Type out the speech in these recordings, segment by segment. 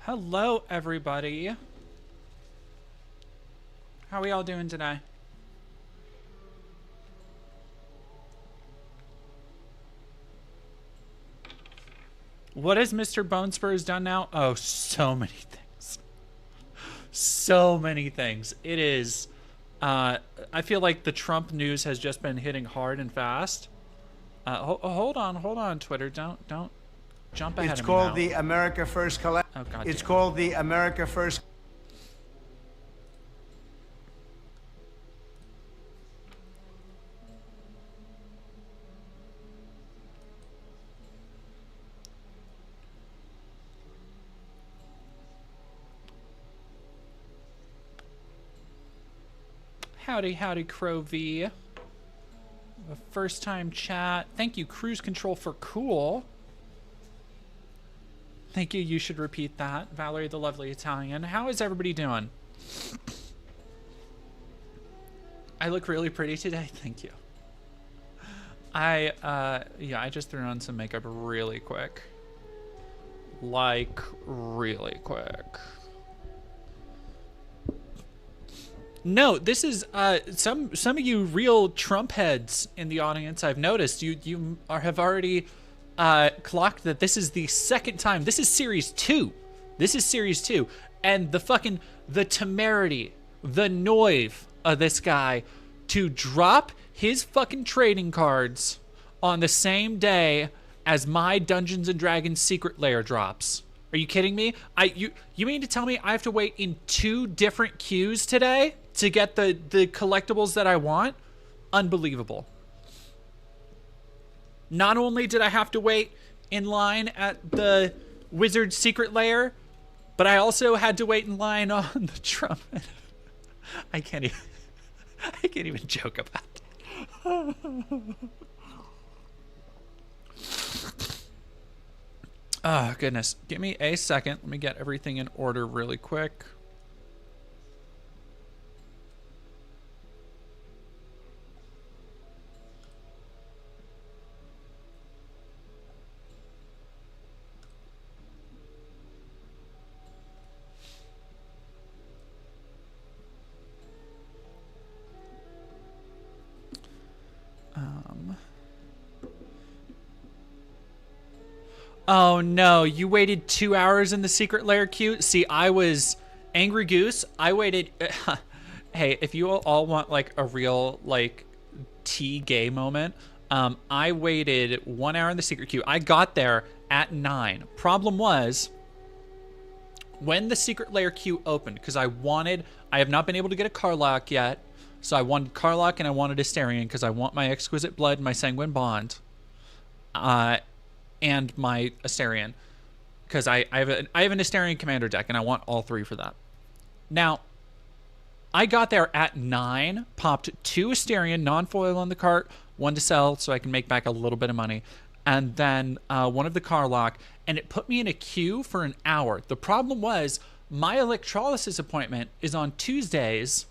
Hello, everybody. How are we all doing today? What has Mr. Bonespurs done now? Oh, so many things. So many things. It is, I feel like the Trump news has just been hitting hard and fast. Hold on, Twitter. Don't jump ahead of me now. It's called the America First Collect. Oh, God. It's called the America First. Howdy, Crow V. A first time chat. Thank you, Cruise Control, for cool. Thank you. You should repeat that. Valerie, the lovely Italian. How is everybody doing? I look really pretty today. Thank you. I just threw on some makeup really quick. Like, really quick. No, this is some of you real Trump heads in the audience. I've noticed have already clocked that this is the second time. This is series 2. This is series 2, and the temerity, the noive of this guy to drop his fucking trading cards on the same day as my Dungeons and Dragons secret lair drops. Are you kidding me? You mean to tell me I have to wait in 2 different queues today to get the collectibles that I want? Unbelievable. Not only did I have to wait in line at the Wizard secret lair, but I also had to wait in line on the Trump. I can't even joke about that. Oh, goodness. Give me a second. Let me get everything in order really quick. Oh no, you waited 2 hours in the secret lair queue? See, I was Angry Goose. I waited. Hey, if you all want like a real like gay moment, I waited 1 hour in the secret queue. I got there at 9. Problem was, when the secret lair queue opened, because I have not been able to get a Carlock yet, so I wanted Carlock and I wanted Asterion because I want my Exquisite Blood and my Sanguine Bond. And my Asterion, because I have an Asterion commander deck, and I want all 3 for that. Now, I got there at 9, popped 2 Asterion non-foil on the cart, 1 to sell so I can make back a little bit of money, and then 1 of the Carlock, and it put me in a queue for an hour. The problem was my electrolysis appointment is on Tuesdays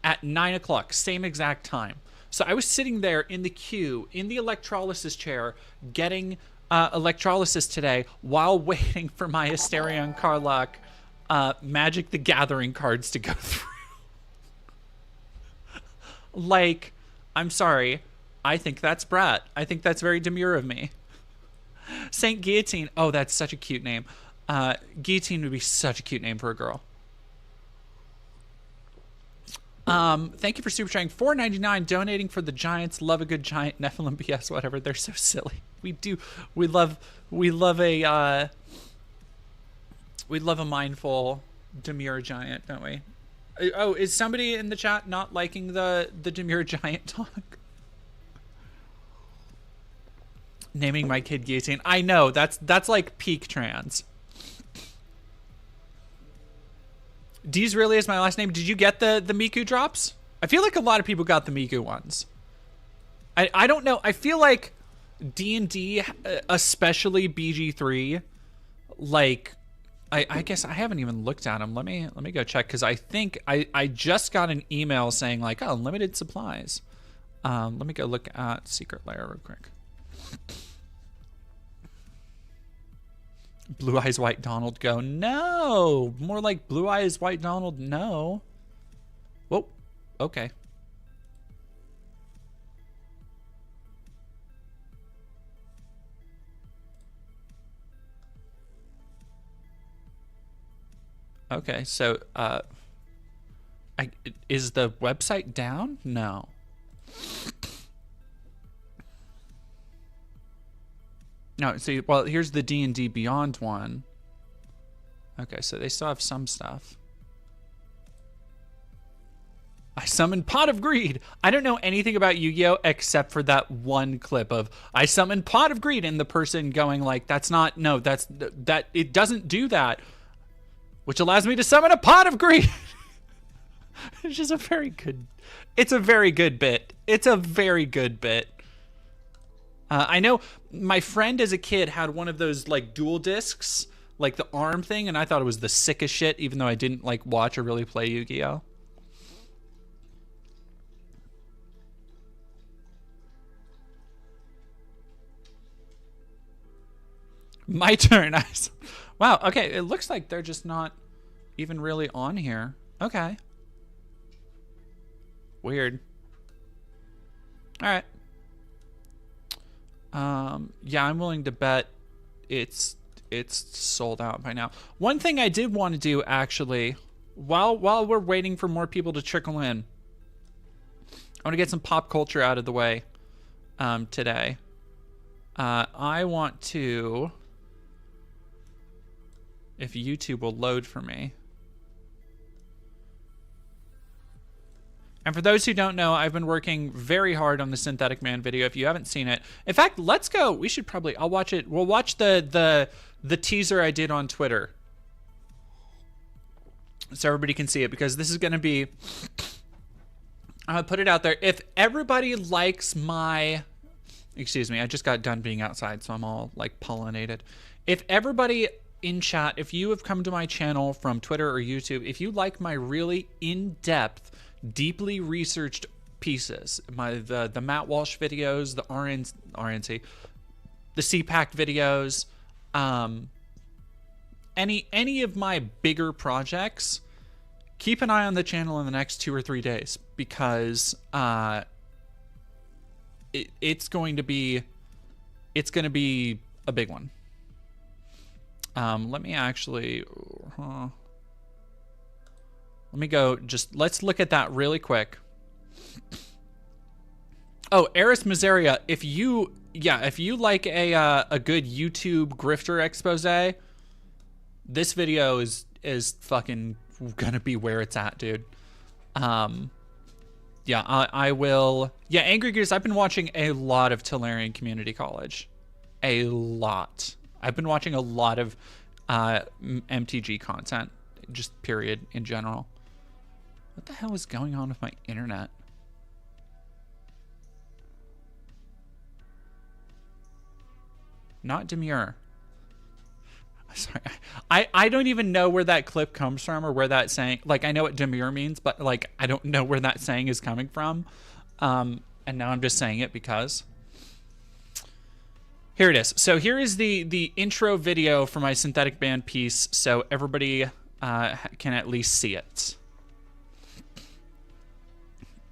at 9 o'clock, same exact time. So I was sitting there in the queue, in the electrolysis chair, getting electrolysis today while waiting for my Asterion Carlock Magic the Gathering cards to go through. Like, I'm sorry. I think that's brat. I think that's very demure of me. Saint Guillotine. Oh, that's such a cute name. Guillotine would be such a cute name for a girl. Thank you for super chatting. $4.99 donating for the Giants. Love a good giant Nephilim BS, whatever. They're so silly. We love a mindful demure giant, don't we? Oh, is somebody in the chat not liking the demure giant talk? Naming my kid Guillotine. I know, that's like peak trans. D's really is my last name. Did you get the Miku drops? I feel like a lot of people got the Miku ones. I don't know. I feel like D&D, especially BG3, like, I guess I haven't even looked at them. Let me go check, because I think I just got an email saying like, oh, limited supplies. Let me go look at Secret Lair real quick. Blue Eyes White Donald go. No. More like Blue Eyes White Donald no. Whoa. Okay. Okay, so is the website down? No. No, see, well, here's the D&D Beyond one. Okay, so they still have some stuff. I summoned Pot of Greed. I don't know anything about Yu-Gi-Oh! Except for that one clip of I summoned Pot of Greed and the person going like, that's not, no, that's, that, it doesn't do that. Which allows me to summon a Pot of Greed. It's just a very good, it's a very good bit. It's a very good bit. I know my friend as a kid had one of those like dual discs, like the arm thing, and I thought it was the sickest shit, even though I didn't like watch or really play Yu-Gi-Oh! My turn. Wow, okay, it looks like they're just not even really on here. Okay. Weird. All right. Yeah, I'm willing to bet it's sold out by now. One thing I did want to do actually, while we're waiting for more people to trickle in, I want to get some pop culture out of the way today. I want to, if YouTube will load for me. And for those who don't know, I've been working very hard on the Synthetic Man video. If you haven't seen it, in fact, let's go. We should probably, I'll watch it. We'll watch the teaser I did on Twitter, so everybody can see it, because this is going to be, I'm going to put it out there. If everybody likes my, excuse me, I just got done being outside, so I'm all like pollinated. If everybody in chat, if you have come to my channel from Twitter or YouTube, if you like my really in-depth, deeply researched pieces, the Matt Walsh videos, the RNC, the CPAC videos, any of my bigger projects, keep an eye on the channel in the next 2 or 3 days, because it's going to be a big one. Let me actually, let me go, let's look at that really quick. Oh, Eris Miseria, if you like a good YouTube grifter expose, this video is fucking gonna be where it's at, dude. Yeah, I will. Yeah, Angry Goose, I've been watching a lot of Tolarian Community College. A lot. I've been watching a lot of MTG content, just period, in general. What the hell is going on with my internet? Not demure. Sorry. I don't even know where that clip comes from, or where that saying, like, I know what demure means, but like I don't know where that saying is coming from. And now I'm just saying it because. Here it is. So here is the intro video for my Synthetic Band piece, so everybody can at least see it.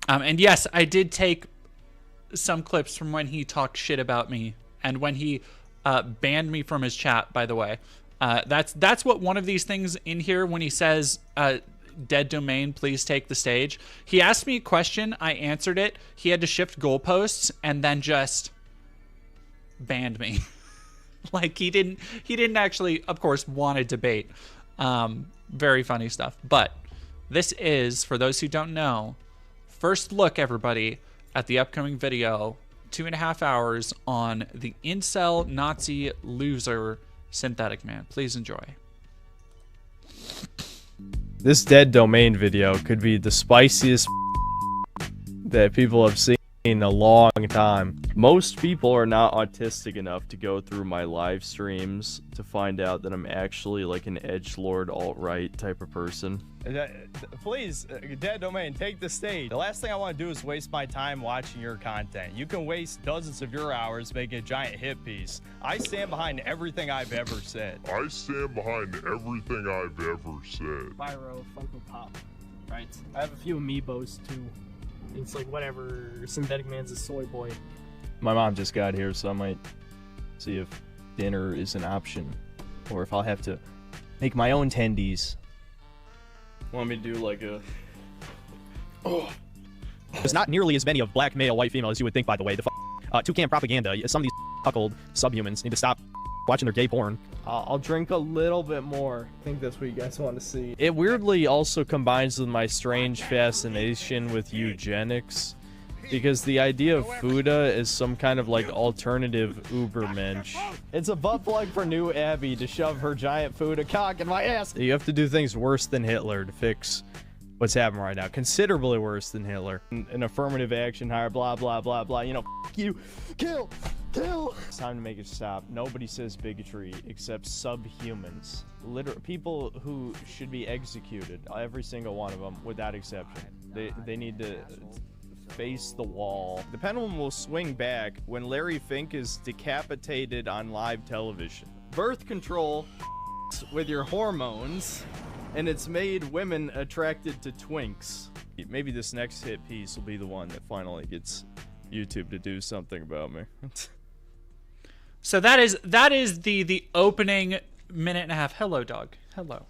And yes, I did take some clips from when he talked shit about me, and when he banned me from his chat, by the way. That's what one of these things in here, when he says, dead domain, please take the stage. He asked me a question, I answered it, he had to shift goalposts, and then just banned me. Like, he didn't actually, of course, want to debate. Very funny stuff. But this is, for those who don't know, first look, everybody, at the upcoming video, 2.5 hours on the incel Nazi loser Synthetic Man. Please enjoy. This dead domain video could be the spiciest that people have seen in a long time. Most people are not autistic enough to go through my live streams to find out that I'm actually like an edgelord alt-right type of person. Please, Dead Domain, take the stage. The last thing I want to do is waste my time watching your content. You can waste dozens of your hours making a giant hit piece. I stand behind everything I've ever said. I stand behind everything I've ever said. Pyro, Funko Pop, right? I have a few amiibos too. It's like whatever, Synthetic Man's a soy boy. My mom just got here, so I might see if dinner is an option, or if I'll have to make my own tendies. Want me to do like a... Oh. There's not nearly as many of black male, white female as you would think, by the way. The toucan propaganda. Some of these cuckold subhumans need to stop watching their gay porn. I'll drink a little bit more. I think that's what you guys want to see. It weirdly also combines with my strange fascination with eugenics, because the idea of Fuda is some kind of like alternative Ubermensch. It's a butt plug for new Abby to shove her giant Fuda cock in my ass. You have to do things worse than Hitler to fix what's happening right now. Considerably worse than Hitler. An affirmative action hire, blah, blah, blah, blah. You know, f you. Kill. Kill. It's time to make it stop. Nobody says bigotry except subhumans. People who should be executed. Every single one of them, without exception. They need to face the wall. The pendulum will swing back when Larry Fink is decapitated on live television. Birth control with your hormones, and it's made women attracted to twinks. Maybe this next hit piece will be the one that finally gets YouTube to do something about me. So that is the opening minute and a half. Hello, dog. Hello.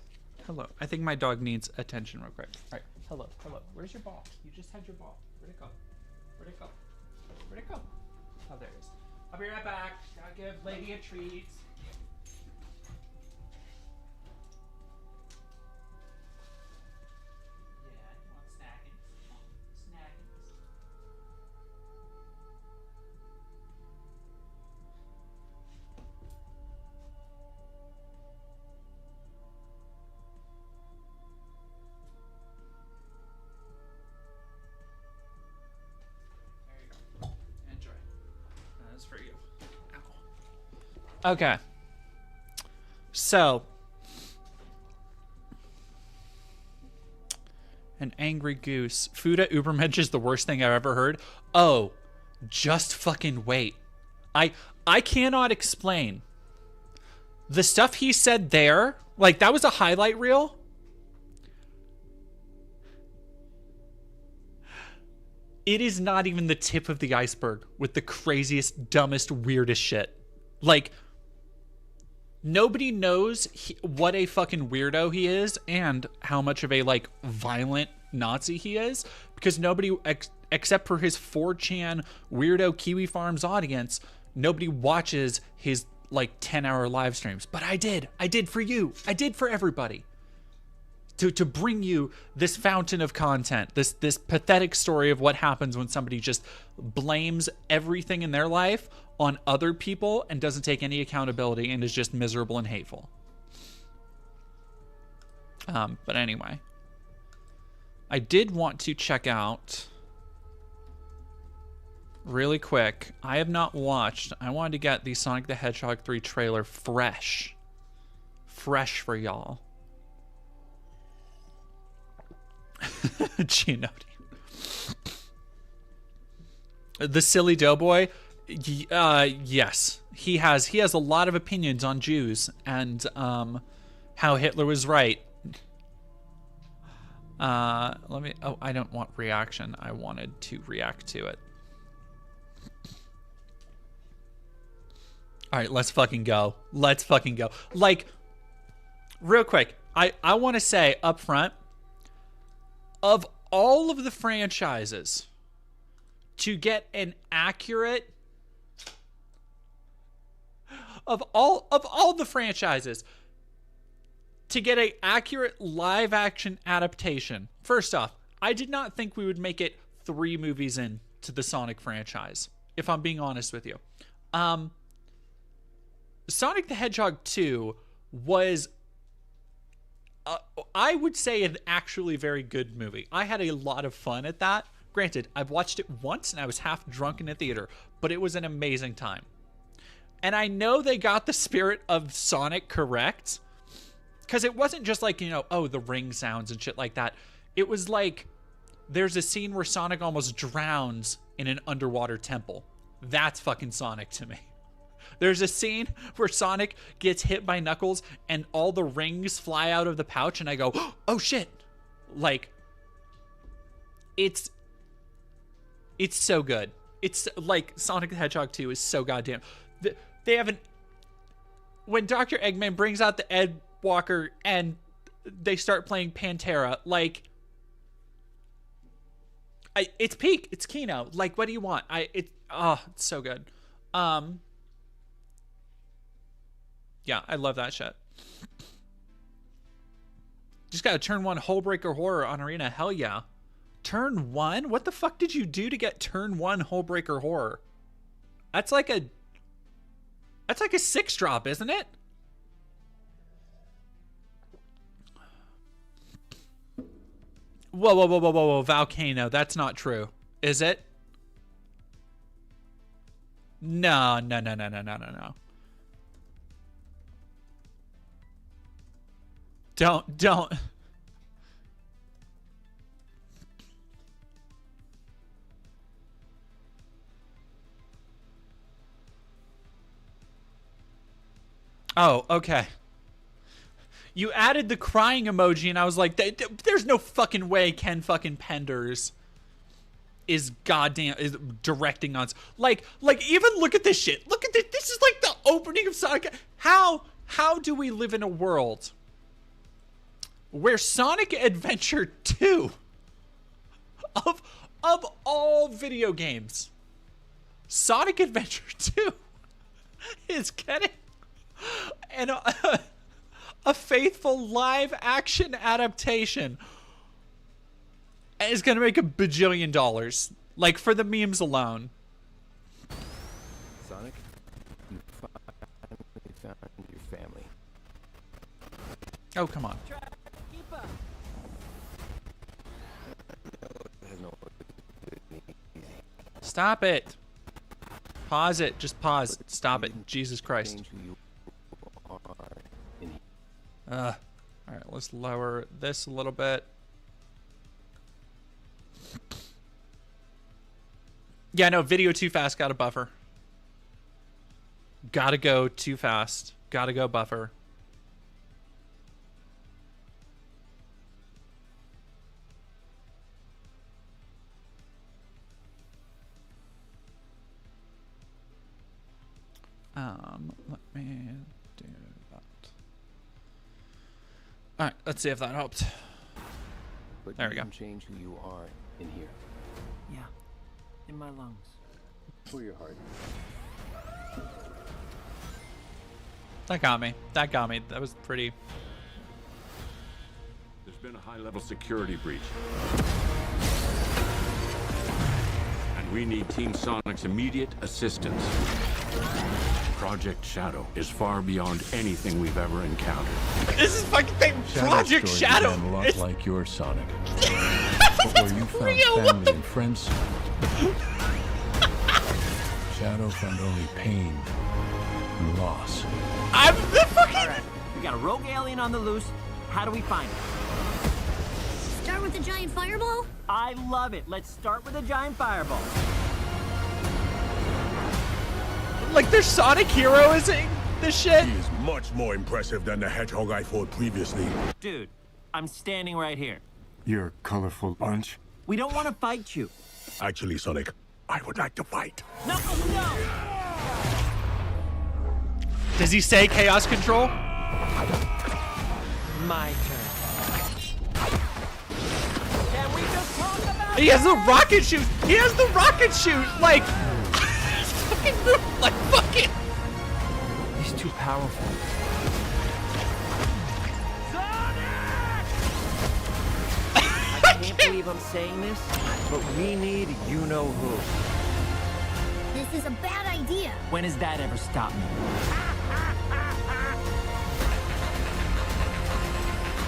I think my dog needs attention real quick. All right. Hello. Where's your ball? You just had your ball. Where'd it go? Oh, there it is. I'll be right back. Gotta give lady a treat. Yeah, you want snaggins? For you. Ow. Okay. So, an angry goose. Fuda Ubermensch is the worst thing I've ever heard. Oh, just fucking wait. I cannot explain. The stuff he said there, like that was a highlight reel. It is not even the tip of the iceberg with the craziest, dumbest, weirdest shit. Like, nobody knows what a fucking weirdo he is and how much of a, like, violent Nazi he is, because nobody, except for his 4chan weirdo Kiwi Farms audience, nobody watches his, like, 10-hour live streams. But I did. I did for you. I did for everybody. To bring you this fountain of content, this pathetic story of what happens when somebody just blames everything in their life on other people and doesn't take any accountability and is just miserable and hateful. But anyway, I did want to check out really quick. I have not watched. I wanted to get the Sonic the Hedgehog 3 trailer fresh for y'all. Gianotti. The silly doughboy, yes, he has a lot of opinions on Jews and how Hitler was right. I don't want reaction. I wanted to react to it. All right, let's fucking go. Like, real quick, I want to say up front, of all of the franchises to get an accurate of all the franchises to get an accurate live action adaptation. First off, I did not think we would make it 3 movies into the Sonic franchise, if I'm being honest with you. Sonic the Hedgehog 2 was I would say an actually very good movie. I had a lot of fun at that, Granted, I've watched it once and I was half drunk in the theater, but it was an amazing time. And I know they got the spirit of Sonic correct, because it wasn't just like, you know, oh, the ring sounds and shit like that. It was like, there's a scene where Sonic almost drowns in an underwater temple. That's fucking Sonic to me. There's a scene where Sonic gets hit by Knuckles and all the rings fly out of the pouch, and I go, oh shit. Like, it's so good. It's like Sonic the Hedgehog 2 is so goddamn. They have when Dr. Eggman brings out the Ed Walker and they start playing Pantera, like, it's peak. It's Kino. Like, what do you want? It's so good. Yeah, I love that shit. Just got to turn 1 Hullbreaker Horror on Arena. Hell yeah. Turn 1? What the fuck did you do to get turn 1 Hullbreaker Horror? That's like a 6 drop, isn't it? Whoa, Volcano. That's not true. Is it? No. Don't. Oh, okay. You added the crying emoji, and I was like, there's no fucking way Ken fucking Penders is directing us. Like even look at this shit. Look at this. This is like the opening of Sonic. How do we live in a world where Sonic Adventure 2 of all video games, Sonic Adventure 2 is getting and a faithful live action adaptation is gonna make $1 bajillion, like, for the memes alone. Sonic, you finally found your family. Oh, come on. Stop it. Pause it. Just pause. Stop it. Jesus Christ. All right, let's lower this a little bit. Yeah, no, video too fast, gotta buffer. Gotta go too fast. Gotta go buffer. Let me do that. All right, let's see if that helped. But there we go. You can change who you are in here. Yeah, in my lungs. For your heart. That got me. That got me. That was pretty. There's been a high-level security breach. And we need Team Sonic's immediate assistance. Project Shadow is far beyond anything we've ever encountered. This is fucking thing. Project Shadow. A lot like your Sonic. But where you found family and friends, Shadow found only pain and loss. I'm the fucking. All right, we got a rogue alien on the loose. How do we find it? Start with the giant fireball? I love it. Let's start with a giant fireball. Like, their Sonic hero is in this shit. He is much more impressive than the hedgehog I fought previously. Dude, I'm standing right here. You're a colorful bunch. We don't want to fight you. Actually, Sonic, I would like to fight. No! Does he say chaos control? My turn. Can we just talk about He has the rocket shoot. He has the rocket shoot. Like, fucking move. Like, fucking. He's too powerful. I can't believe I'm saying this, but we need you-know-who. This is a bad idea. When has that ever stopped me?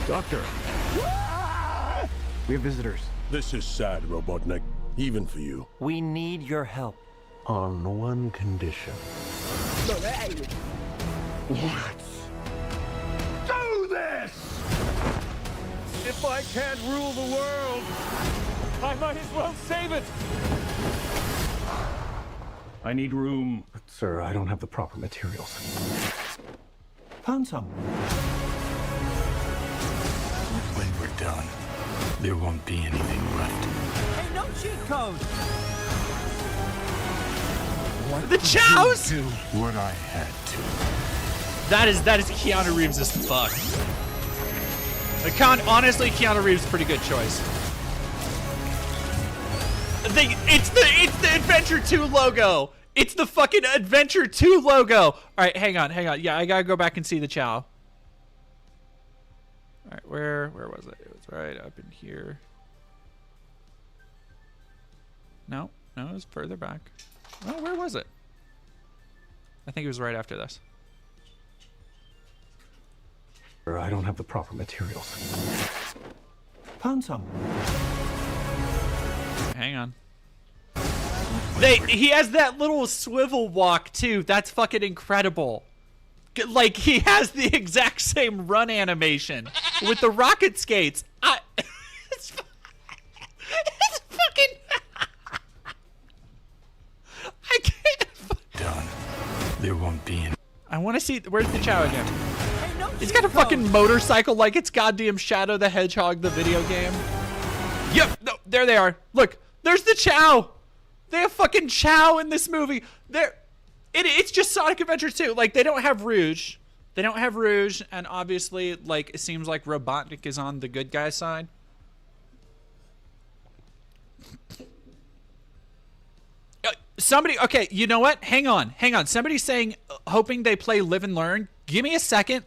Doctor. We have visitors. This is sad, Robotnik. Even for you. We need your help. On one condition. Let's do this! If I can't rule the world, I might as well save it. I need room. But, sir, I don't have the proper materials. Found some. When we're done, there won't be anything left. Hey, no cheat code! The chows! Do what I had to. That is Keanu Reeves as fuck. Honestly, Keanu Reeves is a pretty good choice. It's the Adventure 2 logo. It's the fucking Adventure 2 logo. All right, hang on. Yeah, I gotta go back and see the chow. All right, where was it? It was right up in here. No, it was further back. Oh, where was it? I think it was right after this. Sir, I don't have the proper materials. Found some. Hang on. He has that little swivel walk too. That's fucking incredible. Like he has the exact same run animation with the rocket skates. It's fucking. I can't. Done. There won't be any. I want to see. Where's the chow again? Hey, no He's cheat got a code. fucking motorcycle like it's goddamn Shadow the Hedgehog, the video game. Yep, no, there they are. Look, there's the chow. They have fucking chow in this movie. It's just Sonic Adventure 2. Like, they don't have Rouge. And obviously, like, it seems like Robotnik is on the good guy side. Okay, you know what? Hang on. Somebody's saying, hoping they play Live and Learn. Give me a second.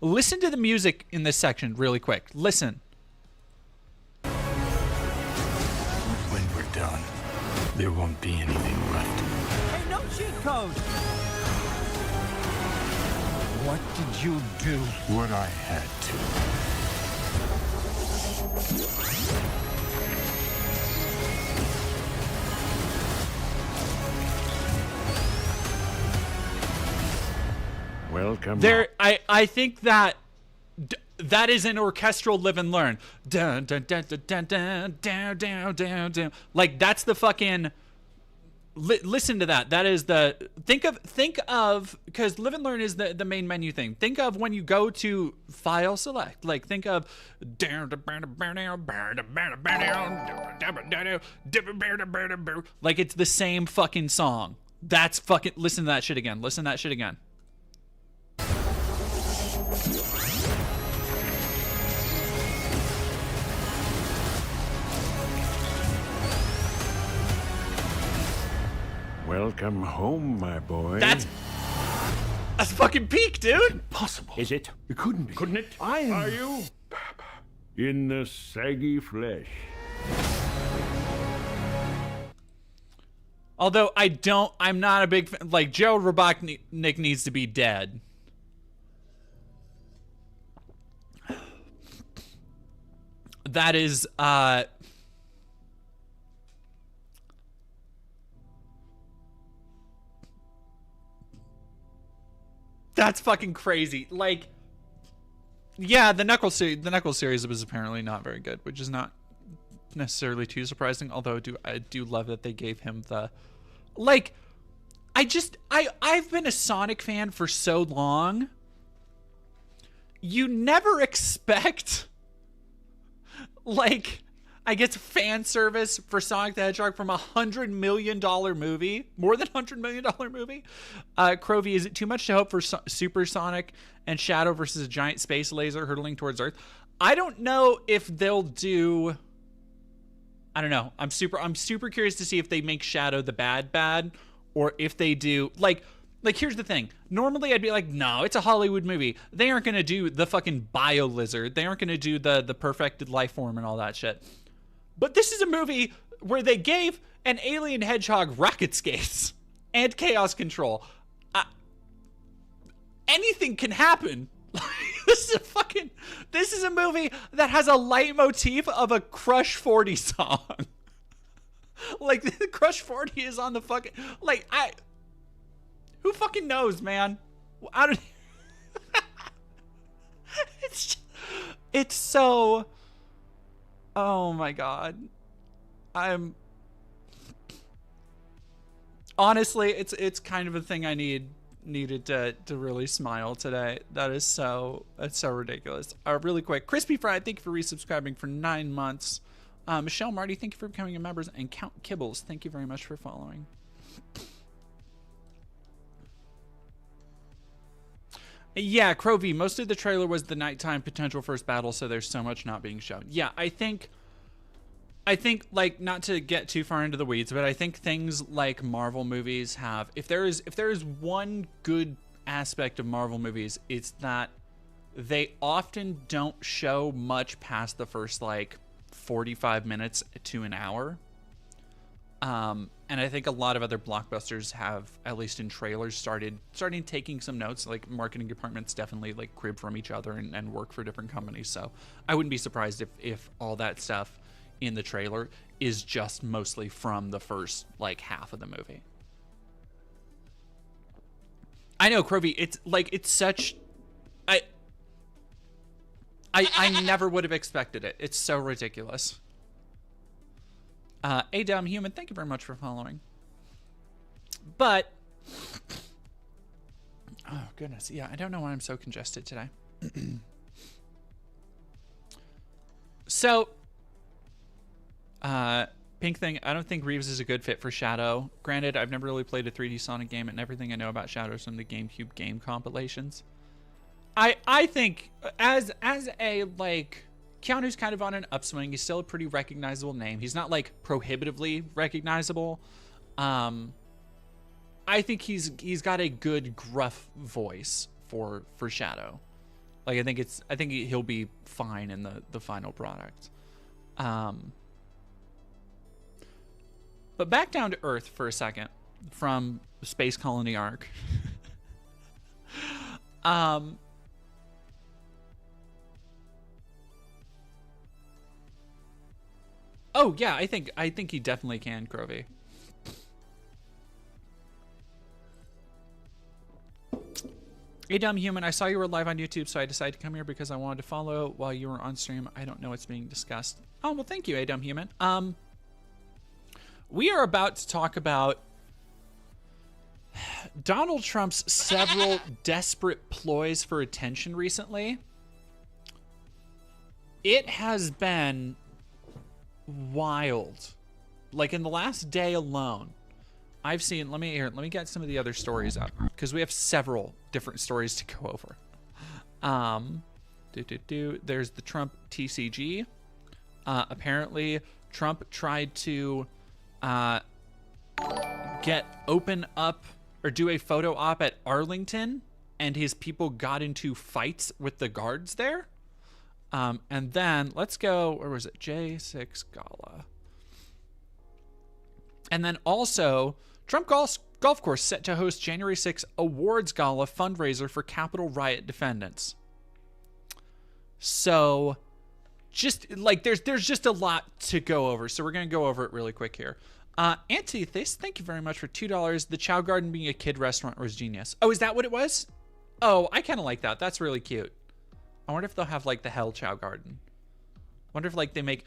Listen to the music in this section really quick. Listen. When we're done, there won't be anything left. Hey, no cheat code! What did you do? What I had to. Welcome. I think that that is an orchestral Live and Learn. Dun, dun, dun, dun, dun, dun, down, down, down, down. Like that's the fucking. Listen to that. That is the think of because Live and Learn is the main menu thing. Think of when you go to file select. Like think of like it's the same fucking song. That's fucking. Listen to that shit again. Welcome home, my boy. That's fucking peak, dude. Impossible. Is it? It couldn't be. Couldn't it? Are you? In the saggy flesh. Although I'm not a big fan. Like Joe Robotnik needs to be dead. That is that's fucking crazy. Like, yeah, the Knuckles series was apparently not very good, which is not necessarily too surprising. Although I do love that they gave him the, like, I've been a Sonic fan for so long. You never expect, like, I guess fan service for Sonic the Hedgehog from $100 million movie, more than $100 million movie. Crovey, is it too much to hope for Super Sonic and Shadow versus a giant space laser hurtling towards Earth? I don't know if they'll do. I don't know. I'm super curious to see if they make Shadow the bad, or if they do like here's the thing. Normally I'd be like, no, it's a Hollywood movie. They aren't gonna do the fucking bio lizard. They aren't gonna do the perfected life form and all that shit. But this is a movie where they gave an alien hedgehog rocket skates and chaos control. Anything can happen. This is a movie that has a leitmotif of a Crush 40 song. Like, the Crush 40 is on the fucking... Like, who fucking knows, man? How did... It's so... Oh, my God. Honestly, it's kind of a thing I needed to really smile today. That's so ridiculous. Really quick, Crispy Fried, thank you for resubscribing for 9 months. Michelle Marty, thank you for becoming a member, and Count Kibbles, thank you very much for following. Yeah, Crovey, most of the trailer was the nighttime potential first battle, so there's so much not being shown. Yeah, I think like, not to get too far into the weeds, but I think things like Marvel movies have, if there is one good aspect of Marvel movies, it's that they often don't show much past the first like 45 minutes to an hour. And I think a lot of other blockbusters have, at least in trailers, starting taking some notes. Like, marketing departments definitely like crib from each other and work for different companies. So I wouldn't be surprised if all that stuff in the trailer is just mostly from the first like half of the movie. I know, Crovey, it's like, it's such... I never would have expected it. It's so ridiculous. A Dumb Human, thank you very much for following. But... Oh, goodness. Yeah, I don't know why I'm so congested today. So... Pink Thing, I don't think Reeves is a good fit for Shadow. Granted, I've never really played a 3D Sonic game, and everything I know about Shadow is from the GameCube game compilations. I think as a, like, Keanu's kind of on an upswing. He's still a pretty recognizable name. He's not like prohibitively recognizable. I think he's got a good gruff voice for Shadow. Like, I think he'll be fine in the final product. But back down to Earth for a second from Space Colony Arc. Oh yeah, I think he definitely can, Crovey. A Dumb Human, I saw you were live on YouTube, so I decided to come here because I wanted to follow while you were on stream. I don't know what's being discussed. Oh, well, thank you, A Dumb Human. We are about to talk about Donald Trump's several desperate ploys for attention recently. It has been wild. Like, in the last day alone, I've seen, let me get some of the other stories up, because we have several different stories to go over. There's the Trump TCG. Apparently, Trump tried to open up or do a photo op at Arlington, and his people got into fights with the guards there. And then let's go, where was it? J6 Gala. And then also, Trump Golf Course set to host January 6 Awards Gala fundraiser for Capitol riot defendants. So, just like there's just a lot to go over, so we're gonna go over it really quick here. Antithesis, thank you very much for $2. The Chow Garden being a kid restaurant was genius. Oh, is that what it was? Oh, I kind of like that. That's really cute. I wonder if they'll have like the Hell Chow Garden. Wonder if like they make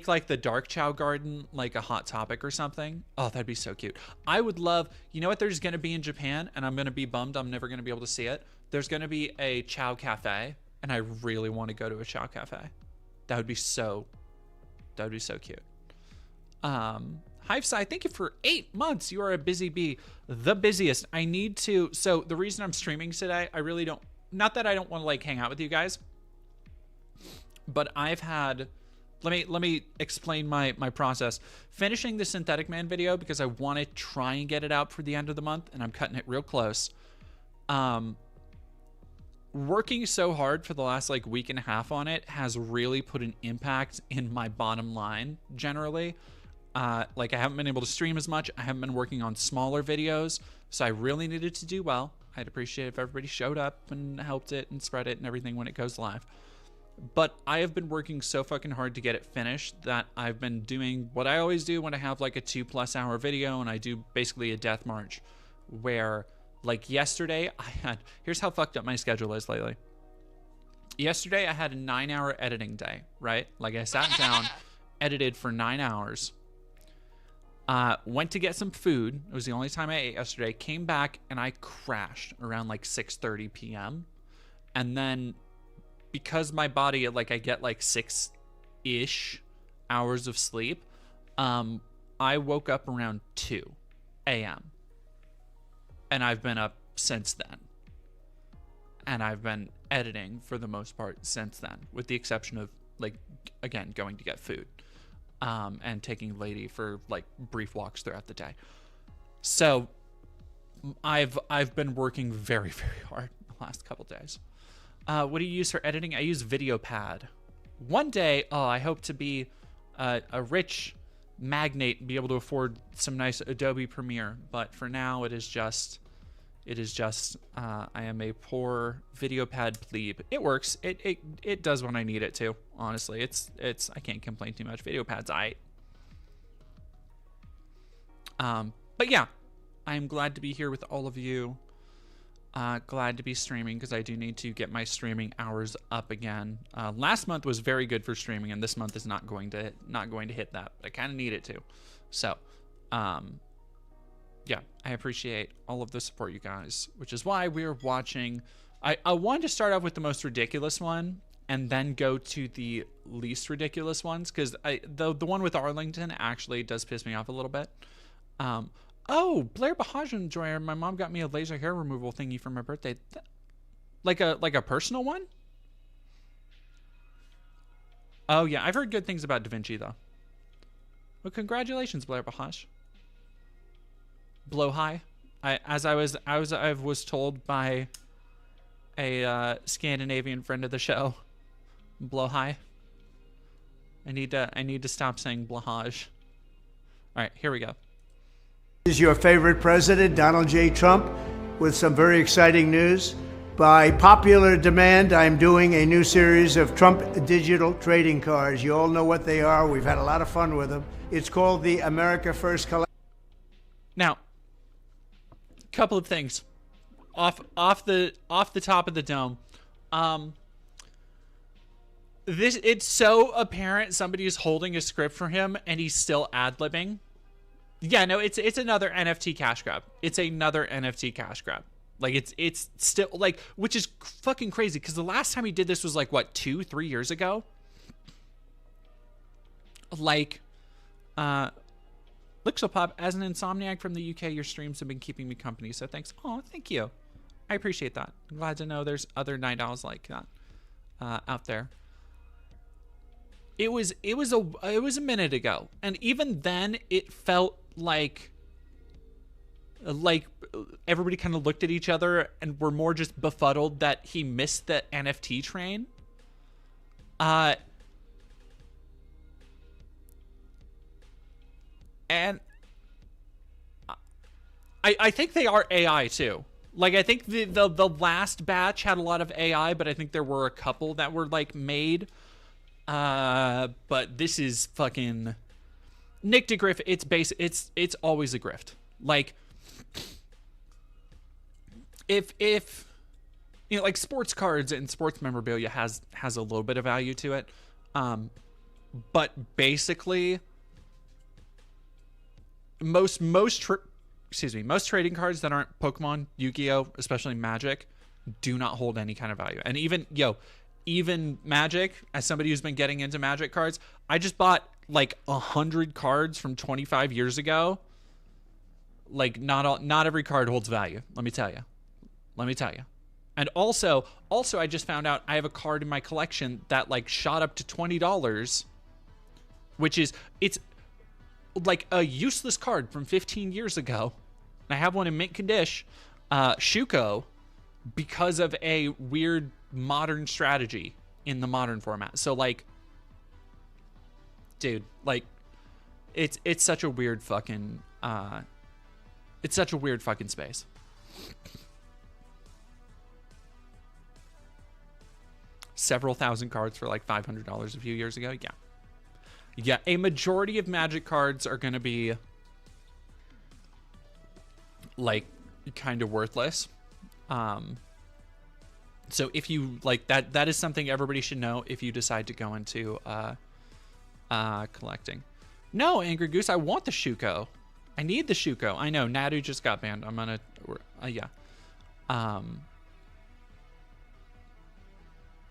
like the Dark Chow Garden like a Hot Topic or something. Oh, that'd be so cute. I would love, you know what there's gonna be in Japan, and I'm gonna be bummed I'm never gonna be able to see it. There's gonna be a Chow Cafe, and I really want to go to a Chow Cafe. That would be so cute. Hiveside, thank you for 8 months. You are a busy bee, the busiest. I need to, so the reason I'm streaming today, I really don't, not that I don't want to like hang out with you guys, but I've had, let me explain my process. Finishing the Synthetic Man video because I want to try and get it out for the end of the month, and I'm cutting it real close. Working so hard for the last like week and a half on it has really put an impact in my bottom line generally. Like, I haven't been able to stream as much. I haven't been working on smaller videos, so I really needed to do well. I'd appreciate if everybody showed up and helped it and spread it and everything when it goes live. but I have been working so fucking hard to get it finished that I've been doing what I always do when I have like a 2+ hour video, and I do basically a death march where, like, yesterday here's how fucked up my schedule is lately. Yesterday I had a 9-hour editing day, right? Like, I sat down, edited for 9 hours, went to get some food. It was the only time I ate yesterday. Came back and I crashed around like 6:30 p.m. And then because my body, like, I get like 6-ish hours of sleep, I woke up around 2 a.m. and I've been up since then. And I've been editing for the most part since then, with the exception of, like, again, going to get food, and taking Lady for like brief walks throughout the day. So I've been working very, very hard the last couple days. What do you use for editing? I use VideoPad. One day, I hope to be a rich magnate and be able to afford some nice Adobe Premiere. But for now, it is just I am a poor VideoPad plebe. It works. It does when I need it to. Honestly, it's I can't complain too much. VideoPad's aight. But yeah, I am glad to be here with all of you. Glad to be streaming, because I do need to get my streaming hours up again. Last month was very good for streaming, and this month is not going to hit that. But I kind of need it to. So, yeah, I appreciate all of the support, you guys, which is why we're watching. I wanted to start off with the most ridiculous one and then go to the least ridiculous ones, because the one with Arlington actually does piss me off a little bit. Oh, Blair Bahaj enjoyer. My mom got me a laser hair removal thingy for my birthday. Like a personal one? Oh yeah, I've heard good things about Da Vinci though. Well, congratulations, Blair Bahaj. Blow high. I was told by a Scandinavian friend of the show. Blow high. I need to stop saying blahaj. All right, here we go. This is your favorite president, Donald J. Trump, with some very exciting news. By popular demand, I'm doing a new series of Trump digital trading cards. You all know what they are. We've had a lot of fun with them. It's called the America First Collection. Now, couple of things off the top of the dome. It's so apparent somebody is holding a script for him and he's still ad-libbing. Yeah, no, it's another NFT cash grab. It's another NFT cash grab. Like, it's still, like, which is fucking crazy, because the last time he did this was like, what, 2-3 years ago? Like, Lixopop, as an insomniac from the UK, your streams have been keeping me company, so thanks. Oh, thank you. I appreciate that. I'm glad to know there's other night owls like that out there. It was a minute ago, and even then it felt like everybody kind of looked at each other and were more just befuddled that he missed the NFT train. And I think they are AI too. Like, I think the last batch had a lot of AI, but I think there were a couple that were like made. But this is fucking Nick DeGriff. It's always a grift. Like, if you know, like, sports cards and sports memorabilia has a little bit of value to it, but basically most trading cards that aren't Pokemon, Yu-Gi-Oh, especially Magic, do not hold any kind of value. And even Magic, as somebody who's been getting into Magic cards, I just bought like 100 cards from 25 years ago. Like, not every card holds value. Let me tell you. And also I just found out I have a card in my collection that like shot up to $20, which is, it's like a useless card from 15 years ago. And I have one in mint condition, Shuko, because of a weird modern strategy in the modern format. So like, dude, like, it's such a weird fucking space. several thousand cards for like $500 a few years ago. Yeah. Yeah, a majority of Magic cards are going to be like kind of worthless. So if you like that is something everybody should know if you decide to go into collecting. No, Angry Goose, I want the Shuko. I need the Shuko. I know Nadu just got banned. I'm gonna yeah.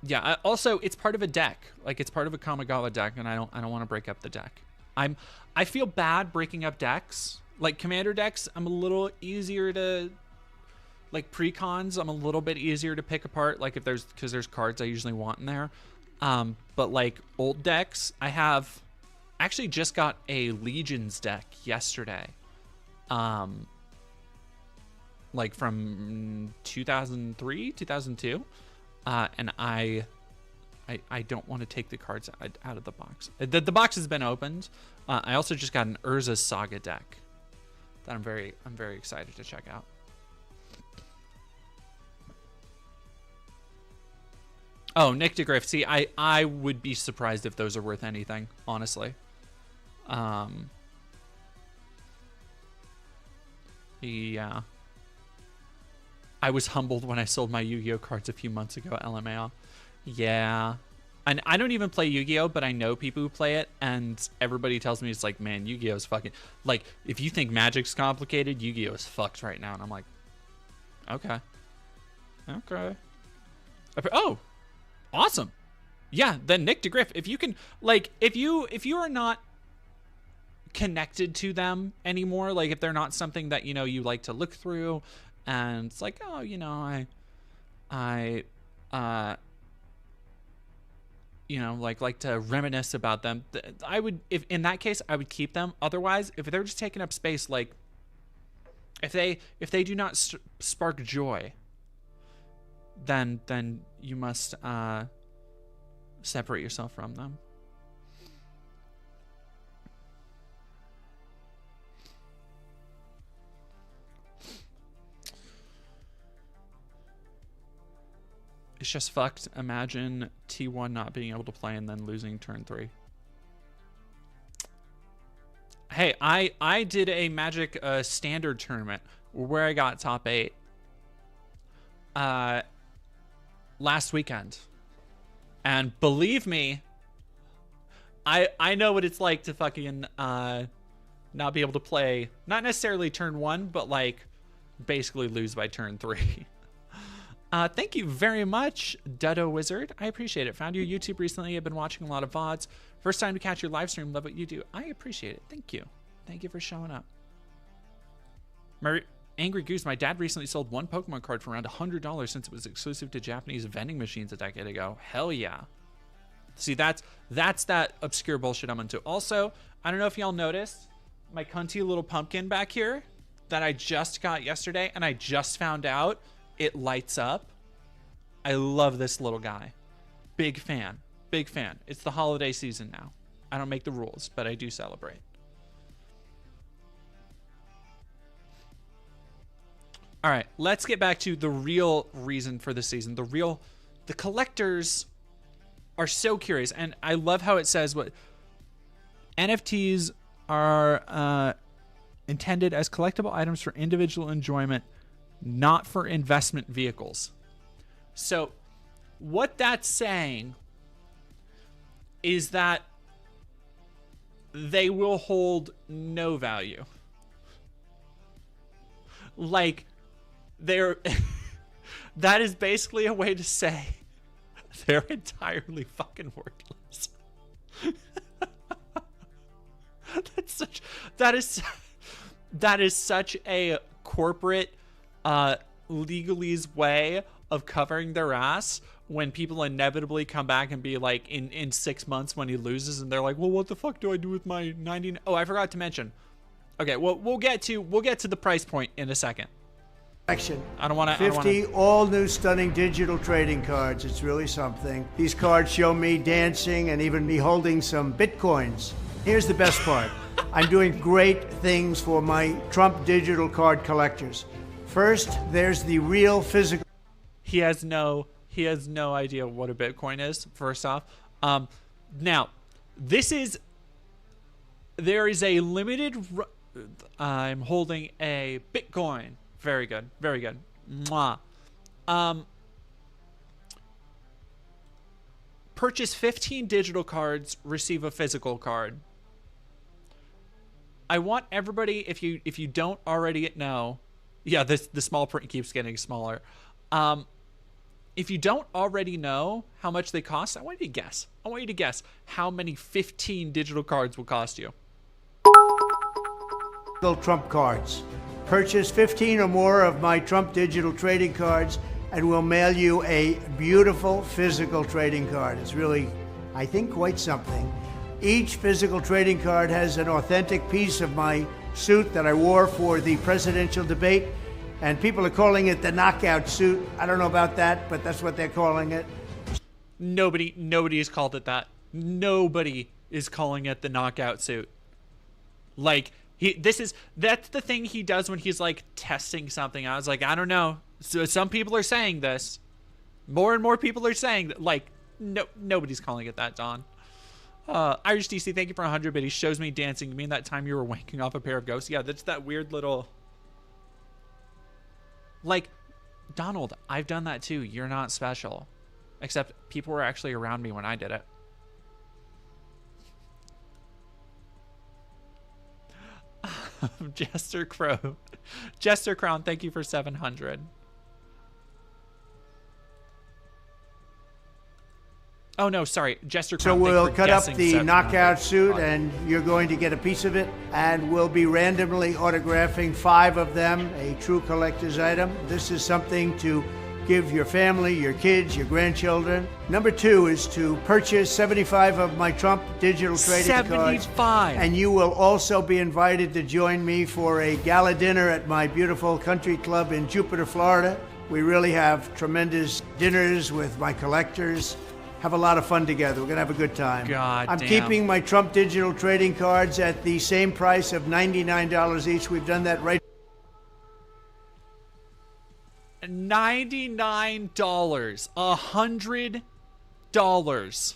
Yeah, also it's part of a deck. Like it's part of a Kamigawa deck, and I don't want to break up the deck. I feel bad breaking up decks. Like commander decks, I'm a little easier to like pre-cons, I'm a little bit easier to pick apart, like if because there's cards I usually want in there. But like old decks, I actually just got a Legions deck yesterday. Like from 2003, 2002. And I don't want to take the cards out of the box. The box has been opened. I also just got an Urza Saga deck that I'm very excited to check out. Oh, Nick DeGriff. See, I would be surprised if those are worth anything, honestly. Yeah. I was humbled when I sold my Yu-Gi-Oh cards a few months ago at LMAO. Yeah. And I don't even play Yu-Gi-Oh, but I know people who play it, and everybody tells me it's like, man, Yu-Gi-Oh is fucking... Like, if you think Magic's complicated, Yu-Gi-Oh is fucked right now. And I'm like, okay. Okay. Oh! Awesome. Yeah, then Nick DeGriff, if you can, like, if you are not connected to them anymore, like if they're not something that, you know, you like to look through, and it's like, oh, you know, I you know, like to reminisce about them, I would, if in that case, I would keep them. Otherwise, if they're just taking up space, like if they do not spark joy, then you must separate yourself from them. It's just fucked. Imagine T1 not being able to play and then losing turn 3. Hey, I did a Magic standard tournament where I got top 8 last weekend. And believe me, I know what it's like to fucking not be able to play, not necessarily turn 1, but like basically lose by turn 3. Thank you very much, Duddo Wizard. I appreciate it. Found your YouTube recently. I've been watching a lot of VODs. First time to catch your live stream. Love what you do. I appreciate it. Thank you. Thank you for showing up. Angry Goose, my dad recently sold one Pokemon card for around $100 since it was exclusive to Japanese vending machines a decade ago. Hell yeah. See, that's that obscure bullshit I'm into. Also, I don't know if y'all noticed my cunty little pumpkin back here that I just got yesterday, and I just found out it lights up. I love this little guy. Big fan. Big fan. It's the holiday season now. I don't make the rules, but I do celebrate. All right, let's get back to the real reason for the season. The collectors are so curious, and I love how it says what NFTs are intended as collectible items for individual enjoyment, not for investment vehicles. So what that's saying is that they will hold no value. Like, they're that is basically a way to say they're entirely fucking worthless. That is such a corporate legalese way of covering their ass when people inevitably come back and be like in 6 months when he loses, and they're like, well, what the fuck do I do with my 99? Oh, I forgot to mention. Okay, well, we'll get to the price point in a second. I don't want to. 50 all new stunning digital trading cards. It's really something. These cards show me dancing and even me holding some bitcoins. Here's the best part. I'm doing great things for my Trump digital card collectors. First, there's the real physical. He has no He has no idea what a Bitcoin is, first off. Now, there is a limited, I'm holding a Bitcoin. Very good, very good. Mwah. Purchase 15 digital cards, receive a physical card. I want everybody, if you don't already know, yeah, the small print keeps getting smaller. If you don't already know how much they cost, I want you to guess. I want you to guess how many 15 digital cards will cost you. Trump cards. Purchase 15 or more of my Trump digital trading cards and we'll mail you a beautiful physical trading card. It's really, I think, quite something. Each physical trading card has an authentic piece of my suit that I wore for the presidential debate, and people are calling it the knockout suit. I don't know about that, but that's what they're calling it. Nobody has called it that. Nobody is calling it the knockout suit. Like, that's the thing he does when he's like testing something. I was like, I don't know. So some people are saying this. More and more people are saying that. Like, nobody's calling it that, Don. Irish DC, thank you for 100 biddies. Shows me dancing. You mean that time you were wanking off a pair of ghosts? Yeah, that's that weird little. Like, Donald, I've done that too. You're not special. Except people were actually around me when I did it. Jester Crow. Jester Crown, thank you for 700. Oh, no, sorry. Jester Crown. So we'll cut up the knockout suit, and you're going to get a piece of it, and we'll be randomly autographing 5 of them, a true collector's item. This is something to give your family, your kids, your grandchildren. Number 2 is to purchase 75 of my Trump digital trading cards. 75! And you will also be invited to join me for a gala dinner at my beautiful country club in Jupiter, Florida. We really have tremendous dinners with my collectors. Have a lot of fun together. We're going to have a good time. I'm keeping my Trump digital trading cards at the same price of $99 each. We've done that right. $99. $100.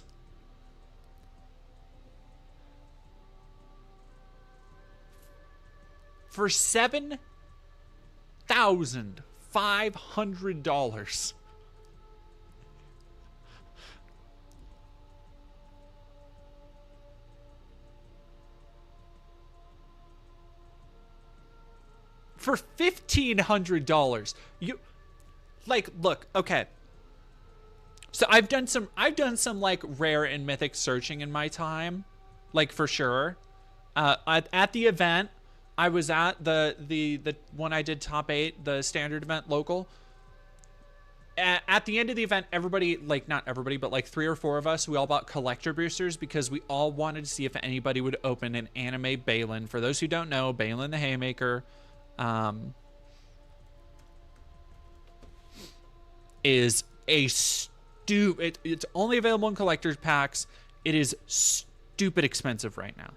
For $7,500. For $1,500. You like, look, okay. So I've done some like rare and mythic searching in my time, like for sure. At the event, I was at the when I did top 8, the standard event local. At the end of the event, everybody, like not everybody, but like 3 or 4 of us, we all bought collector boosters because we all wanted to see if anybody would open an anime Balin. For those who don't know, Balin the Haymaker is a it's only available in collector's packs. It is stupid expensive right now.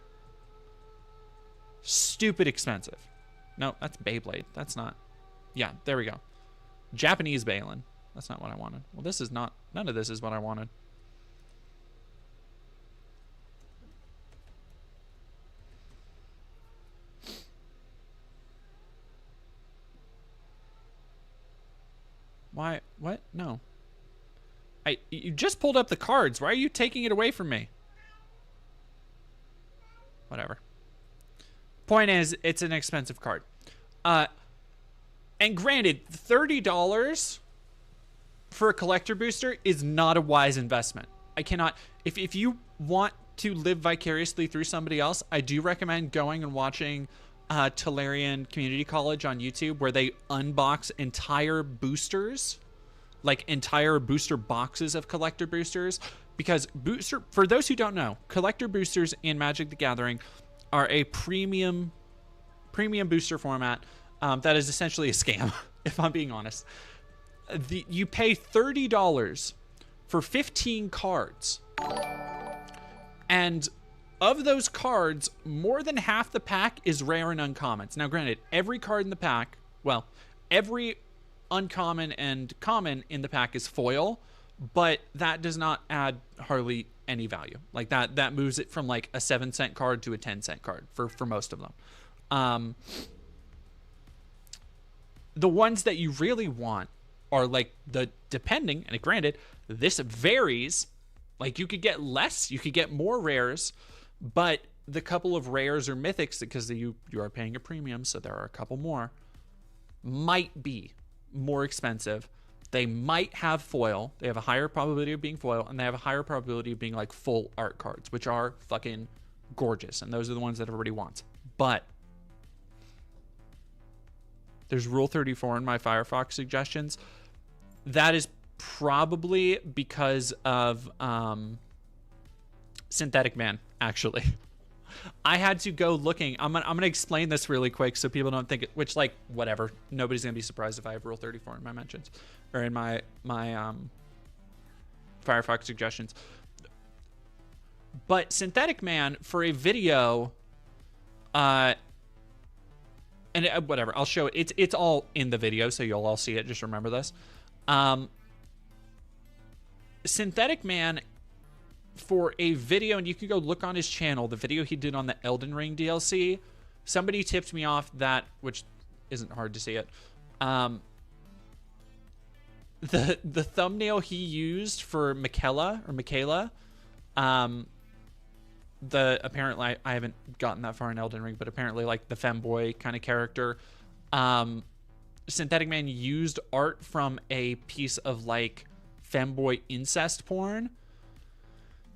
Stupid expensive. No, that's Beyblade. That's not. Yeah, there we go. Japanese Balin. That's not what I wanted. Well, this is not. None of this is what I wanted. Why? What? No. You just pulled up the cards. Why are you taking it away from me? Whatever. Point is, it's an expensive card. And granted, $30 for a collector booster is not a wise investment. I cannot... If you want to live vicariously through somebody else, I do recommend going and watching Tolarian Community College on YouTube, where they unbox entire boosters, like entire booster boxes of collector boosters. Because for those who don't know, collector boosters in Magic the Gathering are a premium booster format that is essentially a scam, if I'm being honest. You pay $30 for 15 cards, and of those cards, more than half the pack is rare and uncommons. Now, granted, every card in the pack, well, every uncommon and common in the pack is foil, but that does not add hardly any value. Like that moves it from like a 7-cent card to a 10-cent card for most of them. The ones that you really want are like depending, and granted, this varies. Like you could get less, you could get more rares, but the couple of rares or mythics, because you are paying a premium, so there are a couple more, might be more expensive. They might have foil. They have a higher probability of being foil, and they have a higher probability of being like full art cards, which are fucking gorgeous, and those are the ones that everybody wants. But there's Rule 34 in my Firefox suggestions. That is probably because of Synthetic Man, actually. I had to go looking. I'm gonna explain this really quick so people don't think it, which, like, whatever. Nobody's gonna be surprised if I have Rule 34 in my mentions or in my Firefox suggestions. But Synthetic Man, for a video, and whatever, I'll show it. It's all in the video, so you'll all see it. Just remember this. Synthetic Man, for a video, and you can go look on his channel, the video he did on the Elden Ring DLC, somebody tipped me off that, which isn't hard to see it, the thumbnail he used for Michaela, apparently I haven't gotten that far in Elden Ring, but apparently like the femboy kind of character, Synthetic Man used art from a piece of like femboy incest porn.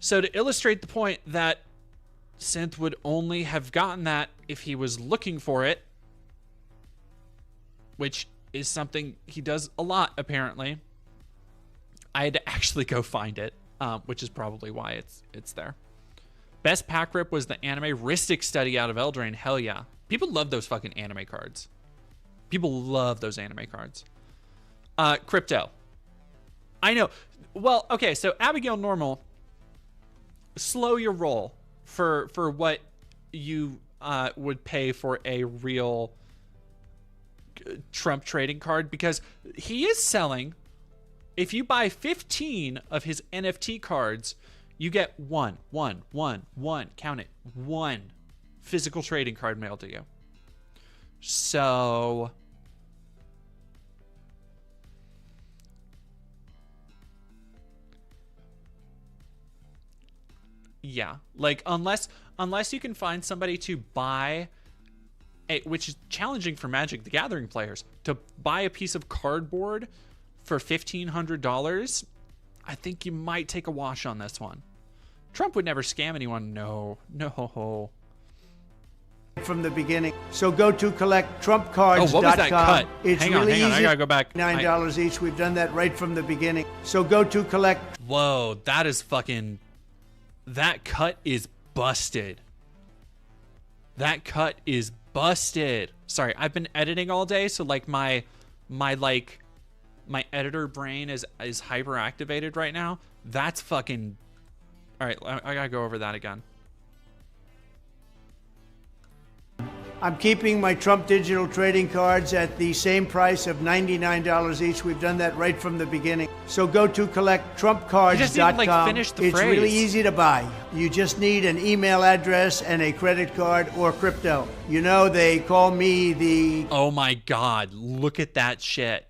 So to illustrate the point that Synth would only have gotten that if he was looking for it, which is something he does a lot apparently, I had to actually go find it, which is probably why it's there. Best pack rip was the anime Ristic study out of Eldraine. Hell yeah. People love those fucking anime cards. People love those anime cards. Crypto. I know. Well, okay, so Abigail Normal, slow your roll for what you would pay for a real Trump trading card, because he is selling, if you buy 15 of his NFT cards, you get one, count it, one physical trading card mailed to you. So yeah, like unless you can find somebody to buy which is challenging for Magic the Gathering players, to buy a piece of cardboard for $1,500, I think you might take a wash on this one. Trump would never scam anyone. No. From the beginning. So go to collecttrumpcards.com. Oh, what was that cut? It's hang really on, easy. I gotta go back. $9 each. We've done that right from the beginning. So go to collect. Whoa, that is fucking... That cut is busted. That cut is busted. Sorry, I've been editing all day, so like my editor brain is hyper activated right now. That's fucking... All right, I gotta go over that again. I'm keeping my Trump digital trading cards at the same price of $99 each. We've done that right from the beginning. So go to collecttrumpcards.com. You just didn't, like, finish the It's phrase. really easy to buy. You just need an email address and a credit card or crypto. You know, they call me the... Oh my God, look at that shit.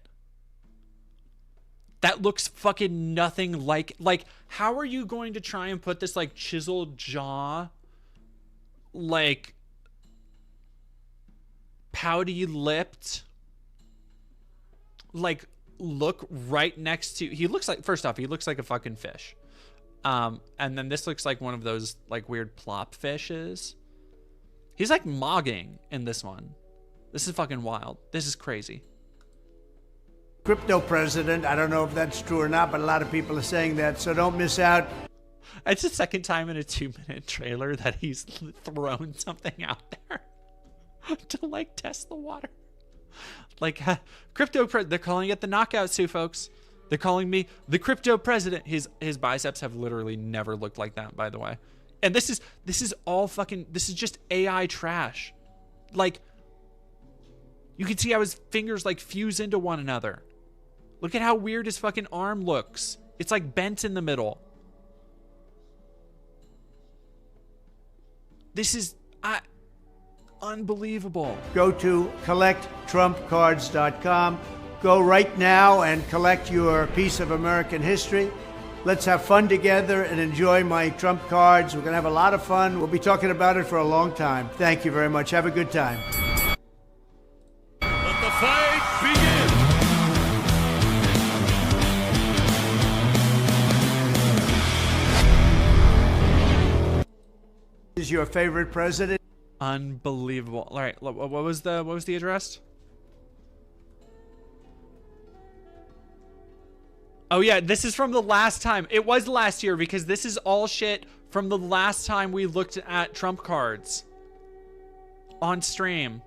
That looks fucking nothing like how are you going to try and put this like chiseled jaw, like pouty lipped, like look right next to, he looks like, first off, he looks like a fucking fish. And then this looks like one of those like weird plop fishes. He's like mogging in this one. This is fucking wild. This is crazy. Crypto president. I don't know if that's true or not, but a lot of people are saying that, so don't miss out. It's the second time in a 2-minute trailer that he's thrown something out there to like test the water. Like they're calling it the knockout suit, folks. They're calling me the crypto president. His biceps have literally never looked like that, by the way. And this is all fucking, this is just AI trash. Like, you can see how his fingers like fuse into one another. Look at how weird his fucking arm looks. It's like bent in the middle. This is unbelievable. Go to collecttrumpcards.com. Go right now and collect your piece of American history. Let's have fun together and enjoy my Trump cards. We're going to have a lot of fun. We'll be talking about it for a long time. Thank you very much. Have a good time. Let the fight begin! Is your favorite president? Unbelievable. All right, what was the address? Oh yeah, this is from the last time. It was last year because this is all shit from the last time we looked at Trump cards on stream.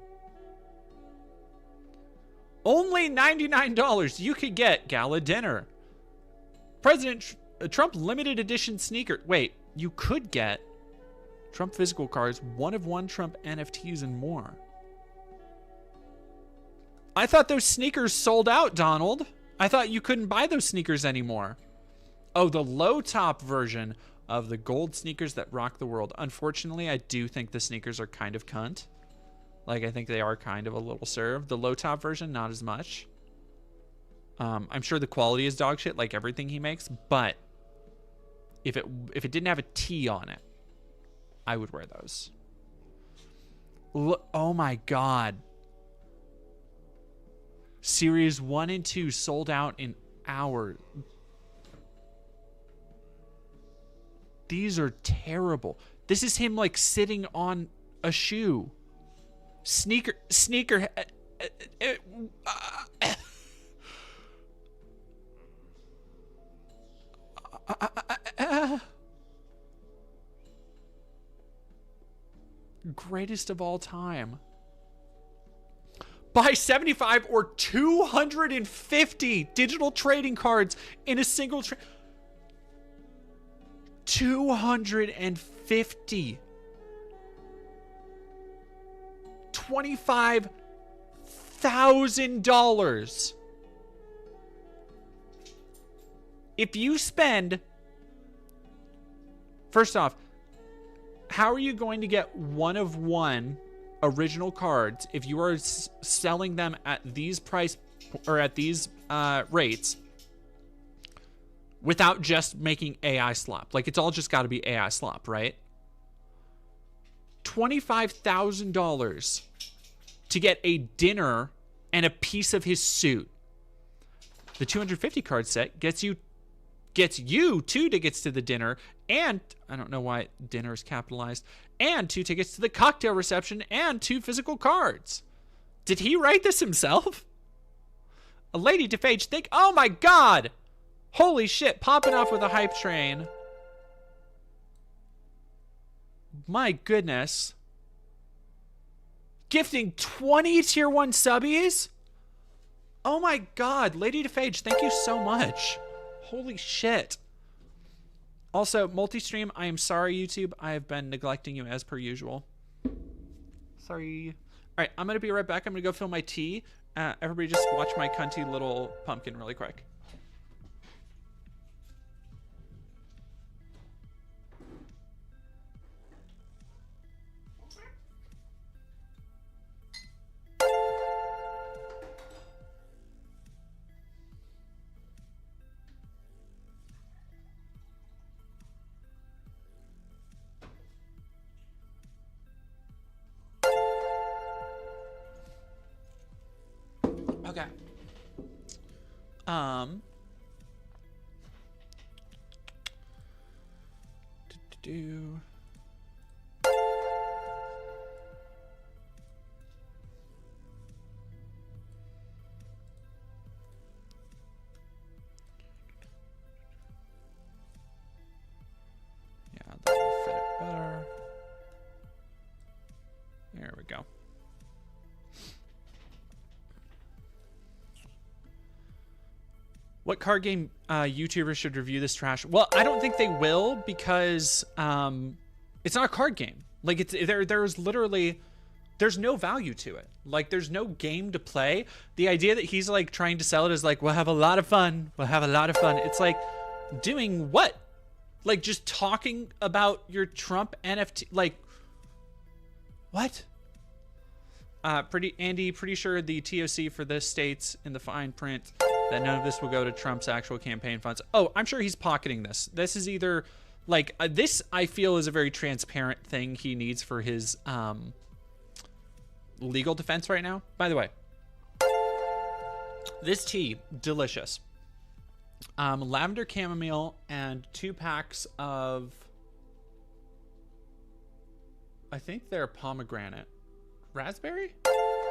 Only $99 you could get gala dinner. President Trump limited edition sneaker. Wait, you could get Trump physical cards, 1-of-1 Trump NFTs, and more. I thought those sneakers sold out, Donald. I thought you couldn't buy those sneakers anymore. Oh, the low top version of the gold sneakers that rock the world. Unfortunately, I do think the sneakers are kind of cunt. Like, I think they are kind of a little served. The low top version, not as much. I'm sure the quality is dog shit like everything he makes, but if it didn't have a T on it, I would wear those. Look, oh my God. Series 1 and 2 sold out in hours. These are terrible. This is him like sitting on a shoe. Sneaker. Greatest of all time. Buy 75 or 250 digital trading cards in a single 250. $25,000. If you spend, first off, how are you going to get 1-of-1 original cards if you are selling them at these price or at these rates without just making AI slop? Like, it's all just got to be AI slop, right? $25,000 to get a dinner and a piece of his suit. The 250 card set gets you 2 tickets to the dinner, and I don't know why dinner is capitalized, and 2 tickets to the cocktail reception, and 2 physical cards. Did he write this himself? A lady to Phage think, oh my God, holy shit, popping off with a hype train. My goodness. Gifting 20 tier 1 subbies? Oh my God, Lady to Phage, thank you so much. Holy shit. Also, multi-stream, I am sorry, YouTube. I have been neglecting you as per usual. Sorry. All right, I'm going to be right back. I'm going to go fill my tea. Everybody just watch my cunty little pumpkin really quick. Okay. Do. Yeah, that'll fit it better. There we go. What card game YouTubers should review this trash? Well, I don't think they will because it's not a card game. Like, there's literally there's no value to it. Like, there's no game to play. The idea that he's like trying to sell it is like, we'll have a lot of fun. We'll have a lot of fun. It's like, doing what? Like, just talking about your Trump NFT. Like, what? Pretty sure the TOC for this states in the fine print that none of this will go to Trump's actual campaign funds. Oh, I'm sure he's pocketing this. This is either like this. I feel is a very transparent thing he needs for his legal defense right now. By the way, this tea, delicious. Lavender chamomile and 2 packs of, I think they're pomegranate. Raspberry?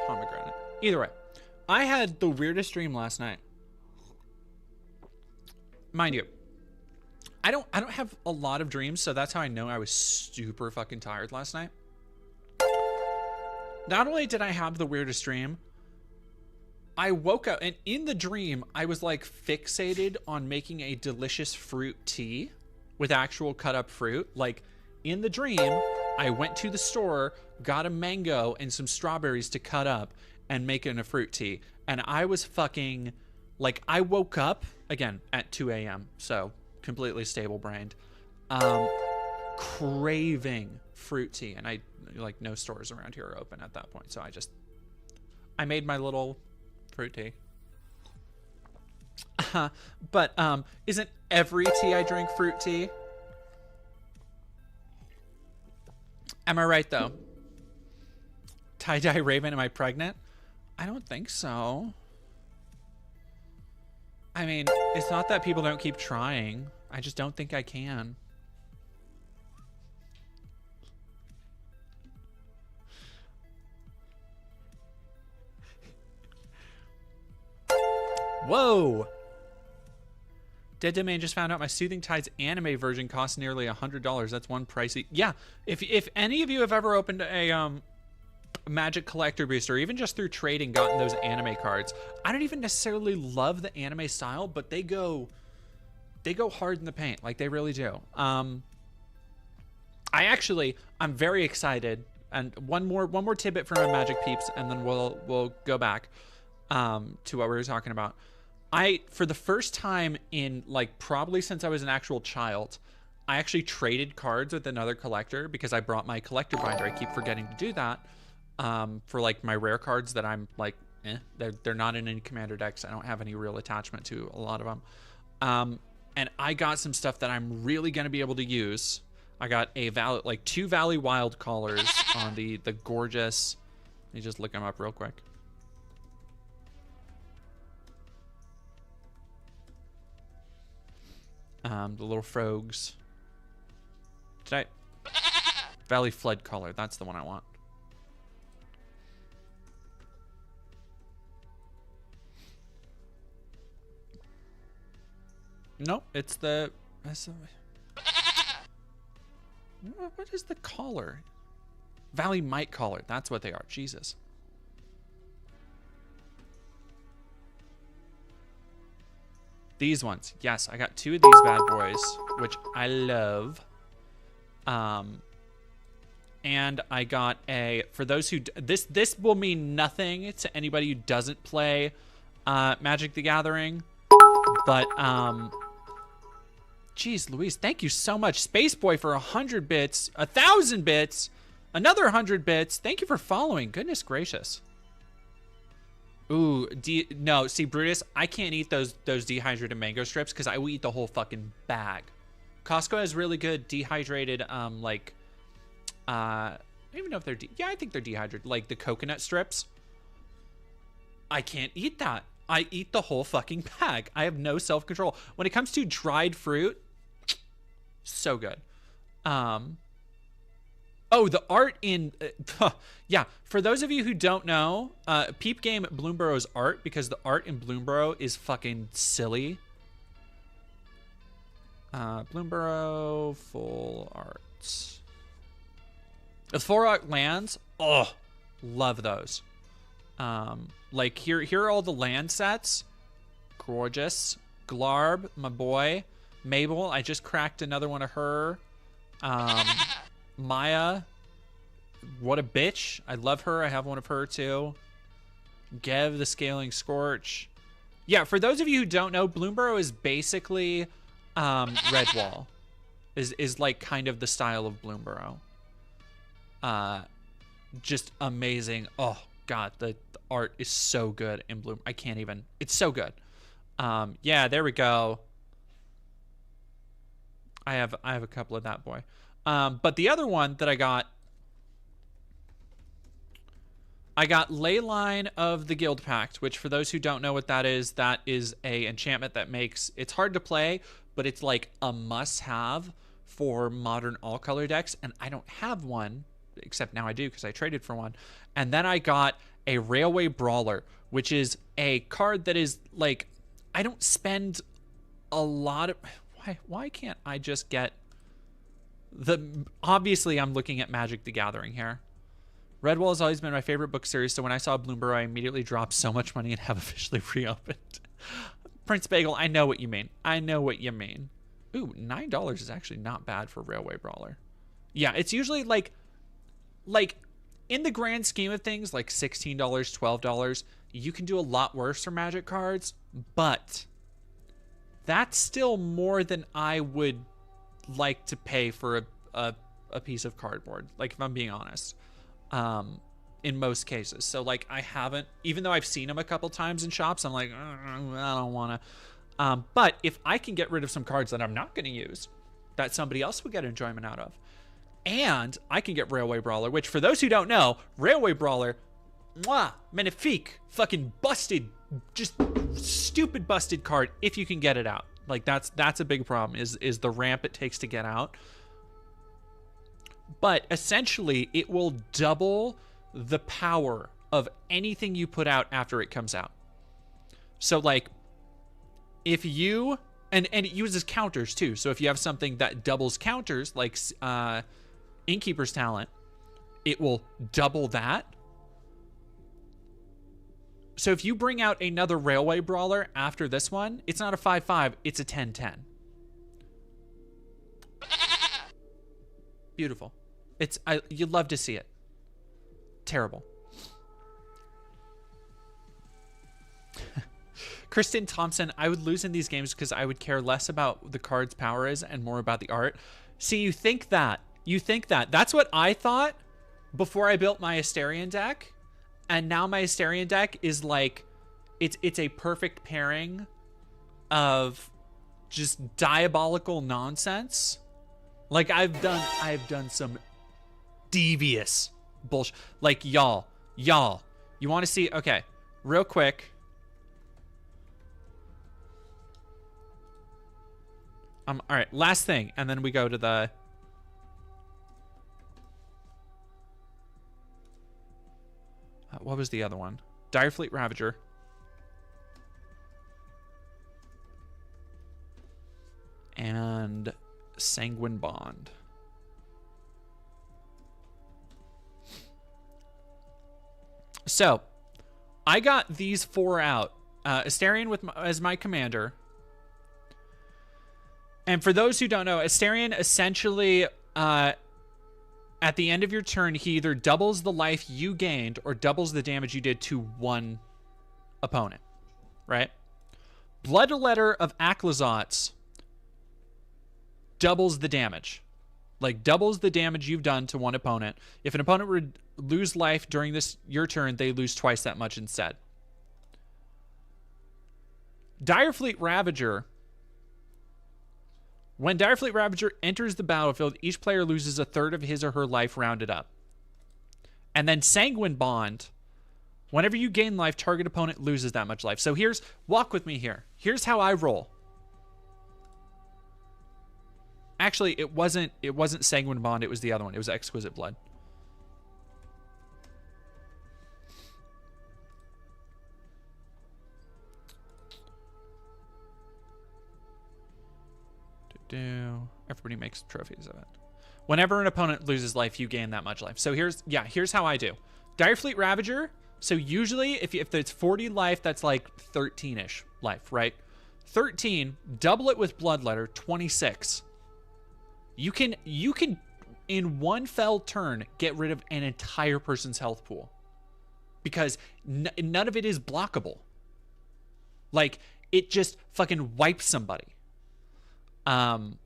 Pomegranate. Either way, I had the weirdest dream last night. Mind you, I don't have a lot of dreams, so that's how I know I was super fucking tired last night. Not only did I have the weirdest dream, I woke up, and in the dream, I was like fixated on making a delicious fruit tea with actual cut up fruit. Like, in the dream, I went to the store, got a mango and some strawberries to cut up and make it in a fruit tea. And I was fucking, like, I woke up, again, at 2 a.m., so completely stable brained, craving fruit tea. And like, no stores around here are open at that point. So I made my little fruit tea. But isn't every tea I drink fruit tea? Am I right, though? Tie-dye Raven, am I pregnant? I don't think so. I mean, it's not that people don't keep trying. I just don't think I can. Whoa! Dead Domain just found out my Soothing Tides anime version costs nearly $100. That's one pricey. Yeah, if any of you have ever opened a Magic Collector Booster, or even just through trading gotten those anime cards, I don't even necessarily love the anime style, but they go hard in the paint. Like, they really do. I'm very excited. And one more tidbit from my Magic peeps, and then we'll go back to what we were talking about. For the first time in, like, probably since I was an actual child, I actually traded cards with another collector because I brought my collector binder. I keep forgetting to do that for, like, my rare cards that I'm like, they're not in any commander decks. I don't have any real attachment to a lot of them. And I got some stuff that I'm really going to be able to use. I got a 2 Valley Wild Callers on the gorgeous, let me just look them up real quick. The little frogs. Valley Flood Caller. That's the one I want. Nope, it's the... What is the collar? Valley Might Caller. That's what they are. Jesus. These ones. Yes, I got 2 of these bad boys, which I love. And I got for those who... This will mean nothing to anybody who doesn't play Magic the Gathering. But, geez Louise, thank you so much. Space Boy for 100 bits, 1,000 bits, another 100 bits. Thank you for following. Goodness gracious. Ooh, no, see, Brutus, I can't eat those dehydrated mango strips because I will eat the whole fucking bag. Costco has really good dehydrated, I don't even know if they're, yeah, I think they're dehydrated, like the coconut strips. I can't eat that. I eat the whole fucking bag. I have no self-control. When it comes to dried fruit, so good. Oh, the art in... yeah, for those of you who don't know, peep game Bloomburrow's art, because the art in Bloomburrow is fucking silly. Bloomburrow full arts. The 4 art lands, oh, love those. Like, here are all the land sets. Gorgeous. Glarb, my boy. Mabel, I just cracked another one of her. Maya, what a bitch. I love her. I have one of her too. Gev the Scaling Scorch. Yeah, for those of you who don't know, Bloomburrow is basically Redwall. Is like kind of the style of Bloomburrow. Just amazing. Oh god, the art is so good in Bloom. I can't even. It's so good. Yeah, there we go. I have a couple of that boy. But the other one that I got Leyline of the Guild Pact, which for those who don't know what that is a enchantment that makes, it's hard to play, but it's like a must-have for modern all-color decks, and I don't have one, except now I do because I traded for one. And then I got a Railway Brawler, which is a card that is like, I don't spend a lot of, why can't I just get obviously I'm looking at Magic the Gathering here. Redwall has always been my favorite book series, so when I saw Bloomburrow, I immediately dropped so much money and have officially reopened. Prince Bagel, I know what you mean. I know what you mean. Ooh, $9 is actually not bad for Railway Brawler. Yeah, it's usually like in the grand scheme of things, like $16, $12. You can do a lot worse for Magic cards, but that's still more than I would like to pay for a piece of cardboard, like if I'm being honest, in most cases. So like I haven't, even though I've seen them a couple times in shops, I'm like, I don't want to. But if I can get rid of some cards that I'm not going to use, that somebody else would get enjoyment out of, and I can get Railway Brawler, which for those who don't know, Railway Brawler, mwah, magnifique, fucking busted, just stupid busted card if you can get it out. Like that's a big problem is the ramp it takes to get out. But essentially it will double the power of anything you put out after it comes out. So like if you, and it uses counters too. So if you have something that doubles counters, like Innkeeper's Talent, it will double that. So if you bring out another Railway Brawler after this one, it's not a 5/5, it's a 10/10. Beautiful. You'd love to see it. Terrible. Kristen Thompson, I would lose in these games because I would care less about the card's power is and more about the art. See, you think that. That's what I thought before I built my Asterion deck. And now my Asterion deck is like, it's a perfect pairing of just diabolical nonsense. Like I've done some devious bullshit. Like y'all, you want to see? Okay, real quick. All right, last thing, and then we go to the. What was the other one? Direfleet Ravager. And Sanguine Bond. So, I got these four out. Asterion as my commander. And for those who don't know, Asterion essentially... at the end of your turn, he either doubles the life you gained or doubles the damage you did to one opponent, right? Bloodletter of Aclazotz doubles the damage. Like, doubles the damage you've done to one opponent. If an opponent would lose life during your turn, they lose twice that much instead. Direfleet Ravager. When Direfleet Ravager enters the battlefield, each player loses a third of his or her life rounded up. And then Sanguine Bond. Whenever you gain life, target opponent loses that much life. So walk with me here. Here's how I roll. Actually, it wasn't Sanguine Bond, it was the other one. It was Exquisite Blood. Everybody makes trophies of it. Whenever an opponent loses life, you gain that much life. So here's how I do. Direfleet Ravager. So usually if it's 40 life, that's like 13-ish life, right? 13, double it with Bloodletter, 26. You can in one fell turn, get rid of an entire person's health pool. Because none of it is blockable. Like, it just fucking wipes somebody. And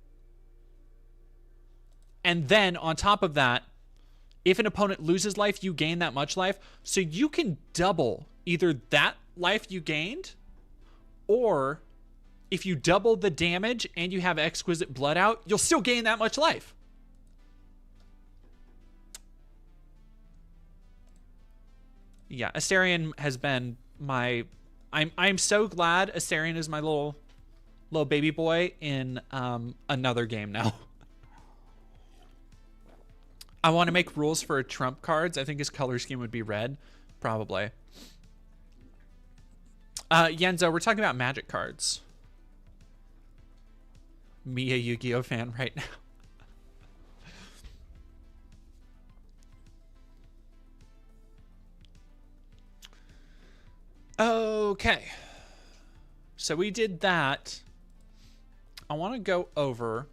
then, on top of that, if an opponent loses life, you gain that much life. So you can double either that life you gained, or if you double the damage and you have exquisite blood out, you'll still gain that much life. Yeah, Astarion has been my... I'm so glad Astarion is my little baby boy in another game now. I want to make rules for Trump cards. I think his color scheme would be red. Probably. Yenzo, we're talking about Magic cards. Me, a Yu-Gi-Oh fan right now. Okay. So we did that. I want to go over...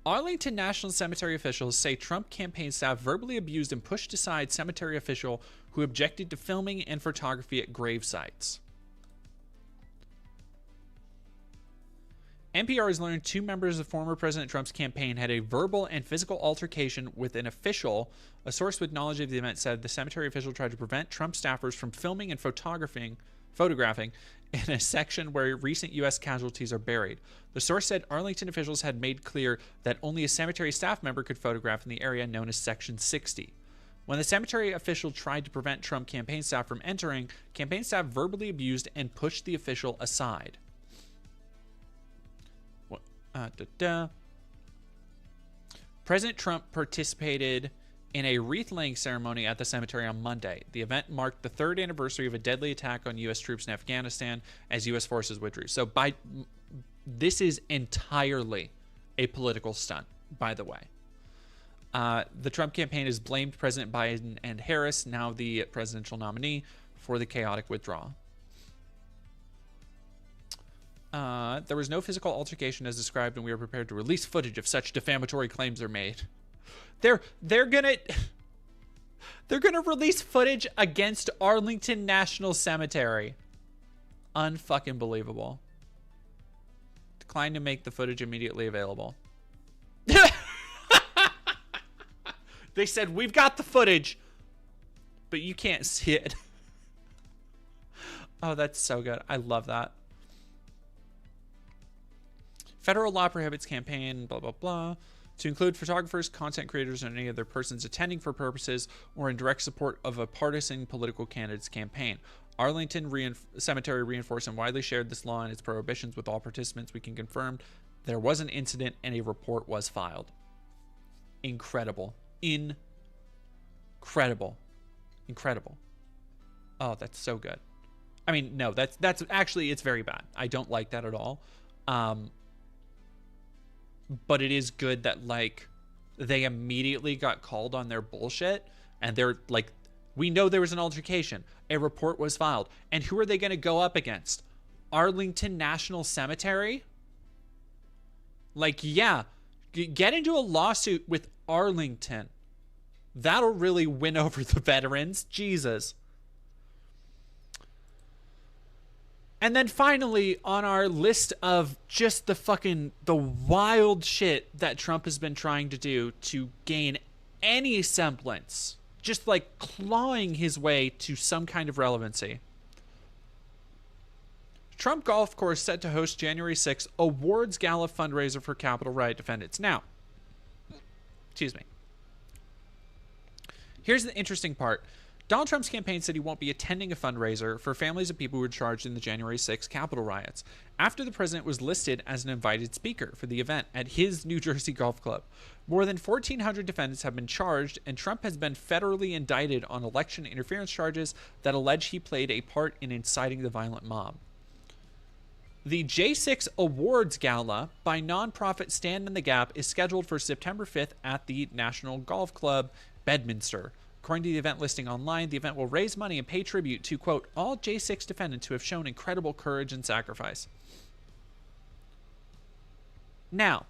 Arlington National Cemetery officials say Trump campaign staff verbally abused and pushed aside cemetery official who objected to filming and photography at grave sites. NPR has learned 2 members of former President Trump's campaign had a verbal and physical altercation with an official. A source with knowledge of the event said the cemetery official tried to prevent Trump staffers from filming and photographing in a section where recent U.S. casualties are buried. The source said Arlington officials had made clear that only a cemetery staff member could photograph in the area known as Section 60. When the cemetery official tried to prevent Trump campaign staff from entering, campaign staff verbally abused and pushed the official aside. President Trump participated in a wreath-laying ceremony at the cemetery on Monday. The event marked the 3rd anniversary of a deadly attack on U.S. troops in Afghanistan as U.S. forces withdrew. So this is entirely a political stunt, by the way. The Trump campaign has blamed President Biden and Harris, now the presidential nominee, for the chaotic withdrawal. There was no physical altercation as described, and we are prepared to release footage if such defamatory claims are made. They're gonna release footage against Arlington National Cemetery. Unfucking believable. Decline to make the footage immediately available. They said, we've got the footage, but you can't see it. Oh, that's so good. I love that. Federal law prohibits campaign, blah, blah, blah, to include photographers, content creators, and any other persons attending for purposes or in direct support of a partisan political candidate's campaign. Arlington Cemetery reinforced and widely shared this law and its prohibitions with all participants. We can confirm there was an incident and a report was filed. Incredible. Incredible. Incredible. Oh, that's so good. I mean, no, that's actually, it's very bad. I don't like that at all. But it is good that, like, they immediately got called on their bullshit, and they're like, we know there was an altercation. A report was filed. And who are they going to go up against? Arlington National Cemetery? Like, yeah, get into a lawsuit with Arlington. That'll really win over the veterans. Jesus. And then finally, on our list of just the wild shit that Trump has been trying to do to gain any semblance, just like clawing his way to some kind of relevancy. Trump Golf Course set to host January 6th awards gala fundraiser for Capitol riot defendants. Now, excuse me. Here's the interesting part. Donald Trump's campaign said he won't be attending a fundraiser for families of people who were charged in the January 6th Capitol riots, after the president was listed as an invited speaker for the event at his New Jersey golf club. More than 1,400 defendants have been charged, and Trump has been federally indicted on election interference charges that allege he played a part in inciting the violent mob. The J6 Awards Gala by nonprofit Stand in the Gap is scheduled for September 5th at the National Golf Club, Bedminster. According to the event listing online, the event will raise money and pay tribute to, quote, all J6 defendants who have shown incredible courage and sacrifice. Now,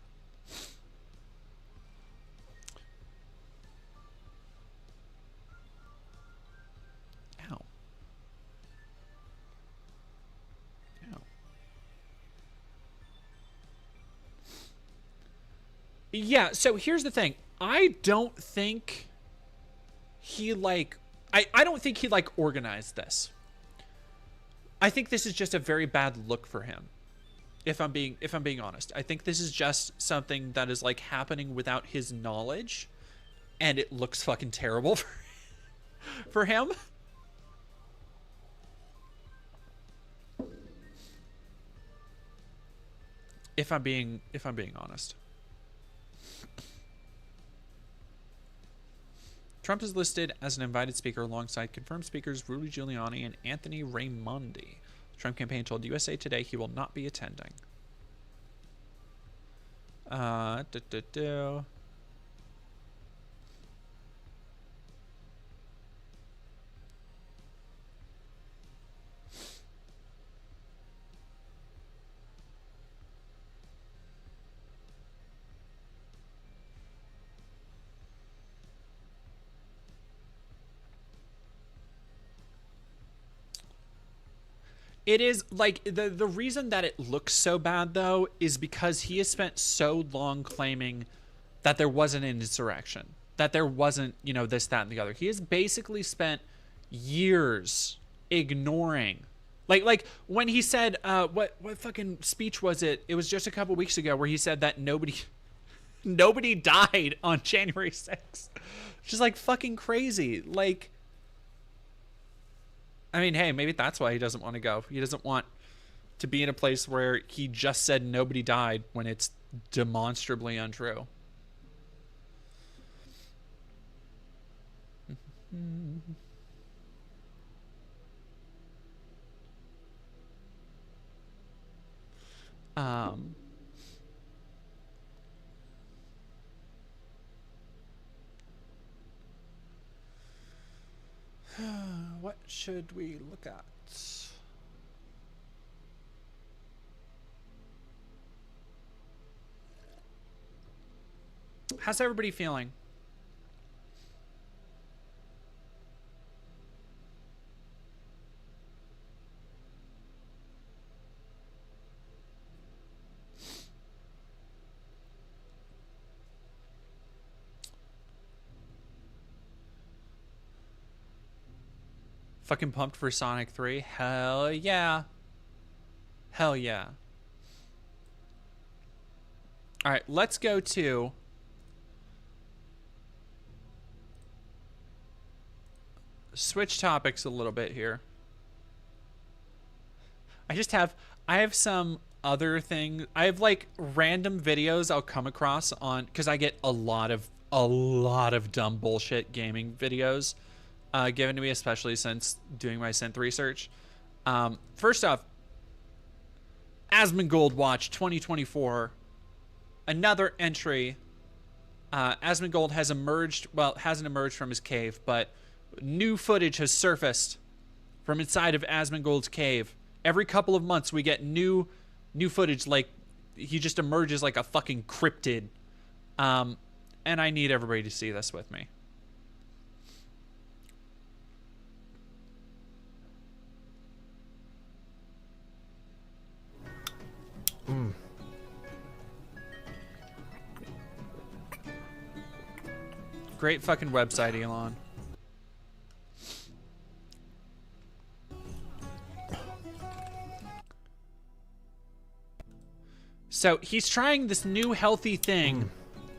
Yeah, so here's the thing. I don't think he I don't think he organized this. I think this is just a very bad look for him. If I'm being honest. I think this is just something that is happening without his knowledge, and it looks fucking terrible for him. If I'm being honest. Trump is listed as an invited speaker alongside confirmed speakers Rudy Giuliani and Anthony Raimondi. The Trump campaign told USA Today he will not be attending. It is the reason that it looks so bad though is because he has spent so long claiming that there wasn't an insurrection, that there wasn't, this, that, and the other. He has basically spent years ignoring, like when he said, what fucking speech was it? It was just a couple weeks ago where he said that nobody died on January 6th, which is fucking crazy. I mean, hey, maybe that's why he doesn't want to go. He doesn't want to be in a place where he just said nobody died when it's demonstrably untrue. What should we look at? How's everybody feeling? Fucking pumped for Sonic 3. Hell yeah. Hell yeah. All right, let's go to switch topics a little bit here. I have some other thing. I have random videos I'll come across on, because I get a lot of dumb bullshit gaming videos given to me, especially since doing my synth research. First off, Asmongold Watch 2024, another entry. Asmongold has emerged, well, hasn't emerged from his cave, but new footage has surfaced from inside of Asmongold's cave. Every couple of months we get new footage, he just emerges like a fucking cryptid. And I need everybody to see this with me. Great fucking website, Elon. So he's trying this new healthy thing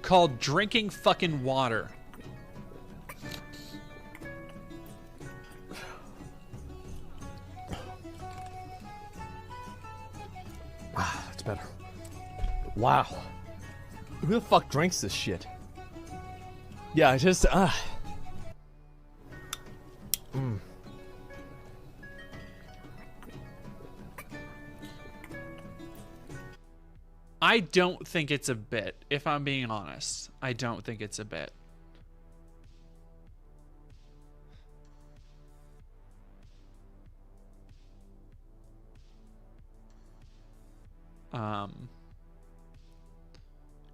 called drinking fucking water. That's better. Wow. Who the fuck drinks this shit? Yeah, I just, I don't think it's a bit, if I'm being honest. I don't think it's a bit.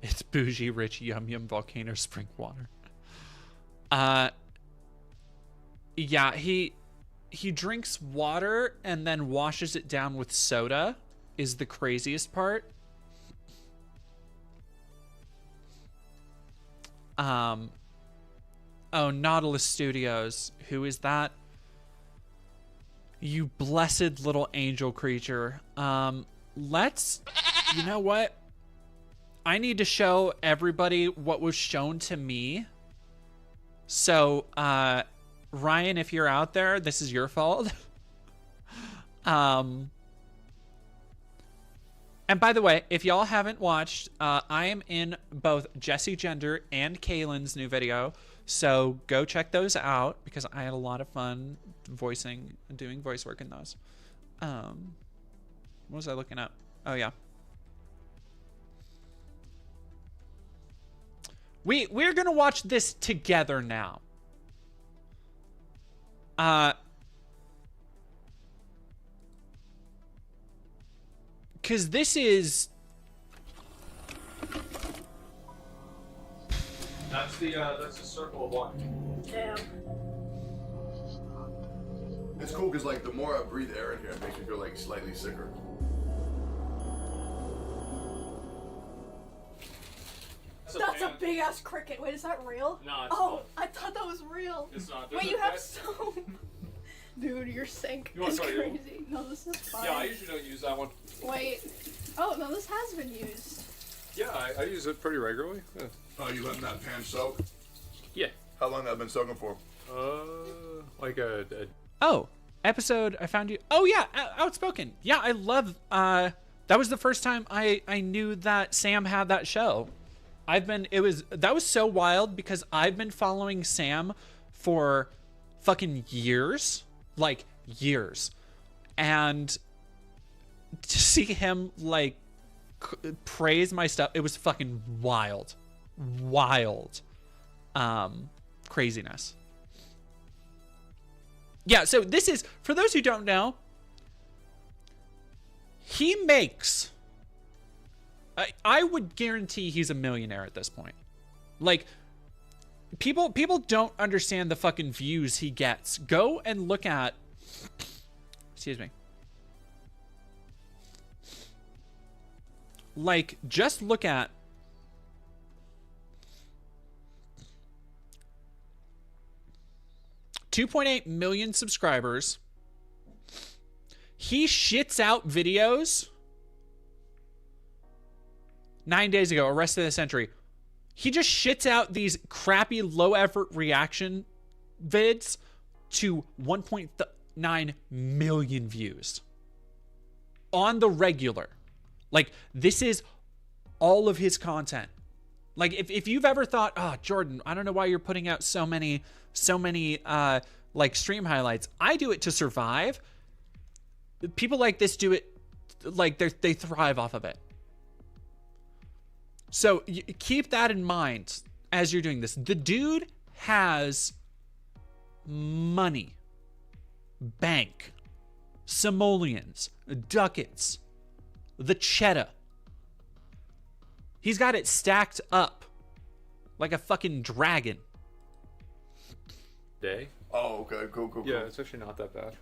It's bougie, rich, yum yum volcano spring water. Yeah, he drinks water and then washes it down with soda is the craziest part. Oh, Nautilus Studios. Who is that? You blessed little angel creature. Let's, you know what? I need to show everybody what was shown to me. So, Ryan, if you're out there, this is your fault. And by the way, if y'all haven't watched, I am in both Jesse Gender and Kaylin's new video. So go check those out because I had a lot of fun doing voice work in those. What was I looking up? Oh yeah. We're gonna watch this together now. Cause this is that's the circle of life. Damn. It's cool because like the more I breathe air in here, it makes me feel like slightly sicker. That's a big ass cricket. Wait, is that real? No, it's not. I thought that was real. It's not. Wait, you have so. Dude, your sink You want is to try it? crazy. No, this is fine. Yeah, I usually don't use that one. Wait. Oh no, this has been used. Yeah, I use it pretty regularly. Yeah. Oh, you letting that pan soak? Yeah. How long have I been soaking for? Like a Oh, episode I found you. Oh yeah, Outspoken. Yeah, I love. That was the first time I knew that Sam had that show. That was so wild because I've been following Sam for fucking years, like years, and to see him like praise my stuff, it was fucking wild, craziness. Yeah, so this is, for those who don't know, he makes, I would guarantee he's a millionaire at this point. Like, people don't understand the fucking views he gets. Go and look at, excuse me. Like, just look at $2.8 million subscribers. He shits out videos. 9 days ago, Arrested of the Century. He just shits out these crappy low effort reaction vids to 1.9 million views on the regular. Like, this is all of his content. Like, if you've ever thought, oh, Jordan, I don't know why you're putting out so many like stream highlights. I do it to survive. People like this do it like they thrive off of it. So keep that in mind as you're doing this. The dude has money, bank, simoleons, ducats, the cheddar. He's got it stacked up like a fucking dragon. Day. Oh, okay, cool. Yeah, it's actually not that bad.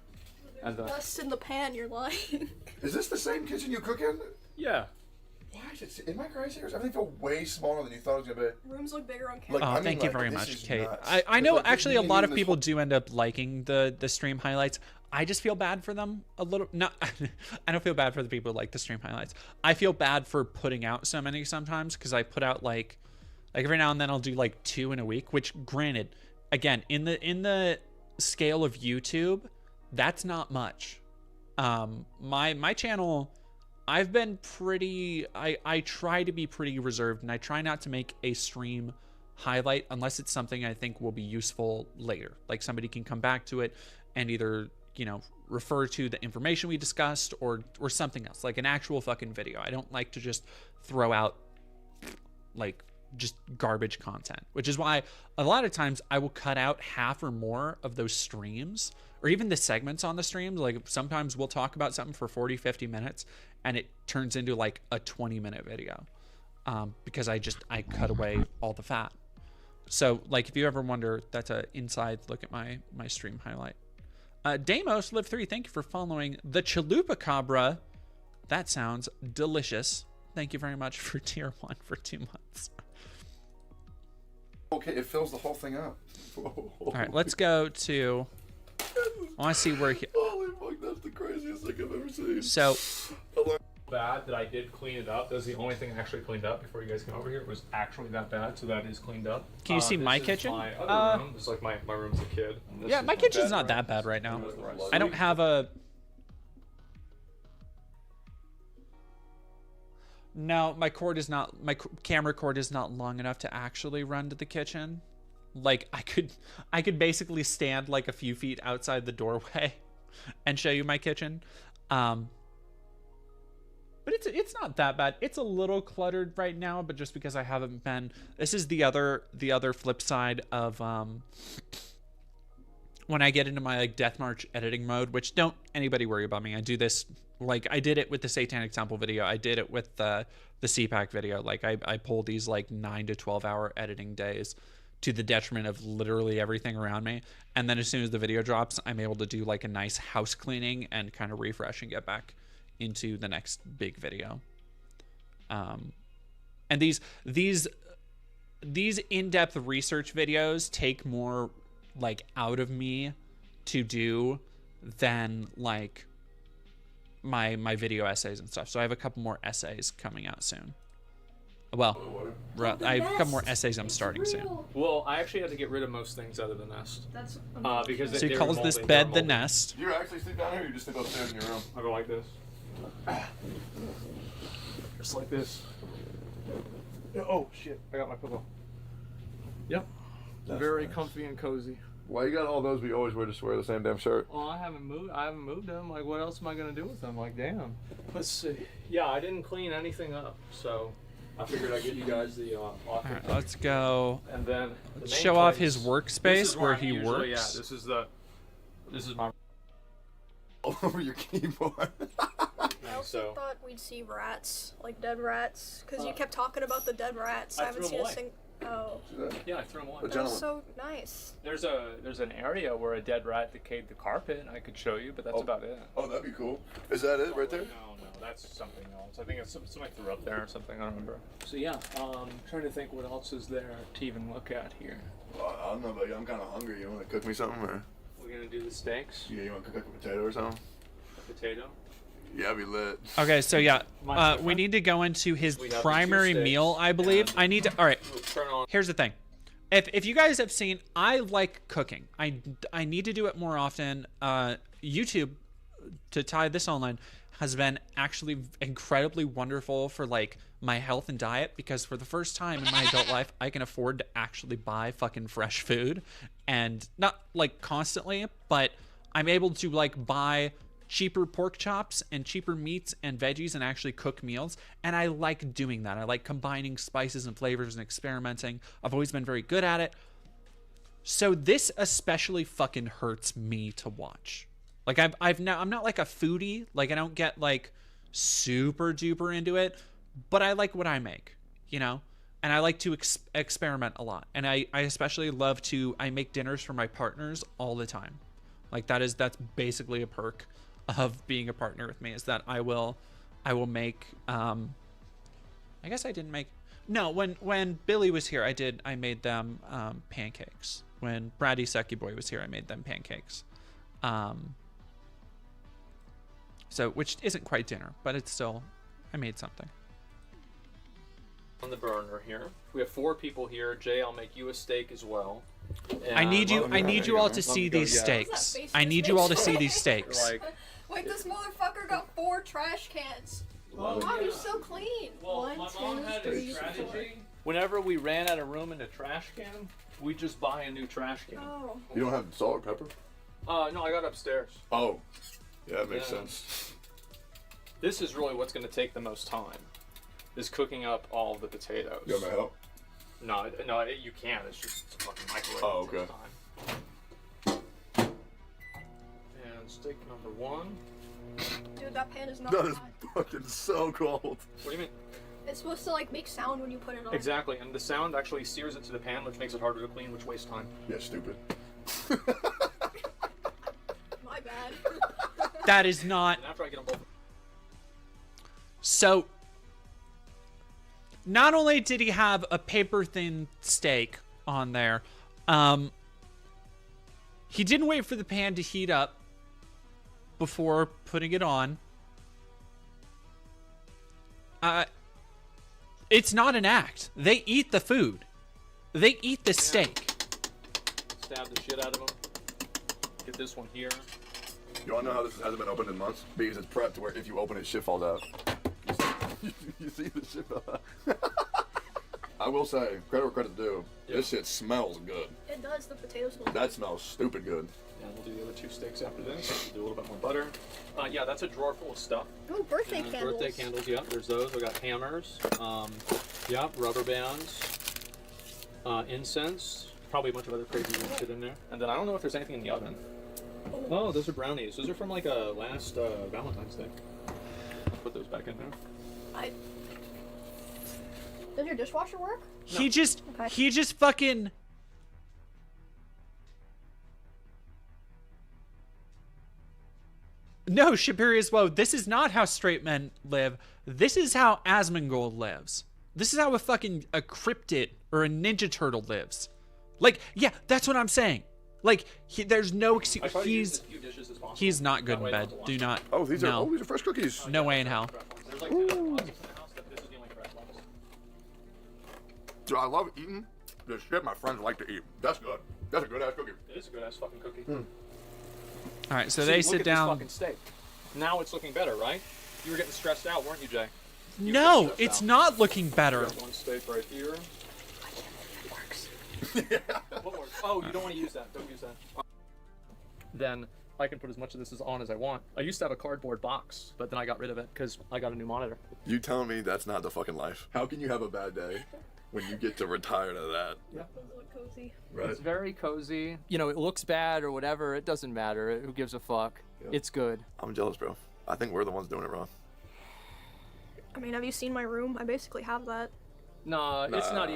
And Dust in the pan, you're lying. Is this the same kitchen you cook in? Yeah. Why is it? Am I crazy? Or does everything feel way smaller than you thought it was gonna be? Rooms look bigger on camera. Like, I mean, Thank you like, very this much, is Kate. nuts. I know Like, actually a me lot and of this people whole- do end up liking the stream highlights. I just feel bad for them a little. Not, I don't feel bad for the people who like the stream highlights. I feel bad for putting out so many sometimes because I put out like every now and then I'll do like 2 in a week. Which, granted, again in the scale of YouTube, that's not much. My channel, I've been pretty, I try to be pretty reserved, and I try not to make a stream highlight unless it's something I think will be useful later. Like somebody can come back to it and either, you know, refer to the information we discussed or something else, like an actual fucking video. I don't like to just throw out like just garbage content, which is why a lot of times I will cut out half or more of those streams or even the segments on the streams. Like sometimes we'll talk about something for 40-50 minutes and it turns into like a 20-minute video because I cut away all the fat. So like if you ever wonder, that's an inside look at my stream highlight. Damos Live 3, thank you for following the Chalupa Cabra. That sounds delicious. Thank you very much for tier 1 for 2 months. Okay, it fills the whole thing up. All right, let's go to. I want to see where he. Holy fuck, that's the craziest thing I've ever seen. So. Bad that I did clean it up. That was the only thing I actually cleaned up before you guys came over here. It was actually that bad, so that is cleaned up. Can you see my this kitchen? Is my other room. It's like my room as a kid. Yeah, my kitchen's not that bad right now. I don't have a. No, my cord is not. My camera cord is not long enough to actually run to the kitchen. Like I could basically stand like a few feet outside the doorway, and show you my kitchen. But it's not that bad. It's a little cluttered right now, but just because I haven't been. This is the other flip side of when I get into my like Death March editing mode. Which don't anybody worry about me. I do this like I did it with the Satanic Temple video. I did it with the CPAC video. Like I pull these like 9 to 12 hour editing days to the detriment of literally everything around me. And then as soon as the video drops, I'm able to do like a nice house cleaning and kind of refresh and get back into the next big video. And these in-depth research videos take more like out of me to do than like my video essays and stuff. So I have a couple more essays coming out soon. Well, I have a couple more essays I'm starting soon. Well, I actually had to get rid of most things out of the nest. That's because so he calls this bed the nest. Do you actually sleep down here, or you just sleep upstairs in your room? I go like this. Just like this. Oh shit! I got my pillow. Yep. That's very nice. comfy and cozy. Why you got all those? But you always just wear the same damn shirt. Well, I haven't moved them. Like, what else am I gonna do with them? Like, damn. Let's see. Yeah, I didn't clean anything up, so I figured I'd give you guys the offer. All right, let's go. And then let's show off his workspace where he works. Yeah, this is my. All over your keyboard. I also thought we'd see rats, like dead rats, because you kept talking about the dead rats. I haven't seen a single. Oh. Yeah, I threw them away. That was so nice. There's an area where a dead rat decayed the carpet. I could show you, but that's about it. Oh, that'd be cool. Is that it right there? No, that's something else. I think it's somebody threw up there or something. I don't remember. So yeah, trying to think what else is there to even look at here. Well, I don't know, but I'm kind of hungry. You want to cook me something, or? We're gonna do the steaks. Yeah, you want to cook a potato or something? A potato. Yeah, I'd be lit. Okay, so yeah, we need to go into his primary meal, I believe. I need to. All right. Here's the thing. If you guys have seen, I like cooking. I need to do it more often. YouTube, to tie this online, has been actually incredibly wonderful for like my health and diet, because for the first time in my adult life, I can afford to actually buy fucking fresh food, and not like constantly, but I'm able to like buy cheaper pork chops and cheaper meats and veggies and actually cook meals. And I like doing that. I like combining spices and flavors and experimenting. I've always been very good at it. So this especially fucking hurts me to watch. Like I'm not like a foodie. Like I don't get like super duper into it, but I like what I make, you know? And I like to experiment a lot. And I especially love to, I make dinners for my partners all the time. Like that's basically a perk of being a partner with me, is that I will make, I guess I didn't make, no, when Billy was here, I made them pancakes. When Brady Seki Boy was here, I made them pancakes. So, which isn't quite dinner, but it's still, I made something. On the burner here. We have 4 people here. Jay, I'll make you a steak as well. I need you all to see these steaks. I need you all to see these steaks. Wait, this motherfucker got 4 trash cans. Mom, you're so clean. Well, 1, my mom 2, had 3, a 4. strategy. Whenever we ran out of room in a trash can, we just buy a new trash can. Oh. You don't have salt or pepper? No, I got upstairs. Oh. Yeah, that makes sense. This is really what's going to take the most time, is cooking up all the potatoes. You want my help? No, you can't. It's just a fucking microwave. Oh, okay. And steak number 1. Dude, that pan is not That is hot. fucking so cold. What do you mean? It's supposed to like make sound when you put it on. Exactly, and the sound actually sears it to the pan, which makes it harder to clean, which wastes time. Yeah, stupid. My bad. That is not. And after I get them both. So, not only did he have a paper-thin steak on there. He didn't wait for the pan to heat up before putting it on. It's not an act. They eat the food. They eat the steak. Stab the shit out of them. Get this one here. You wanna know how this hasn't been opened in months? Because it's prepped to where if you open it, shit falls out. You see the shit fall out. I will say, credit where credit's due. Yeah. This shit smells good. It does. The potatoes smell. That smells stupid good. And we'll do the other 2 steaks after this. Do a little bit more butter. Yeah, that's a drawer full of stuff. Oh, birthday candles. Birthday candles, yeah. There's those. We got hammers. Yeah, rubber bands. Incense. Probably a bunch of other crazy shit in there. And then I don't know if there's anything in the oven. Oh, those are brownies. Those are from like a last Valentine's Day. Let's put those back in there. Does your dishwasher work? He just fucking. No, Shiberius Woe, this is not how straight men live. This is how Asmongold lives. This is how a cryptid or a ninja turtle lives. Like, yeah, that's what I'm saying. Like, there's no excuse. He's not good in bed. Do not. Oh, these are fresh cookies. No way in hell. Dude, I love eating the shit my friends like to eat. That's good. That's a good ass cookie. It is a good ass fucking cookie. All right, so See, they sit down. Look at this fucking steak. Now it's looking better, right? You were getting stressed out, weren't you, Jay? No, it's not looking better. Got one steak right here. It works. What works? Oh, you don't want to use that. Don't use that. Then I can put as much of this on as I want. I used to have a cardboard box, but then I got rid of it because I got a new monitor. You telling me that's not the fucking life? How can you have a bad day when you get to retire to that? Yeah. Cozy. Right. It's very cozy. You know, it looks bad or whatever. It doesn't matter. Who gives a fuck? Yeah. It's good. I'm jealous, bro. I think we're the ones doing it wrong. I mean, have you seen my room? I basically have that. Nah, it's not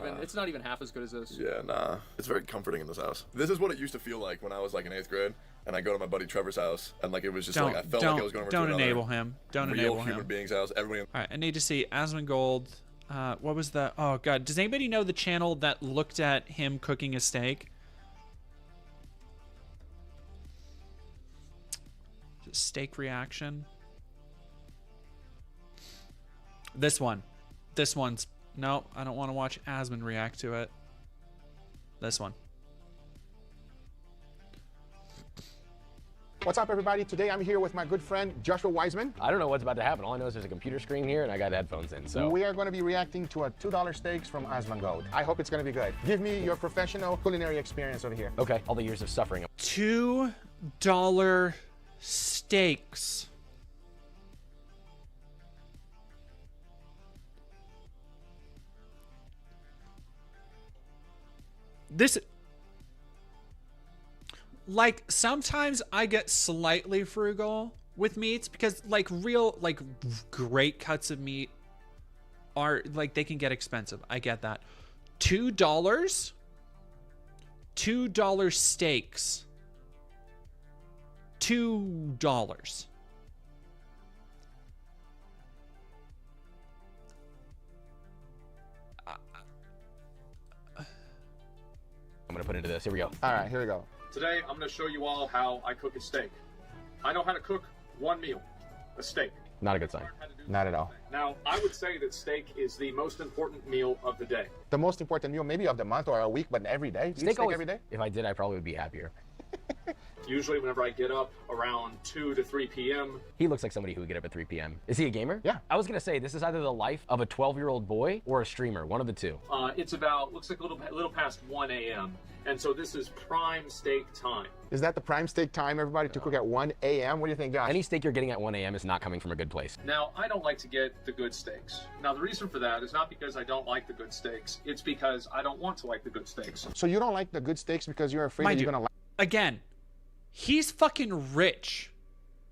even half as good as this. Yeah, nah. It's very comforting in this house. This is what it used to feel like when I was like in 8th grade and I go to my buddy Trevor's house and like it was just like I felt like I was going over to another enable him. Don't real enable human him. being's house. Everybody. All right, I need to see Asmongold. What was the? Oh god, does anybody know the channel that looked at him cooking a steak? Steak reaction. This one's no. I don't want to watch Asmon react to it. This one. What's up, everybody? Today I'm here with my good friend Joshua Wiseman. I don't know what's about to happen. All I know is there's a computer screen here and I got headphones in, so. We are going to be reacting to a $2 steaks from Asmongold. I hope it's going to be good. Give me your professional culinary experience over here. Okay, all the years of suffering. $2 steaks. This, like, sometimes I get slightly frugal with meats because, like, real, like, great cuts of meat are, like, they can get expensive. I get that. $2 steaks. $2. I'm gonna put into this. Here we go. All right, here we go. Today, I'm going to show you all how I cook a steak. I know how to cook one meal, a steak. Not a good sign. Not at all. Now, I would say that steak is the most important meal of the day. The most important meal, maybe of the month or a week, but every day. Do you eat steak every day? If I did, I probably would be happier. Usually, whenever I get up around 2 to 3 p.m. He looks like somebody who would get up at 3 p.m. Is he a gamer? Yeah. I was gonna say this is either the life of a 12-year-old boy or a streamer, one of the two. It's about, looks like a little past 1 a.m. And so this is prime steak time. Is that the prime steak time, everybody, to cook at 1 a.m.? What do you think, Josh? Any steak you're getting at 1 a.m. is not coming from a good place. Now, I don't like to get the good steaks. Now, the reason for that is not because I don't like the good steaks. It's because I don't want to like the good steaks. So you don't like the good steaks because you're afraid that you're going to like... Again, he's fucking rich.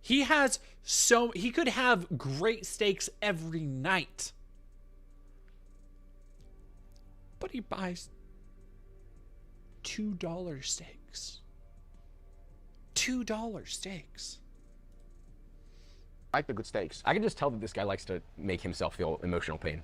He could have great steaks every night. But he buys $2 steaks. $2 steaks. Like the good steaks. I can just tell that this guy likes to make himself feel emotional pain.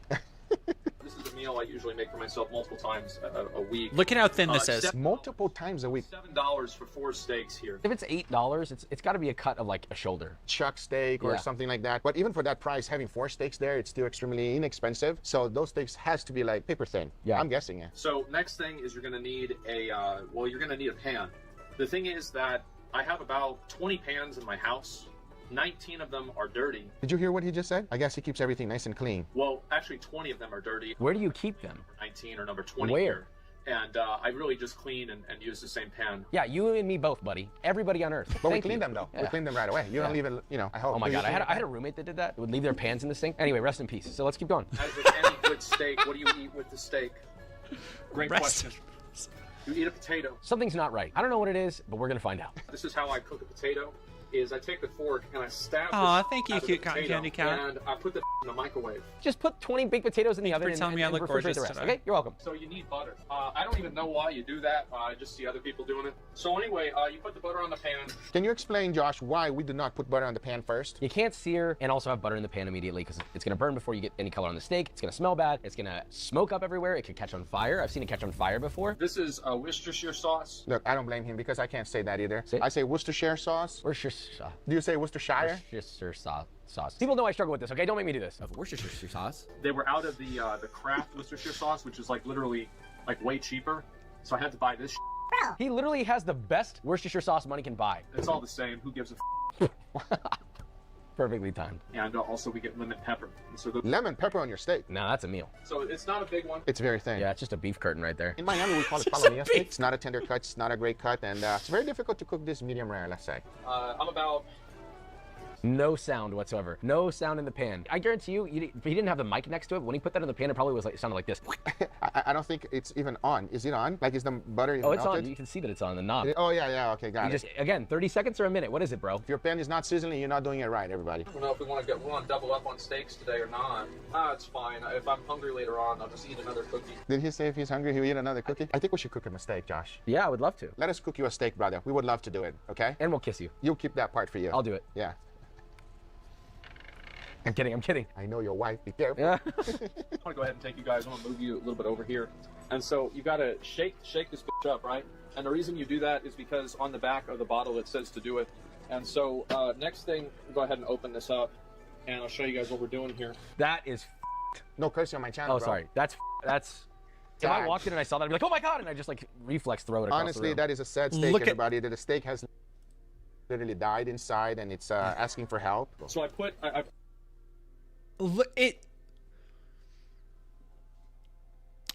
This is a meal I usually make for myself multiple times a week. Look at how thin this is. Multiple times a week. $7 for 4 steaks here. If it's $8, it's got to be a cut of like a shoulder. Chuck steak or Yeah. something like that. But even for that price, having 4 steaks there, it's still extremely inexpensive. So those steaks has to be like paper thin. Yeah. I'm guessing, yeah. So next thing is you're gonna need a, you're gonna need a pan. The thing is that I have about 20 pans in my house. 19 of them are dirty. Did you hear what he just said? I guess he keeps everything nice and clean. Well, actually 20 of them are dirty. Where do you keep them? 19 or number 20 Where? here. And I really just clean and use the same pan. Yeah, you and me both, buddy. Everybody on Earth. But we Thank clean you. them though. Yeah. We clean them right away. You don't leave it, you know, I hope. Oh my Do you God, I clean had it? a roommate that did that. Would leave their pans in the sink. Anyway, rest in peace. So let's keep going. As with any good steak, what do you eat with the steak? Great question. You eat a potato. Something's not right. I don't know what it is, but we're gonna find out. This is how I cook a potato. Is I take the fork and I stab Aw, the thank you, out of cute the cotton potato, candy cat. and I put the in the microwave. Just put 20 baked potatoes in the oven for telling me I look refrigerate gorgeous the rest. today. Okay, you're welcome. So you need butter. I don't even know why you do that. I just see other people doing it. So anyway, you put the butter on the pan. Can you explain, Josh, why we do not put butter on the pan first? You can't sear and also have butter in the pan immediately because it's gonna burn before you get any color on the steak. It's gonna smell bad. It's gonna smoke up everywhere. It could catch on fire. I've seen it catch on fire before. This is Worcestershire sauce. Look, I don't blame him because I can't say that either. I say Worcestershire sauce. Worcestershire. Do you say Worcestershire? Worcestershire sauce. People know I struggle with this, okay? Don't make me do this. Of Worcestershire sauce. They were out of the Kraft Worcestershire sauce, which is like literally like way cheaper. So I had to buy this. He literally has the best Worcestershire sauce money can buy. It's all the same. Who gives a Perfectly timed. And also we get lemon pepper. And so Lemon pepper on your steak. Now that's a meal. So it's not a big one. It's very thin. Yeah, it's just a beef curtain right there. In Miami, we call it palomilla steak. It's not a tender cut. It's not a great cut. And it's very difficult to cook this medium rare, let's say. I'm about... No sound whatsoever. No sound in the pan. I guarantee you, if he didn't have the mic next to it, when he put that in the pan, it probably was like sounded like this. I don't think it's even on. Is it on? Like, is the butter even Oh, it's melted? on. You can see that it's on the knob. Oh, yeah, okay, got You it. just, again, 30 seconds or a minute. What is it, bro? If your pan is not sizzling, you're not doing it right, everybody. I don't know if we want to double up on steaks today or not. It's fine. If I'm hungry later on, I'll just eat another cookie. Did he say if he's hungry, he'll eat another cookie? I think we should cook him a steak, Josh. Yeah, I would love to. Let us cook you a steak, brother. We would love to do it, okay? And we'll kiss you. You'll keep that part for you. I'll do it. Yeah. I'm kidding. I know your wife. Be careful. Yeah. I want to go ahead and take you guys. I want to move you a little bit over here. And so you got to shake this bitch up, right? And the reason you do that is because on the back of the bottle it says to do it. And so next thing, go ahead and open this up, and I'll show you guys what we're doing here. That is No cursing on my channel, Oh, bro. sorry. That's if I walked in and I saw that, I'd be like, oh my God, and I just like reflex throw it across Honestly, the room. that is a sad steak, everybody. That the steak has literally died inside, and it's asking for help. So I put...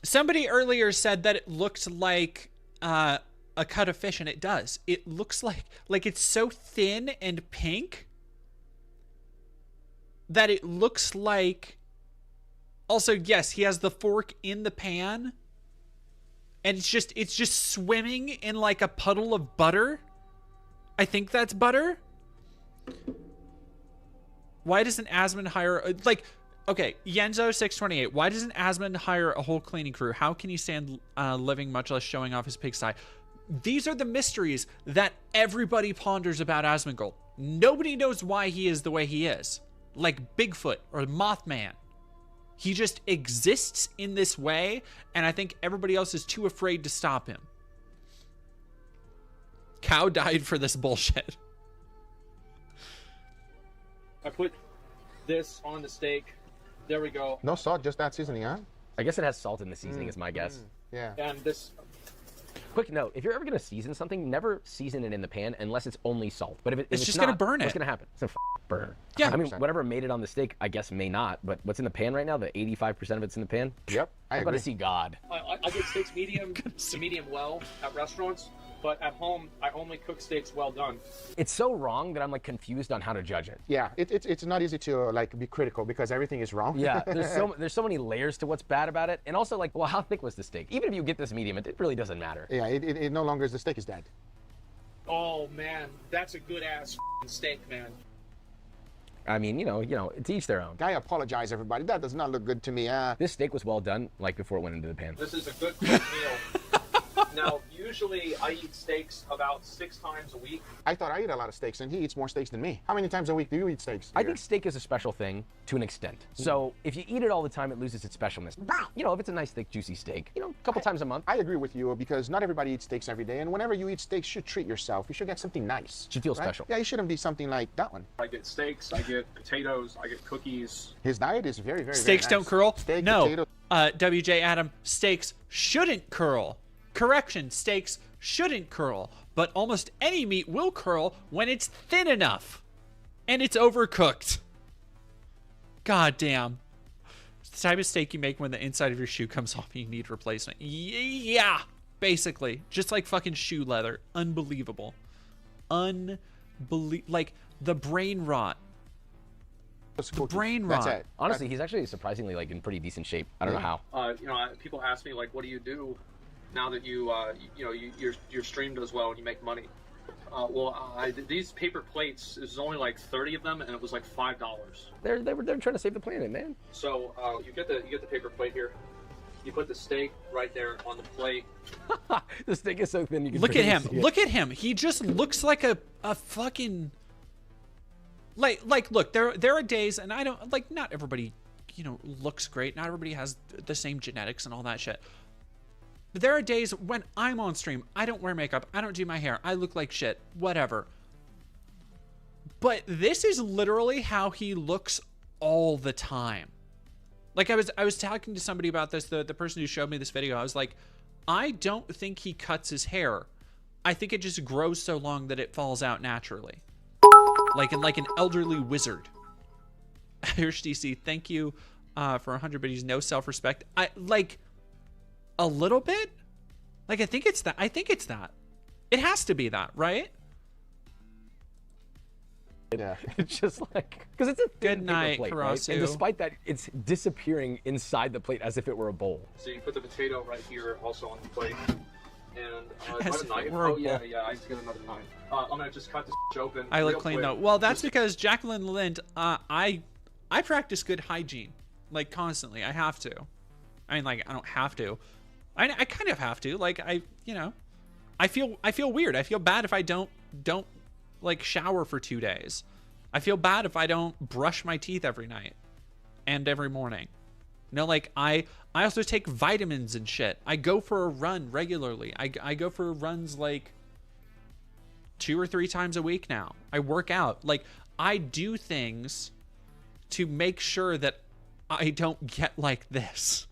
Somebody earlier said that it looked like a cut of fish, and it does. It looks like it's so thin and pink that it looks like... Also, yes, he has the fork in the pan, and it's just swimming in like a puddle of butter. I think that's butter. Why doesn't Asmund hire okay, Yenzo628, why doesn't Asmund hire a whole cleaning crew? How can he stand living, much less showing off his pigsty? These are the mysteries that everybody ponders about Asmongold. Nobody knows why he is the way he is. Like Bigfoot or Mothman. He just exists in this way, and I think everybody else is too afraid to stop him. Cow died for this bullshit. I put this on the steak. There we go. No salt, just that seasoning, huh? I guess it has salt in the seasoning is my guess. Yeah. And this... Quick note, if you're ever going to season something, never season it in the pan unless it's only salt. But if it's just going to burn it. What's going to happen? It's going to burn. Yeah. I mean, whatever made it on the steak, I guess may not. But what's in the pan right now, the 85% of it's in the pan? Yep, I'm about to see God. I get steaks medium to medium well at restaurants, but at home, I only cook steaks well done. It's so wrong that I'm like confused on how to judge it. Yeah, it's not easy to like be critical because everything is wrong. Yeah, there's so many layers to what's bad about it, and also like, well, how thick was the steak? Even if you get this medium, it really doesn't matter. Yeah, it no longer is the steak is dead. Oh man, that's a good ass steak, man. I mean, you know, to each their own. I apologize, everybody. That does not look good to me. This steak was well done, like before it went into the pan. This is a good quick meal. Now, usually I eat steaks about 6 times a week. I thought I eat a lot of steaks, and he eats more steaks than me. How many times a week do you eat steaks? I think steak is a special thing to an extent. So if you eat it all the time, it loses its specialness. But, you know, if it's a nice, thick, juicy steak, you know, a couple times a month. I agree with you because not everybody eats steaks every day, and whenever you eat steaks, you should treat yourself. You should get something nice. Should feel right? special. Yeah, you shouldn't be something like that one. I get steaks, I get potatoes, I get cookies. His diet is very, very, Steaks very don't nice. curl? Steak, No. potato. WJ Adam, steaks shouldn't curl. Correction, steaks shouldn't curl, but almost any meat will curl when it's thin enough and it's overcooked. God damn. It's the type of steak you make when the inside of your shoe comes off and you need replacement. Yeah, basically. Just like fucking shoe leather. Unbelievable. Like the brain rot. The brain rot. That's it. Honestly, he's actually surprisingly like in pretty decent shape. I don't know how. You know, people ask me like, what do you do now that your stream does well and you make money? These paper plates, there's only like 30 of them, and it was like $5. They're trying to save the planet, man. So you get the paper plate here. You put the steak right there on the plate. The steak is so thin you can look at barely him. see it. Look at him. He just looks like a fucking like look, there are days, and I don't like, not everybody, you know, looks great. Not everybody has the same genetics and all that shit. But there are days when I'm on stream, I don't wear makeup, I don't do my hair, I look like shit, whatever. But this is literally how he looks all the time. Like I was talking to somebody about this, the person who showed me this video. I was like, I don't think he cuts his hair. I think it just grows so long that it falls out naturally. Like an elderly wizard. Here's DC, thank you for 100 biddies, no self-respect. I like a little bit. Like I think it's that. It has to be that, right? Yeah. It's just like, because it's a thin Good night, paper plate, right? Karasu. And despite that, it's disappearing inside the plate as if it were a bowl. So you put the potato right here, also on the plate. And As a if knife. it were a Oh yeah, bowl. I just get another knife. I'm gonna just cut this open. I look real clean quick. though. Well, that's because Jacqueline Lind, I practice good hygiene, like constantly. I have to. I mean, like I don't have to. I kind of have to. Like I feel weird. I feel bad if I don't like shower for 2 days. I feel bad if I don't brush my teeth every night and every morning. You know, like I also take vitamins and shit. I go for a run regularly. I go for runs like 2 or 3 times a week now. I work out. Like I do things to make sure that I don't get like this.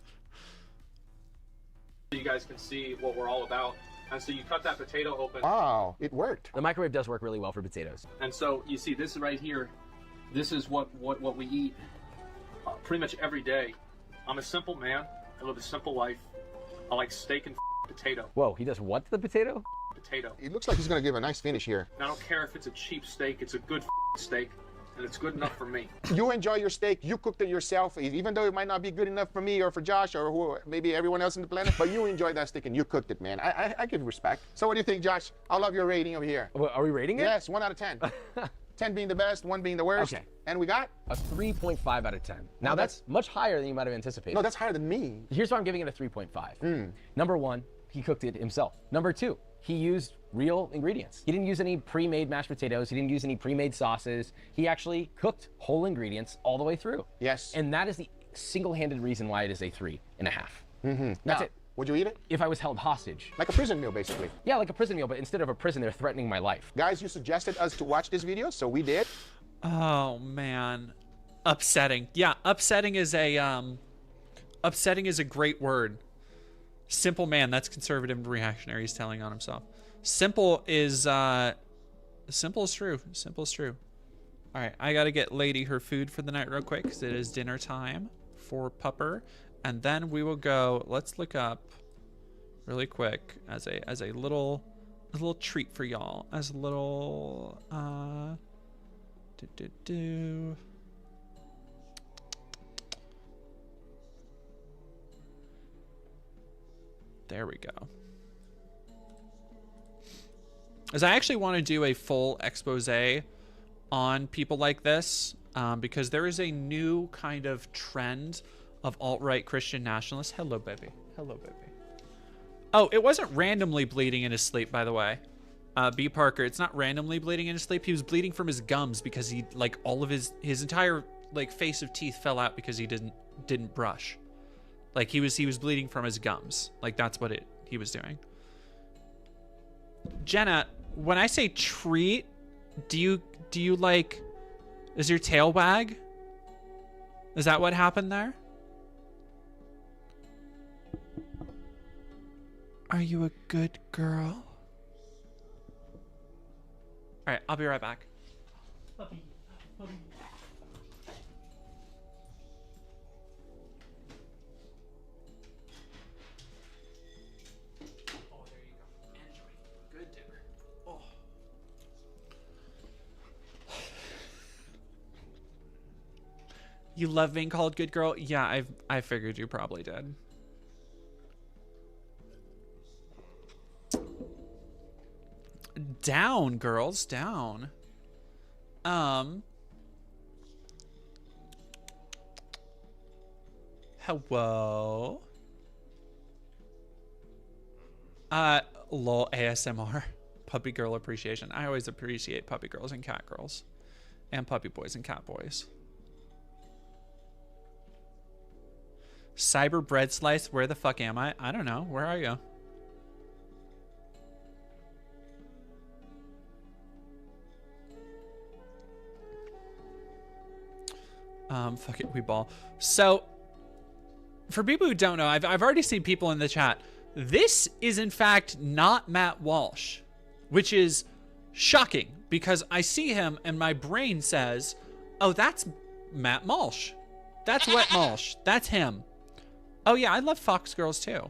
So you guys can see what we're all about. And so you cut that potato open. Wow, it worked. The microwave does work really well for potatoes. And so you see this right here. This is what we eat pretty much every day. I'm a simple man. I live a simple life. I like steak and potato. Whoa, he does what to the potato? Potato. It looks like he's going to give a nice finish here. And I don't care if it's a cheap steak. It's a good steak. And it's good enough for me. You enjoy your steak. You cooked it yourself, even though it might not be good enough for me or for Josh or who, maybe everyone else on the planet. But you enjoyed that steak and you cooked it, man. I give you respect. So what do you think, Josh? I love your rating over here. Well, are we rating it? Yes, 1 out of 10. 10 being the best, 1 being the worst. Okay. And we got? A 3.5 out of 10. Now that's much higher than you might have anticipated. No, that's higher than me. Here's why I'm giving it a 3.5. Number 1, he cooked it himself. Number 2, he used real ingredients. He didn't use any pre-made mashed potatoes. He didn't use any pre-made sauces. He actually cooked whole ingredients all the way through. Yes. And that is the single-handed reason why it is a 3.5. Now, That's it. Would you eat it? If I was held hostage. Like a prison meal, basically. Yeah, like a prison meal, but instead of a prison, they're threatening my life. Guys, you suggested us to watch this video, so we did. Oh man, upsetting. Yeah, upsetting is a great word. Simple man. That's conservative and reactionary. He's telling on himself. Simple is true. Simple is true. All right, I gotta get Lady her food for the night real quick because it is dinner time for Pupper, and then we will go. Let's look up really quick as a little treat for y'all. As a little There we go. As I actually want to do a full expose on people like this, because there is a new kind of trend of alt-right Christian nationalists. Hello, baby. Hello, baby. Oh, it wasn't randomly bleeding in his sleep, by the way. B. Parker, it's not randomly bleeding in his sleep. He was bleeding from his gums because he, like, all of his entire, like, face of teeth fell out because he didn't brush. Like, he was bleeding from his gums. Like, that's what he was doing. Jenna, when I say treat, do you like, does your tail wag? Is that what happened there? Are you a good girl? All right, I'll be right back. Puppy. You love being called good girl? Yeah, I figured you probably did. Down, girls, down. Hello. Lol ASMR. Puppy girl appreciation. I always appreciate puppy girls and cat girls. And puppy boys and cat boys. Cyber bread slice, where the fuck am I? I don't know. Where are you? Fuck it, we ball. So, for people who don't know, I've already seen people in the chat. This is in fact not Matt Walsh, which is shocking because I see him and my brain says, oh, that's Matt Walsh. That's Wet Walsh. That's him. Oh yeah, I love Fox girls too.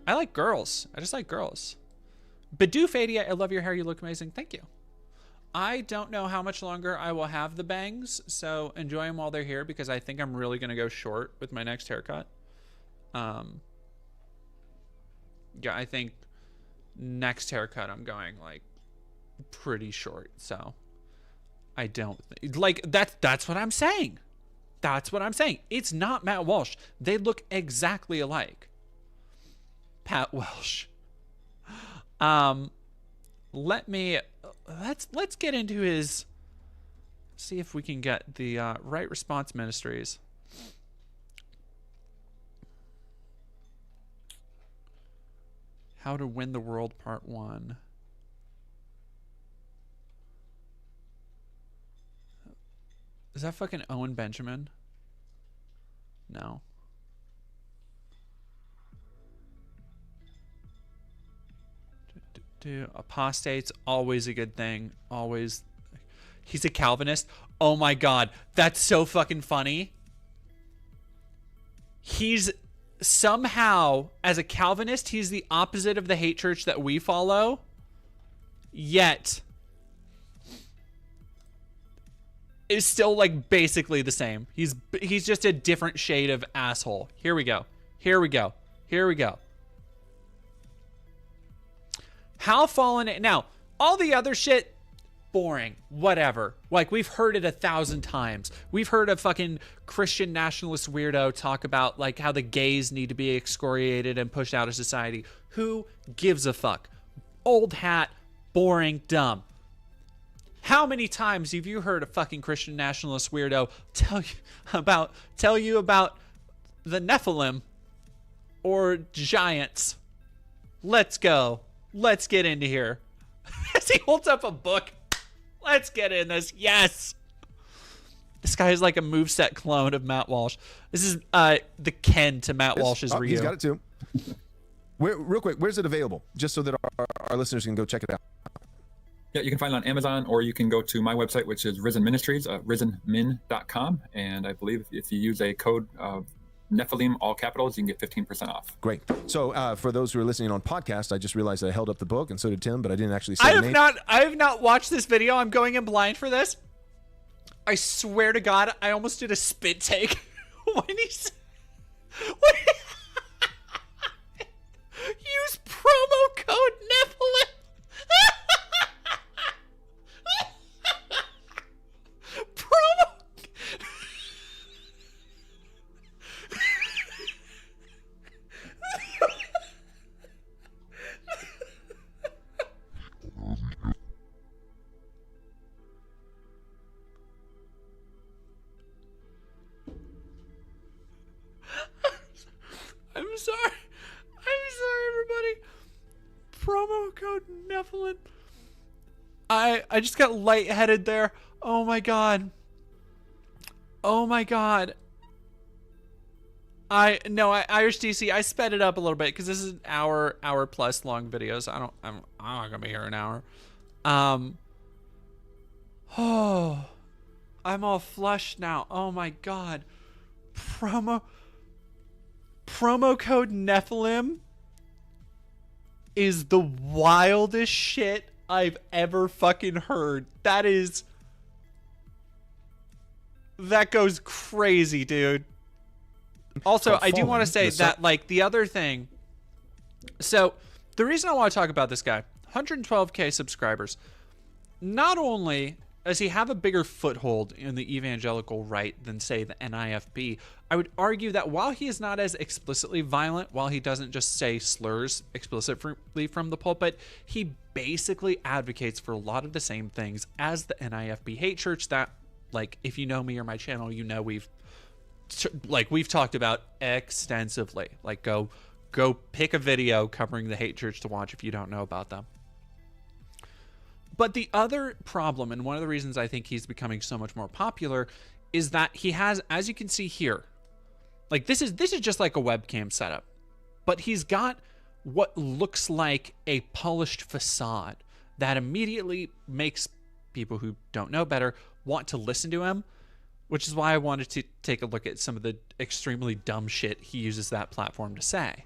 I like girls. I just like girls. Bidoof 88, I love your hair. You look amazing. Thank you. I don't know how much longer I will have the bangs, so enjoy them while they're here because I think I'm really going to go short with my next haircut. Yeah, I think next haircut I'm going like pretty short, so I don't think, like that's what I'm saying. That's what I'm saying. It's not Matt Walsh. They look exactly alike. Pat Welsh. Let's get into his, see if we can get the right response ministries. How to Win the World Part 1. Is that fucking Owen Benjamin? No. Apostate's always a good thing. Always. He's a Calvinist. Oh my god. That's so fucking funny. He's somehow, as a Calvinist, he's the opposite of the hate church that we follow. Yet is still like basically the same. He's just a different shade of asshole. Here we go. Here we go. Here we go. How fallen. Now, all the other shit, boring. Whatever. Like, we've heard it 1,000 times. We've heard a fucking Christian nationalist weirdo talk about, like, how the gays need to be excoriated and pushed out of society. Who gives a fuck? Old hat, boring, dumb. How many times have you heard a fucking Christian nationalist weirdo tell you about the Nephilim or giants? Let's go. Let's get into here. As he holds up a book. Let's get in this. Yes. This guy is like a moveset clone of Matt Walsh. This is the Ken to Matt Walsh's Ryu. He's got it too. Real quick, where's it available? Just so that our listeners can go check it out. Yeah, you can find it on Amazon, or you can go to my website, which is Risen Ministries, risenmin.com. And I believe if you use a code Nephilim, all capitals, you can get 15% off. Great. So for those who are listening on podcast, I just realized I held up the book, and so did Tim, but I didn't actually say the name. I have not watched this video. I'm going in blind for this. I swear to God, I almost did a spit take when he said, use promo code Nephilim. Promo. Nephilim. I just got lightheaded there. Oh my god. Oh my god. Irish DC, I sped it up a little bit because this is an hour plus long videos. I'm not gonna be here an hour. Oh, I'm all flushed now. Oh my god. Promo code Nephilim is the wildest shit I've ever fucking heard. That goes crazy, dude. Also, I do want to say that, like, the other thing. So, the reason I want to talk about this guy, 112K subscribers. Not only does he have a bigger foothold in the evangelical right than, say, the NIFB, I would argue that while he is not as explicitly violent, while he doesn't just say slurs explicitly from the pulpit, he basically advocates for a lot of the same things as the NIFB hate church that, like, if you know me or my channel, you know we've talked about extensively. Like, go pick a video covering the hate church to watch if you don't know about them. But the other problem, and one of the reasons I think he's becoming so much more popular, is that he has, as you can see here, like, this is just like a webcam setup, but he's got what looks like a polished facade that immediately makes people who don't know better want to listen to him, which is why I wanted to take a look at some of the extremely dumb shit he uses that platform to say.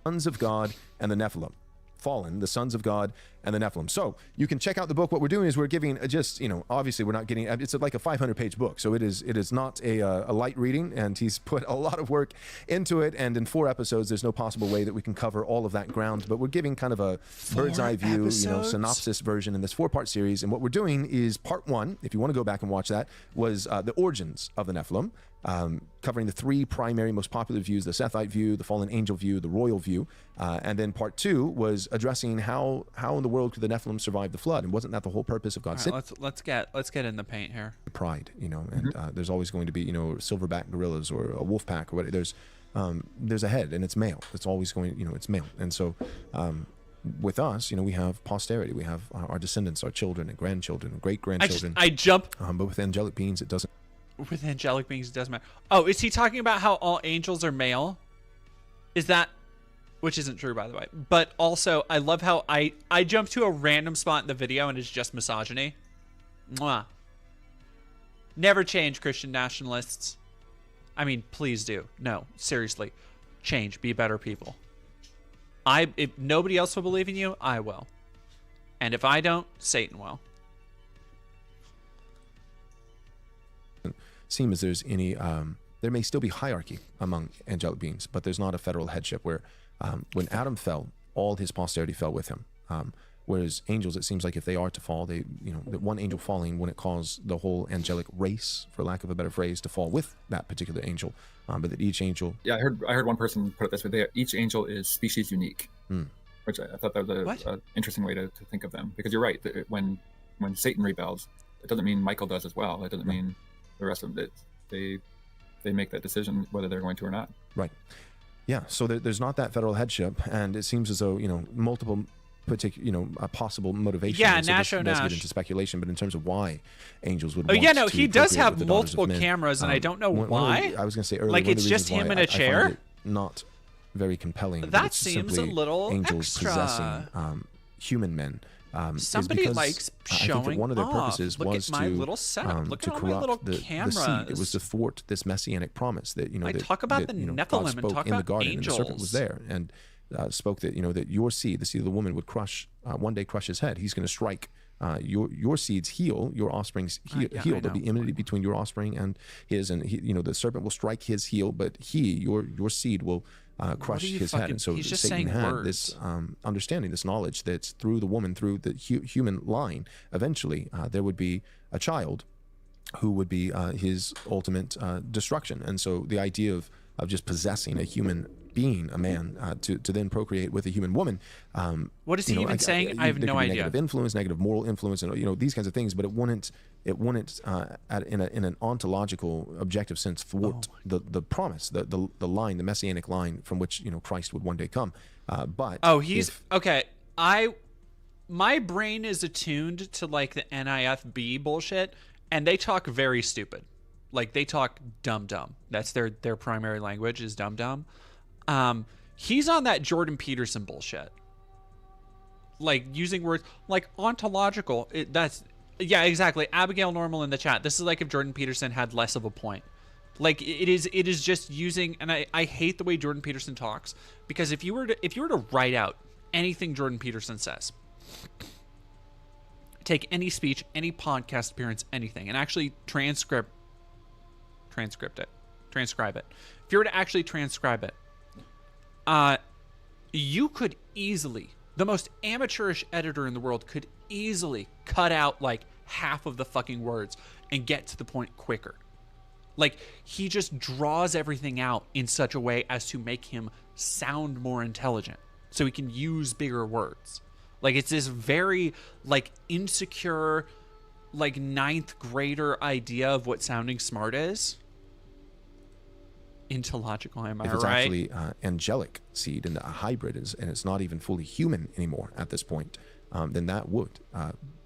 Sons of God and the Nephilim. Fallen, the sons of God and the Nephilim. So you can check out the book. What we're doing is we're giving just, obviously we're not getting, it's like a 500-page book. So it is not a light reading, and he's put a lot of work into it. And in 4 episodes, there's no possible way that we can cover all of that ground. But we're giving kind of a bird's eye view, synopsis version in this 4-part series. And what we're doing is part 1, if you want to go back and watch that, was the origins of the Nephilim. Covering the 3 primary most popular views: the Sethite view, the fallen angel view, the royal view, and then part 2 was addressing how in the world could the Nephilim survive the flood, and wasn't that the whole purpose of God's sin? Let's get in the paint here. Pride, and there's always going to be silverback gorillas or a wolf pack or whatever. There's a head, and it's male. It's always going, it's male, and so. With us, we have posterity. We have our descendants, our children and grandchildren, and great-grandchildren. I jump. But with angelic beings, it doesn't. With angelic beings, it doesn't matter. Oh, is he talking about how all angels are male? Is that, which isn't true, by the way. But also, I love how I jump to a random spot in the video and it's just misogyny. Mwah. Never change, Christian nationalists. I mean, please do. No, seriously. Change. Be better people. If nobody else will believe in you, I will. And if I don't, Satan will. Seem as there's any there may still be hierarchy among angelic beings, but there's not a federal headship where when Adam fell, all his posterity fell with him, whereas angels, it seems like if they are to fall, they that one angel falling wouldn't cause the whole angelic race, for lack of a better phrase, to fall with that particular angel, but that each angel I heard one person put it this way: each angel is species unique, which I thought that was an interesting way to think of them, because you're right, when Satan rebels, it doesn't mean Michael does as well. It doesn't mean the rest of it. They make that decision whether they're going to or not. Right. Yeah. So there's not that federal headship, and it seems as though multiple particular possible motivations. Yeah, so Nash this does get into speculation, but in terms of why angels would. He does have multiple cameras, and I don't know why. I was going to say earlier, like it's just him in a chair. I find it not very compelling. That seems a little angels extra. Possessing human men. Somebody likes showing I think that one of their purposes was to little setup. Look to at all my little corrupt the seed. It was to thwart this messianic promise that I talk about the Nephilim God and spoke talk in the about garden, angels. and the serpent was there and spoke that that your seed, the seed of the woman, would one day crush his head. He's going to strike your seed's heel, your offspring's heel. There'll be enmity between your offspring and his, and the serpent will strike his heel, but your seed will crush his head. And so Satan had this understanding, this knowledge that through the woman, through the human line, eventually there would be a child who would be his ultimate destruction. And so the idea of just possessing a human being a man to then procreate with a human woman. What is he even saying? I have there no could be idea. Negative influence, negative moral influence, and these kinds of things. But it wouldn't in an ontological, objective sense thwart the promise, the line, the messianic line from which Christ would one day come. But okay. My brain is attuned to like the NIFB bullshit, and they talk very stupid. Like they talk dumb. That's their primary language is dumb. He's on that Jordan Peterson bullshit. Like using words like ontological. Yeah, exactly. Abigail Normal in the chat. This is like if Jordan Peterson had less of a point. Like it is just using, and I hate the way Jordan Peterson talks, because if you were to write out anything Jordan Peterson says, take any speech, any podcast appearance, anything, and actually transcribe it. If you were to actually transcribe it, you could easily, the most amateurish editor in the world could easily cut out like half of the fucking words and get to the point quicker. Like he just draws everything out in such a way as to make him sound more intelligent, so he can use bigger words. Like it's this very like insecure, like 9th grader idea of what sounding smart is. Intological, am I right? If it's actually angelic seed and a hybrid and it's not even fully human anymore at this point, then that would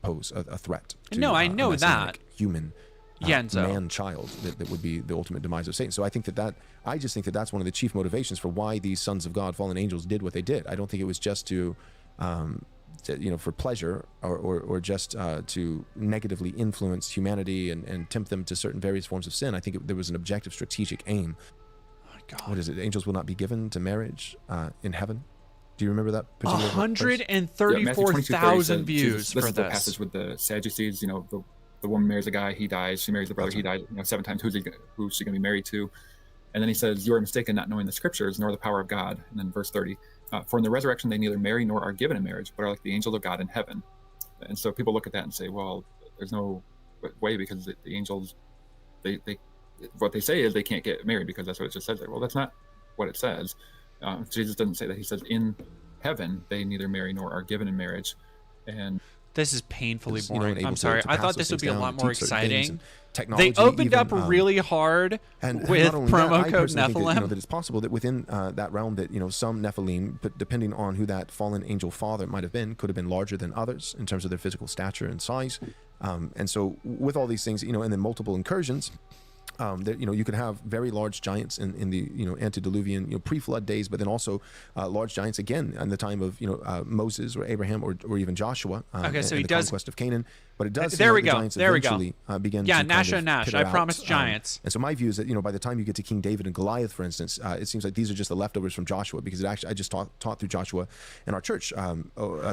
pose a threat to I know a that human Yenzo. man-child that would be the ultimate demise of Satan. So I just think that that's one of the chief motivations for why these sons of God, fallen angels, did what they did. I don't think it was just to for pleasure or just to negatively influence humanity and tempt them to certain various forms of sin. I think there was an objective strategic aim. Oh my God. What is it? Angels will not be given to marriage in heaven. Do you remember that particular 134,000 views for this. This is the this. passage with the Sadducees. The woman marries a guy, he dies. She marries the brother, he dies. 7 times. Who's she going to be married to? And then he says, "You are mistaken, not knowing the scriptures nor the power of God." And then verse 30, "For in the resurrection they neither marry nor are given in marriage, but are like the angels of God in heaven." And so people look at that and say, "Well, there's no way because the angels, what they say is they can't get married because that's what it just says there." Well, that's not what it says. Jesus doesn't say that. He says in heaven they neither marry nor are given in marriage, and this is painfully boring. I'm to sorry. I thought pass this would be a things lot down, more teach certain things, exciting. and technology, They opened even, up really hard and with not only promo that, code I personally Nephilim. think that it's possible that within that realm that some Nephilim, but depending on who that fallen angel father might have been, could have been larger than others in terms of their physical stature and size. And so with all these things, and then multiple incursions, that you could have very large giants in the antediluvian pre-flood days, but then also large giants again in the time of Moses or Abraham or even Joshua. So in he the does conquest of Canaan. But it does. There we the go. Giants There we go. eventually begin Yeah, to Nash kind and of Nash. peter I out. promised giants. And so my view is that by the time you get to King David and Goliath, for instance, it seems like these are just the leftovers from Joshua, because I just taught through Joshua in our church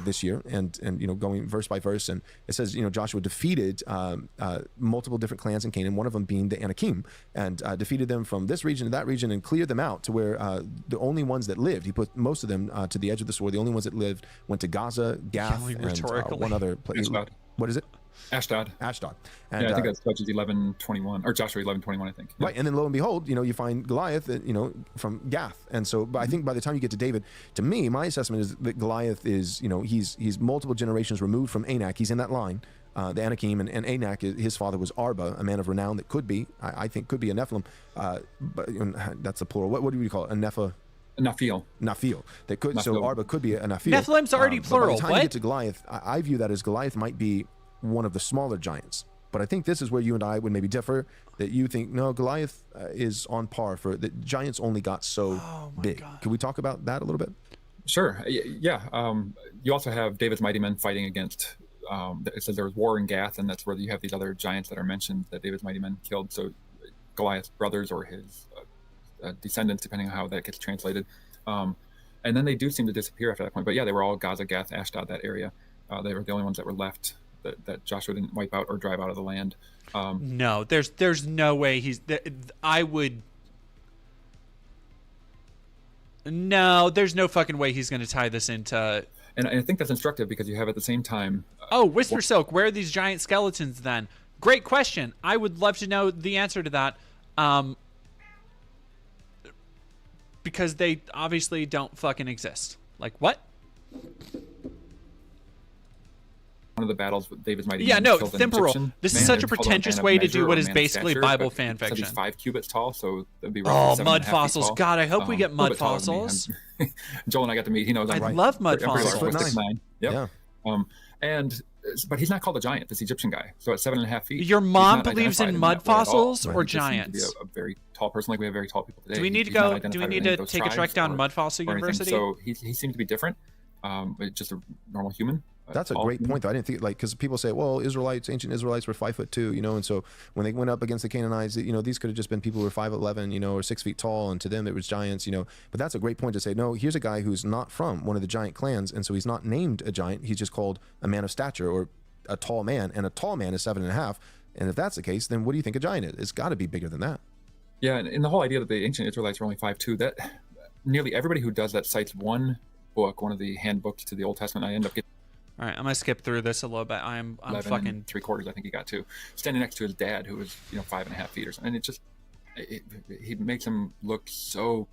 this year, and going verse by verse, and it says Joshua defeated multiple different clans in Canaan, one of them being the Anakim, and defeated them from this region to that region and cleared them out to where the only ones that lived, he put most of them to the edge of the sword. The only ones that lived went to Gaza, Gath, and one other place. What is it? Ashdod. And, I think that's Judges 11:21 or Joshua 11:21. I think. Right, and then lo and behold, you find Goliath, from Gath, and so. But I think by the time you get to David, to me, my assessment is that Goliath is, he's multiple generations removed from Anak. He's in that line. The Anakim, and Anak, his father was Arba, a man of renown that could be, I think, could be a Nephilim, but that's a plural. What do we call it? A Naphil. That could. So Arba could be a Naphil. Nephilim's already plural. By the time you get to Goliath, I view that as Goliath might be one of the smaller giants. But I think this is where you and I would maybe differ. That you think no, Goliath is on par for the giants. Only got so big. God. Can we talk about that a little bit? Sure. Yeah. You also have David's mighty men fighting against. It says there was war in Gath, and that's where you have these other giants that are mentioned that David's mighty men killed. So Goliath's brothers or his descendants, depending on how that gets translated. And then they do seem to disappear after that point. But yeah, they were all Gaza, Gath, Ashdod, that area. They were the only ones that were left that Joshua didn't wipe out or drive out of the land. No, there's no way there's no fucking way he's going to tie this into. And I think that's instructive because you have at the same time. Whisper Silk, where are these giant skeletons then? Great question. I would love to know the answer to that. because they obviously don't fucking exist. Like, what? One of the battles with David's mighty Yeah, men no, killed an temporal. Egyptian This is man. such a They're called pretentious man of way to measure do or what is man of basically stature, Bible but fan it said fiction. He's 5 cubits tall, so that'd be Oh, roughly 7.5 mud feet fossils. tall. God, I hope we get A mud little bit taller than me. fossils. Joel and I got to meet. He knows I'm I love mud pretty fossils. tall, 6'9". Yep. Yeah. But he's not called a giant. This Egyptian guy. So at 7.5 feet. Your he's mom not believes in identified mud that way at all. fossils or He just seemed to be giants? a very tall person, like we have very tall people today. Do we need to He's not go? Do we identified with need any to of those take a trek tribes down or- Mud Fossil or anything. University? So he seemed to be different. Just a normal human. That's a great point, though. I didn't think, like, because people say, well, ancient Israelites were 5'2", you know, and so when they went up against the Canaanites, you know, these could have just been people who were 5'11", you know, or 6 feet tall, and to them it was giants, you know. But that's a great point to say, no, here's a guy who's not from one of the giant clans, and so he's not named a giant. He's just called a man of stature or a tall man, and a tall man is 7.5. And if that's the case, then what do you think a giant is? It's got to be bigger than that. Yeah, and the whole idea that the ancient Israelites were only 5'2", that nearly everybody who does that cites one book, one of the handbooks to the Old Testament. I end up getting. All right, I'm gonna skip through this a little bit. I'm fucking 3/4. I think he got to standing next to his dad, who was 5.5 feet or something. And it just he makes him look so.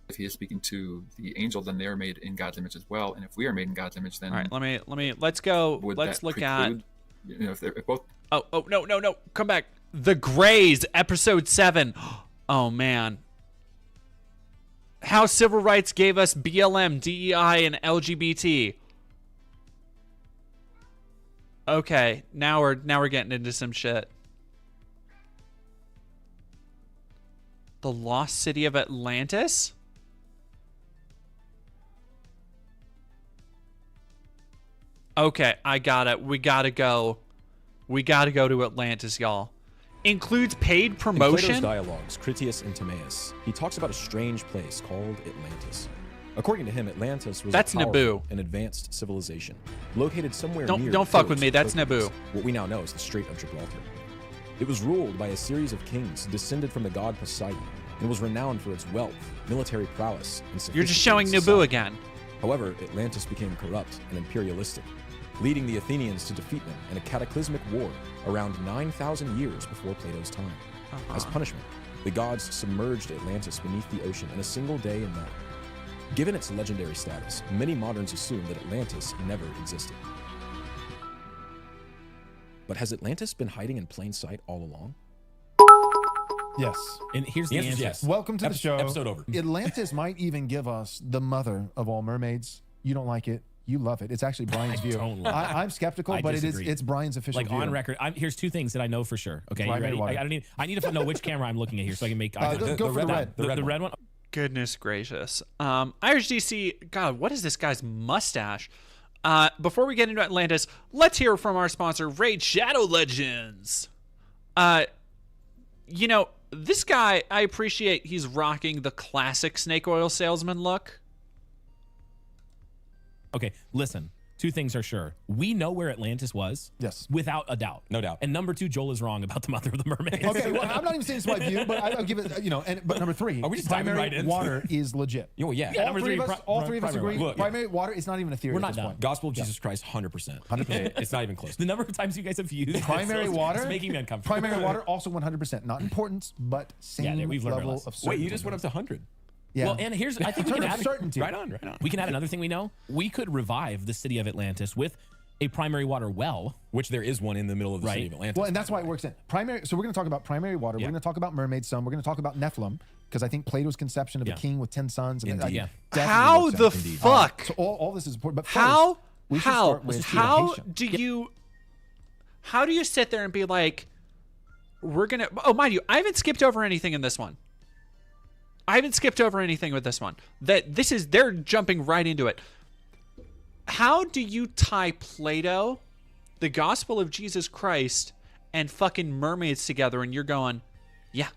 If he is speaking to the angels, then they are made in God's image as well. And if we are made in God's image, then all right. Let's go. Let's look at. If both. Oh no! Come back. The Greys, episode 7. Oh man. How civil rights gave us BLM, DEI, and LGBT. Okay, now we're getting into some shit. The Lost City of Atlantis? Okay, I got it. We gotta go. We gotta go to Atlantis, y'all. Includes paid promotion. In Plato's dialogues, Critias and Timaeus, he talks about a strange place called Atlantis. According to him, Atlantis was That's a powerful Naboo. and advanced civilization located somewhere Don't near fuck the with me. coast That's of Hercules, Naboo. what we now know as the Strait of Gibraltar. It was ruled by a series of kings descended from the god Poseidon and was renowned for its wealth, military prowess, and You're just sophisticated showing Naboo society. again. However, Atlantis became corrupt and imperialistic, leading the Athenians to defeat them in a cataclysmic war around 9,000 years before Plato's time. As punishment, the gods submerged Atlantis beneath the ocean in a single day and night. Given its legendary status, many moderns assume that Atlantis never existed. But has Atlantis been hiding in plain sight all along? Yes. And here's the answer. Yes. Welcome to the show. Episode over. Atlantis might even give us the mother of all mermaids. You don't like it. You love it. It's actually Brian's view. I'm skeptical, I but disagree. it's Brian's official like view. on record. Here's two things that I know for sure. Okay, you Primary ready? water. I need to know which camera I'm looking at here so I can make. Go for the red one. Goodness gracious. Irish DC, God, what is this guy's mustache? Before we get into Atlantis, let's hear from our sponsor, Raid Shadow Legends. You know, this guy, I appreciate he's rocking the classic snake oil salesman look. Okay, listen. Two things are sure. We know where Atlantis was. Yes. Without a doubt. No doubt. And number two, Joel is wrong about the mother of the mermaids. Okay, well, I'm not even saying it's my view, but I'll give it, but number 3, Are we just diving primary right into water is legit. Oh, yeah. All three of us agree. Look, primary water is not even a theory We're at not this done. point. Gospel of Jesus Christ, 100%. 100%. It's not even close. The number of times you guys have used Primary it's water. it's making me uncomfortable. Primary water also 100%. Not important, but same we've learned our level lesson. of certainty. Wait, you just went up to 100. Yeah. Well, and here's I think we In can terms add of certainty. Right on. We can add another thing we know. We could revive the city of Atlantis with a primary water well, which there is one in the middle of the city of Atlantis. Well, and that's why it works in primary. So we're going to talk about primary water. Yeah. We're going to talk about mermaid son. We're going to talk about Nephilim because I think Plato's conception of a king with 10 sons. And Indeed. definitely How works the out. fuck? So all this is important. But first, How we should start with how do you sit there and be like, we're gonna, oh, mind you, I haven't skipped over anything in this one. I haven't skipped over anything with this one. They're jumping right into it. How do you tie Plato, the gospel of Jesus Christ, and fucking mermaids together, and you're going, yeah,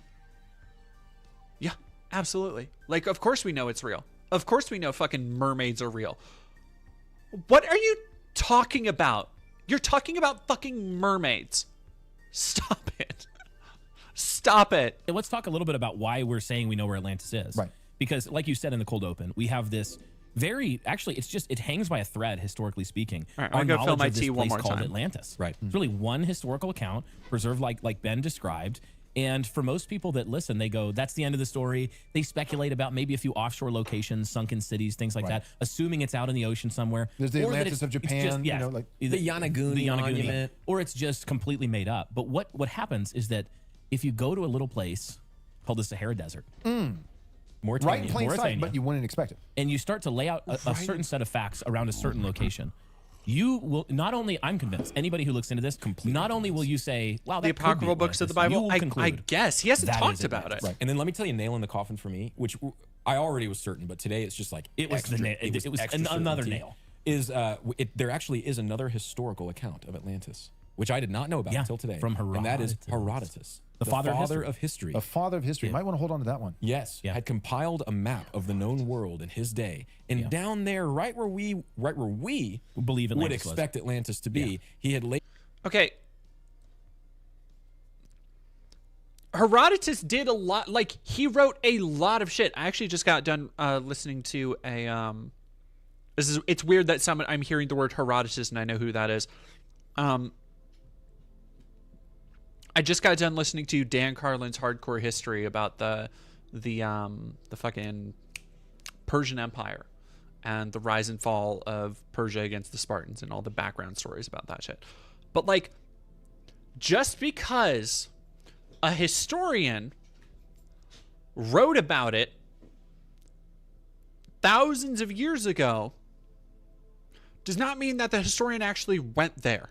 absolutely. Like, of course we know it's real. Of course we know fucking mermaids are real. What are you talking about? You're talking about fucking mermaids. Stop it. Stop it. Let's talk a little bit about why we're saying we know where Atlantis is. Right. Because like you said in the cold open, we have this it hangs by a thread, historically speaking. All right, I'm gonna go fill my tea one more called time. Atlantis. Right. It's really one historical account preserved like Ben described. And for most people that listen, they go, that's the end of the story. They speculate about maybe a few offshore locations, sunken cities, things like that, assuming it's out in the ocean somewhere. There's the Or that Atlantis of Japan, just, you know, like the Yanaguni monument. Or it's just completely made up. But what happens is that if you go to a little place called the Sahara Desert, Mauritania, right in plain sight, but you wouldn't expect it. and you start to lay out a certain set of facts around a certain location, you will not only, I'm convinced, anybody who looks into this, not only will you say, wow, that The could be apocryphal books of the Atlantis, Bible? you will I conclude guess. He hasn't that talked is about it. Atlantis. And then let me tell you, nail in the coffin for me, which I already was certain, but today it's just like It was the extra- nail. It was extra another certainty, nail. Is there actually is another historical account of Atlantis, which I did not know about until today, from and that is Herodotus, The father of history. The father of history. Might want to hold on to that one. Yes, had compiled a map of the known world in his day, and down there, right where we believe would Atlantis was. expect Atlantis to be, he had laid. Okay. Herodotus did a lot. Like, he wrote a lot of shit. I actually just got done listening to a it's weird that I'm hearing the word Herodotus and I know who that is. I just got done listening to Dan Carlin's Hardcore History about the fucking Persian Empire and the rise and fall of Persia against the Spartans and all the background stories about that shit. But like, just because a historian wrote about it thousands of years ago does not mean that the historian actually went there.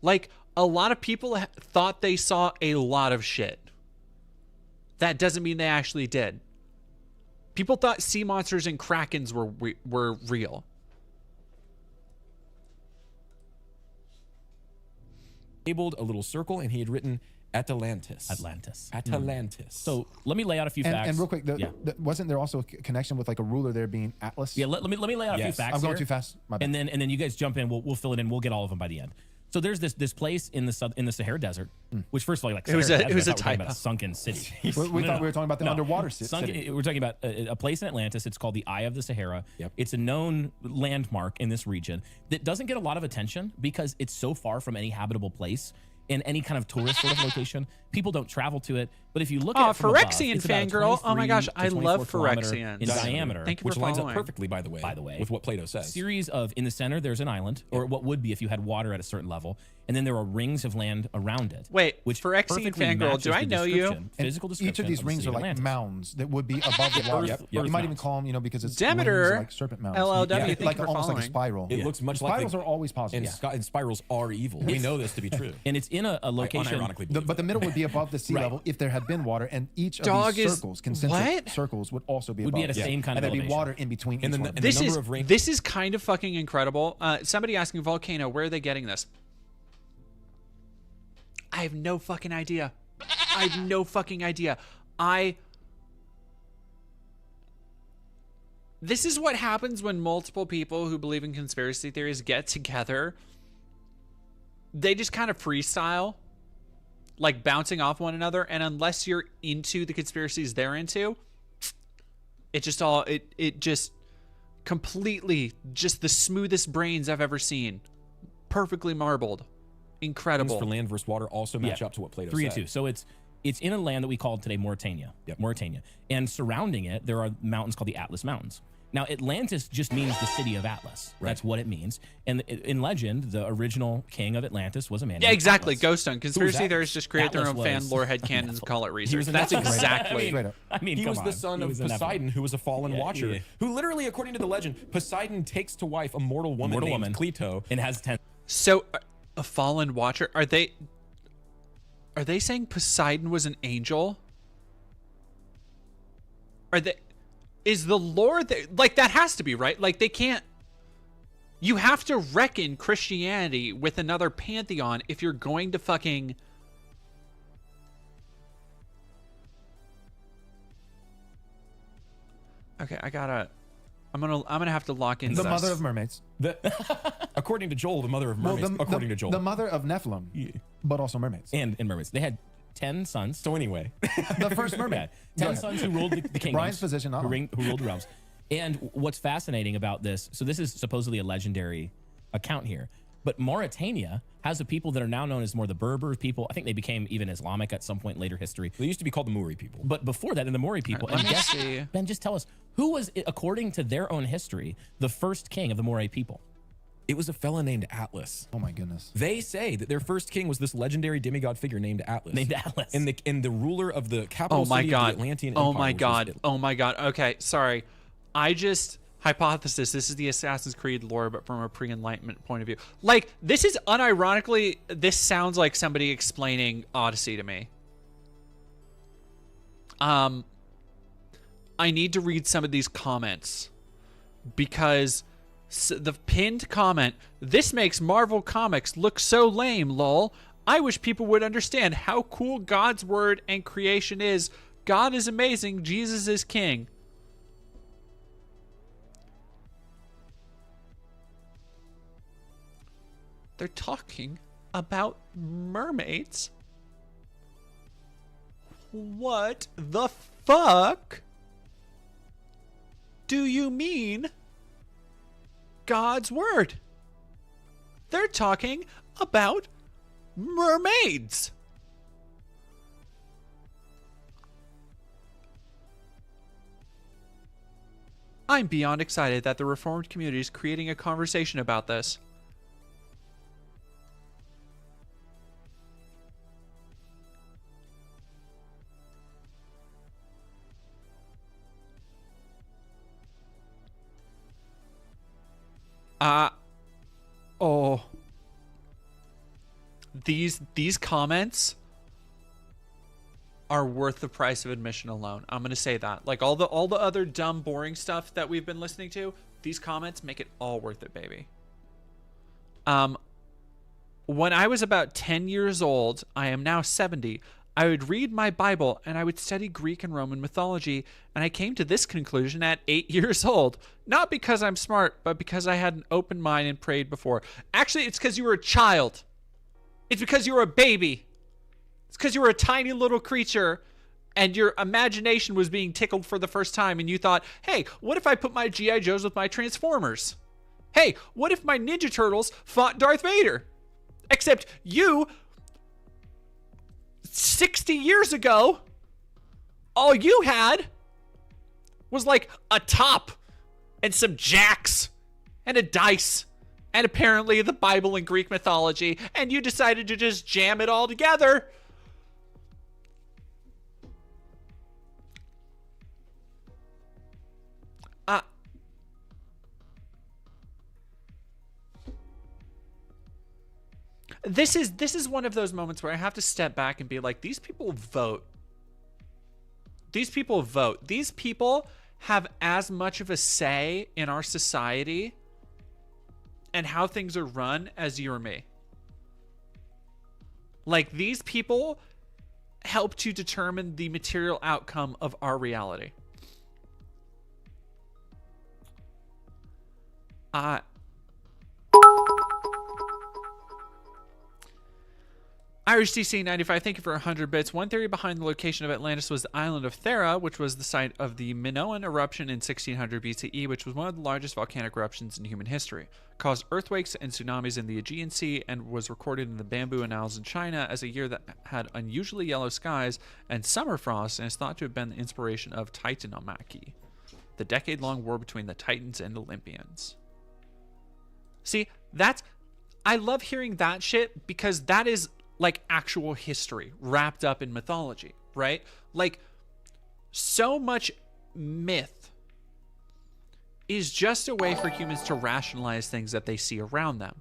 Like, a lot of people thought they saw a lot of shit. That doesn't mean they actually did. People thought sea monsters and krakens were real. Labeled a little circle, and he had written Atlantis. Atlantis. So let me lay out a few facts. And real quick, wasn't there also a connection with like a ruler there being Atlas? Yeah, let me lay out a few facts. I'm going here. too fast. My bad. And then you guys jump in. We'll fill it in. We'll get all of them by the end. So there's this place in the Sahara Desert, which first of all, like it was a type. type About a sunken city. we thought we were talking about the underwater city. We're talking about a place in Atlantis. It's called the Eye of the Sahara. It's a known landmark in this region that doesn't get a lot of attention because it's so far from any habitable place in any kind of tourist sort of location. People don't travel to it. But if you look at it from Phyrexian above, it's about fangirl. Oh my gosh, 23 I to love 24 kilometer Phyrexians. in diameter. Thank you which for lines up following. perfectly, by the way, with what Plato says. Series of, in the center, there's an island, or what would be if you had water at a certain level, and then there are rings of land around it. Wait, which Phyrexian perfectly fangirl, matches do I the know you? description, Physical description. Each of these the rings city are of like Atlantis. mounds that would be above the water. You might even call them, because it's Demeter, rings are like serpent mounds. LLW, Yeah, thank like you for almost like a following. spiral. It looks much like spirals are always positive. And spirals are evil. We know this to be true. And it's in a location. Unironically, But the middle would be above the sea level if there had been water, and each of these circles, concentric circles, would also be above. Would be at the same kind of and there'd be elevation. water in between each one. This is kind of fucking incredible. Somebody asking Volcano, where are they getting this? I have no fucking idea. I have no fucking idea. This is what happens when multiple people who believe in conspiracy theories get together. They just kind of freestyle, like bouncing off one another, and unless you're into the conspiracies they're into, it just completely just the smoothest brains I've ever seen. Perfectly marbled. Incredible. For land versus water also match up to what Plato 3 said. and 2. So it's in a land that we call today Mauritania. Mauritania. And surrounding it, there are mountains called the Atlas Mountains. Now, Atlantis just means the city of Atlas. That's what it means. And in legend, the original king of Atlantis was a man. Yeah, named exactly. Atlas. Ghost Stone. Conspiracy theorists just create their Atlas own fan was- lore headcanons and call it research. was an That's Atlas. exactly. I mean, he come was on. the son He of was an Poseidon, who was a fallen watcher, yeah. who literally, according to the legend, Poseidon takes to wife a mortal woman named Cleito. And has 10. So, a fallen watcher. Are they saying Poseidon was an angel? Is the lore like that has to be right? Like they can't. You have to reckon Christianity with another pantheon if you're going to fucking. Okay, I'm gonna have to lock in The this. mother of mermaids. According to Joel, the mother of mermaids. According to Joel, the mother of Nephilim, but also mermaids. And mermaids. They had 10 sons. So anyway, the first mermaid. 10 sons who ruled the kingdoms. Brian's position, who ruled the realms. And what's fascinating about this, so this is supposedly a legendary account here. But Mauritania has a people that are now known as more the Berber people. I think they became even Islamic at some point in later history. They used to be called the Maori people. But before that, in the Maori people. Let And me guess, see. Ben, just tell us, who was, according to their own history, the first king of the Maori people? It was a fella named Atlas. Oh my goodness. They say that their first king was this legendary demigod figure named Atlas. And the ruler of the capital Oh my city God. of the Atlantean Empire. Oh my which was God. Italy. Oh my God. Okay, sorry. Hypothesis, this is the Assassin's Creed lore, but from a pre-Enlightenment point of view. Like, this is unironically, this sounds like somebody explaining Odyssey to me. I need to read some of these comments because the pinned comment, this makes Marvel Comics look so lame, lol. I wish people would understand how cool God's word and creation is. God is amazing. Jesus is king. They're talking about mermaids. What the fuck do you mean God's word? They're talking about mermaids. I'm beyond excited that the Reformed community is creating a conversation about this. Oh. These comments are worth the price of admission alone. I'm gonna say that. Like all the other dumb, boring stuff that we've been listening to, these comments make it all worth it, baby. When I was about 10 years old, I am now 70, I would read my Bible and I would study Greek and Roman mythology, and I came to this conclusion at 8 years old. Not because I'm smart, but because I had an open mind and prayed before. Actually, it's because you were a child. It's because you were a baby. It's because you were a tiny little creature and your imagination was being tickled for the first time and you thought, hey, what if I put my G.I. Joes with my Transformers? Hey, what if my Ninja Turtles fought Darth Vader? Except you, 60 years ago, all you had was like a top and some jacks and a dice and apparently the Bible and Greek mythology, and you decided to just jam it all together. This is one of those moments where I have to step back and be like, these people vote. These people vote. These people have as much of a say in our society and how things are run as you or me. Like, these people help to determine the material outcome of our reality. Irish DC 95, thank you for 100 bits. One theory behind the location of Atlantis was the island of Thera, which was the site of the Minoan eruption in 1600 BCE, which was one of the largest volcanic eruptions in human history. It caused earthquakes and tsunamis in the Aegean Sea and was recorded in the Bamboo Annals in China as a year that had unusually yellow skies and summer frost, and is thought to have been the inspiration of Titanomachy, the decade-long war between the Titans and Olympians. See, I love hearing that shit because that is like actual history wrapped up in mythology, right? Like, so much myth is just a way for humans to rationalize things that they see around them.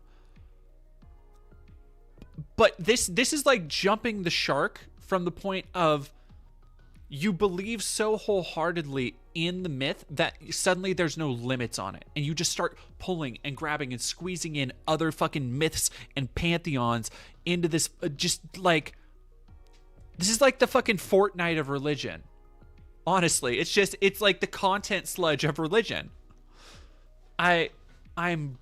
But this is like jumping the shark from the point of you believe so wholeheartedly in the myth that suddenly there's no limits on it. And you just start pulling and grabbing and squeezing in other fucking myths and pantheons into this, just like, this is like the fucking Fortnite of religion. Honestly, it's like the content sludge of religion. I'm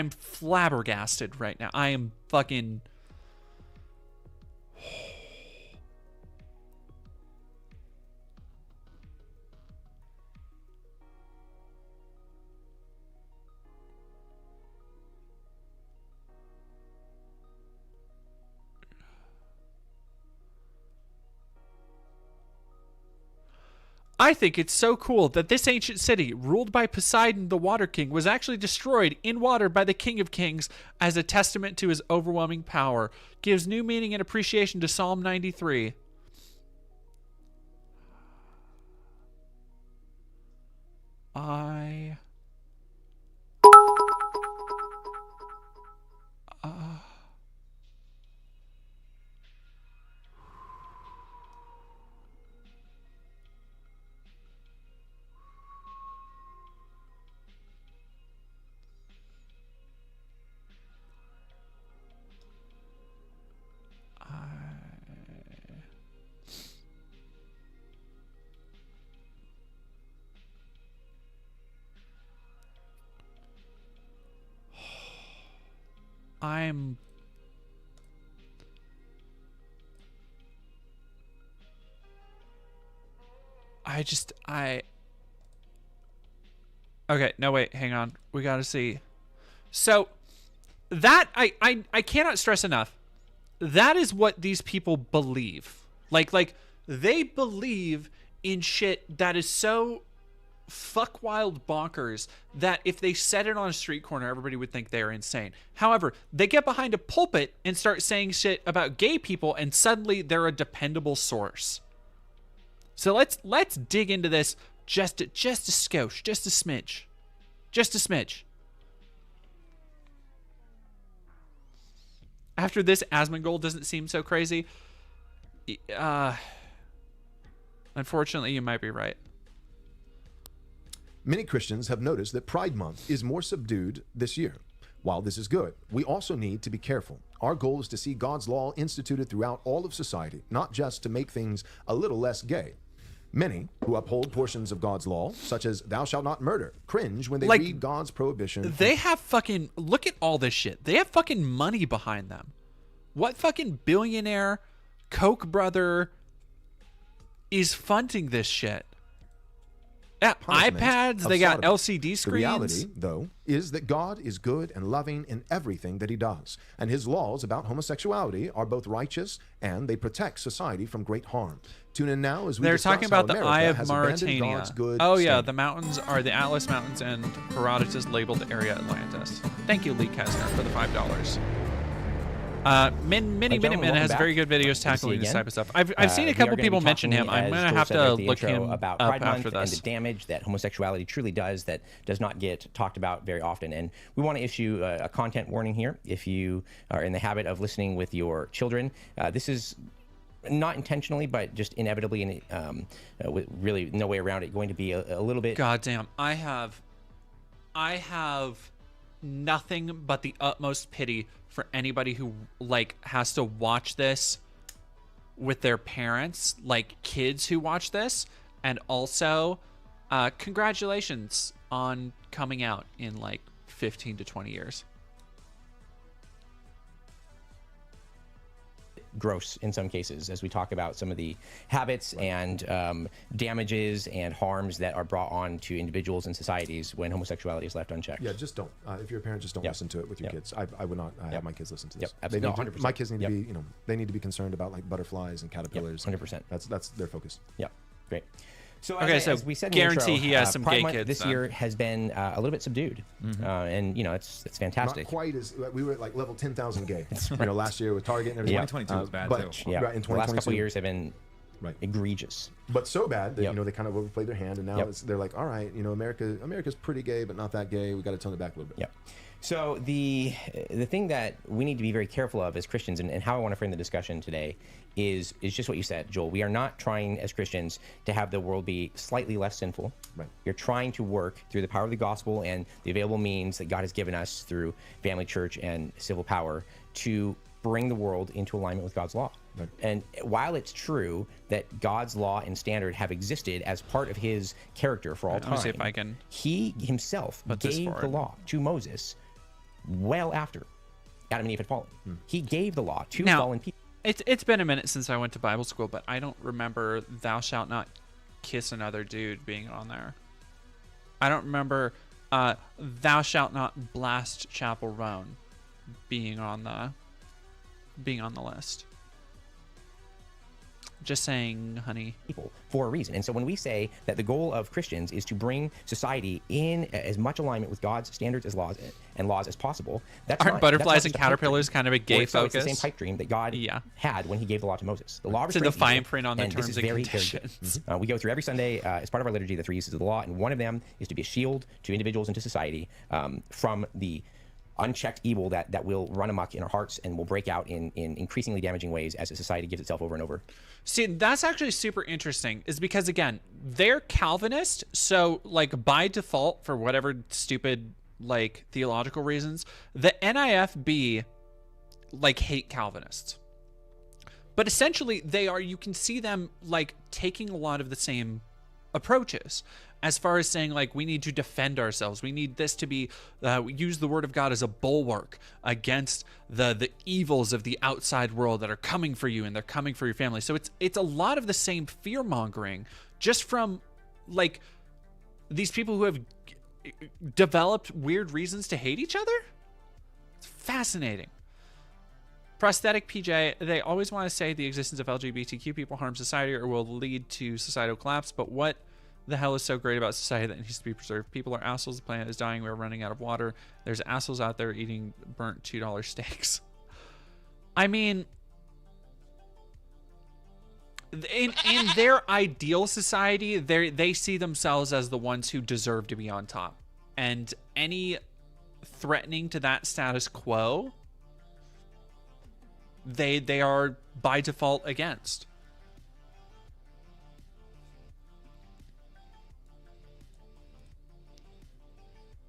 flabbergasted right now. I am fucking... I think it's so cool that this ancient city, ruled by Poseidon the Water King, was actually destroyed in water by the King of Kings as a testament to his overwhelming power. Gives new meaning and appreciation to Psalm 93. Okay, no, wait, hang on. We gotta see. So, that, I cannot stress enough. That is what these people believe. Like, they believe in shit that is so fuck wild bonkers that if they said it on a street corner, everybody would think they're insane. However, they get behind a pulpit and start saying shit about gay people, and suddenly they're a dependable source. So let's dig into this just a skosh, just a smidge. Just a smidge. After this, Asmongold doesn't seem so crazy. Unfortunately, you might be right. Many Christians have noticed that Pride Month is more subdued this year. While this is good, we also need to be careful. Our goal is to see God's law instituted throughout all of society, not just to make things a little less gay. Many who uphold portions of God's law, such as thou shalt not murder, cringe when they read God's prohibition. They have fucking, look at all this shit. They have fucking money behind them. What fucking billionaire, Koch brother is funding this shit? Yeah, iPads, they got LCD screens. The reality, though, is that God is good and loving in everything that he does. And his laws about homosexuality are both righteous and they protect society from great harm. Tune in now as we They're discuss talking about how the America Eye of has abandoned Mauritania. God's good Oh yeah, standard. the mountains are the Atlas Mountains and Herodotus labeled area Atlantis. Thank you, Lee Kessner, for the $5. Minuteman has very good videos tackling this type of stuff. I've seen a couple people mention him. I'm gonna have to look him about up Pride Month after this. and the damage that homosexuality truly does that does not get talked about very often. And we want to issue a content warning here. If you are in the habit of listening with your children, this is not intentionally, but just inevitably, and with really no way around it, going to be a little bit. Goddamn, I have nothing but the utmost pity for anybody who has to watch this with their parents, like kids who watch this, and also congratulations on coming out in 15 to 20 years. Gross in some cases, as we talk about some of the habits and damages and harms that are brought on to individuals and societies when homosexuality is left unchecked. Yeah, just don't. If you're a parent, just don't listen to it with your kids. I would not have my kids listen to this. Absolutely. They need to, my kids need to be, they need to be concerned about butterflies and caterpillars. 100%. That's their focus. Yeah, great. So Okay, so as we said in guarantee the intro, he has some Pride gay Month kids this then. year has been a little bit subdued, and it's fantastic. Not quite as we were at level 10,000 gay. Last year with Target and everything. 2022 was bad but, too. Yeah, right, in 2022, the last couple of years have been egregious, but so bad that they kind of overplayed their hand, and now they're like, all right, America's pretty gay, but not that gay. We got to tone it back a little bit. Yep. So the thing that we need to be very careful of as Christians, and how I want to frame the discussion today, is just what you said, Joel. We are not trying as Christians to have the world be slightly less sinful. Right. You're trying to work through the power of the gospel and the available means that God has given us through family, church, and civil power to bring the world into alignment with God's law. Right. And while it's true that God's law and standard have existed as part of his character for all time, Let me see if I can he himself put this gave the forward. law to Moses well after Adam and Eve had fallen. He gave the law to Now, fallen people. It's been a minute since I went to Bible school, but I don't remember "Thou shalt not kiss another dude" being on there. I don't remember "Thou shalt not blast Chapel Roan" being on the list. Just saying, honey. People for a reason. And so when we say that the goal of Christians is to bring society in as much alignment with God's standards as laws as possible, aren't butterflies and caterpillars kind of a gay focus? It's the same pipe dream that God had when he gave the law to Moses. The law to the fine print on the and terms this is and very, conditions. Very good. We go through every Sunday as part of our liturgy the 3 uses of the law, and one of them is to be a shield to individuals and to society from the unchecked evil that will run amok in our hearts and will break out in increasingly damaging ways as a society gives itself over and over. See, that's actually super interesting, is because, again, they're Calvinist, so, like, by default, for whatever stupid, like, theological reasons, the NIFB, like, hate Calvinists. But essentially, they are, you can see them, like, taking a lot of the same approaches, as far as saying, like, we need to defend ourselves. We need this to be, use the word of God as a bulwark against the evils of the outside world that are coming for you and they're coming for your family. So it's a lot of the same fear mongering, just from, like, these people who have developed weird reasons to hate each other. It's fascinating. Prosthetic PJ, they always want to say the existence of LGBTQ people harm society or will lead to societal collapse, but what the hell is so great about society that needs to be preserved? People are assholes. The planet is dying. We're running out of water. There's assholes out there eating burnt $2 steaks. I mean, in their ideal society, they see themselves as the ones who deserve to be on top. And any threatening to that status quo, they are by default against.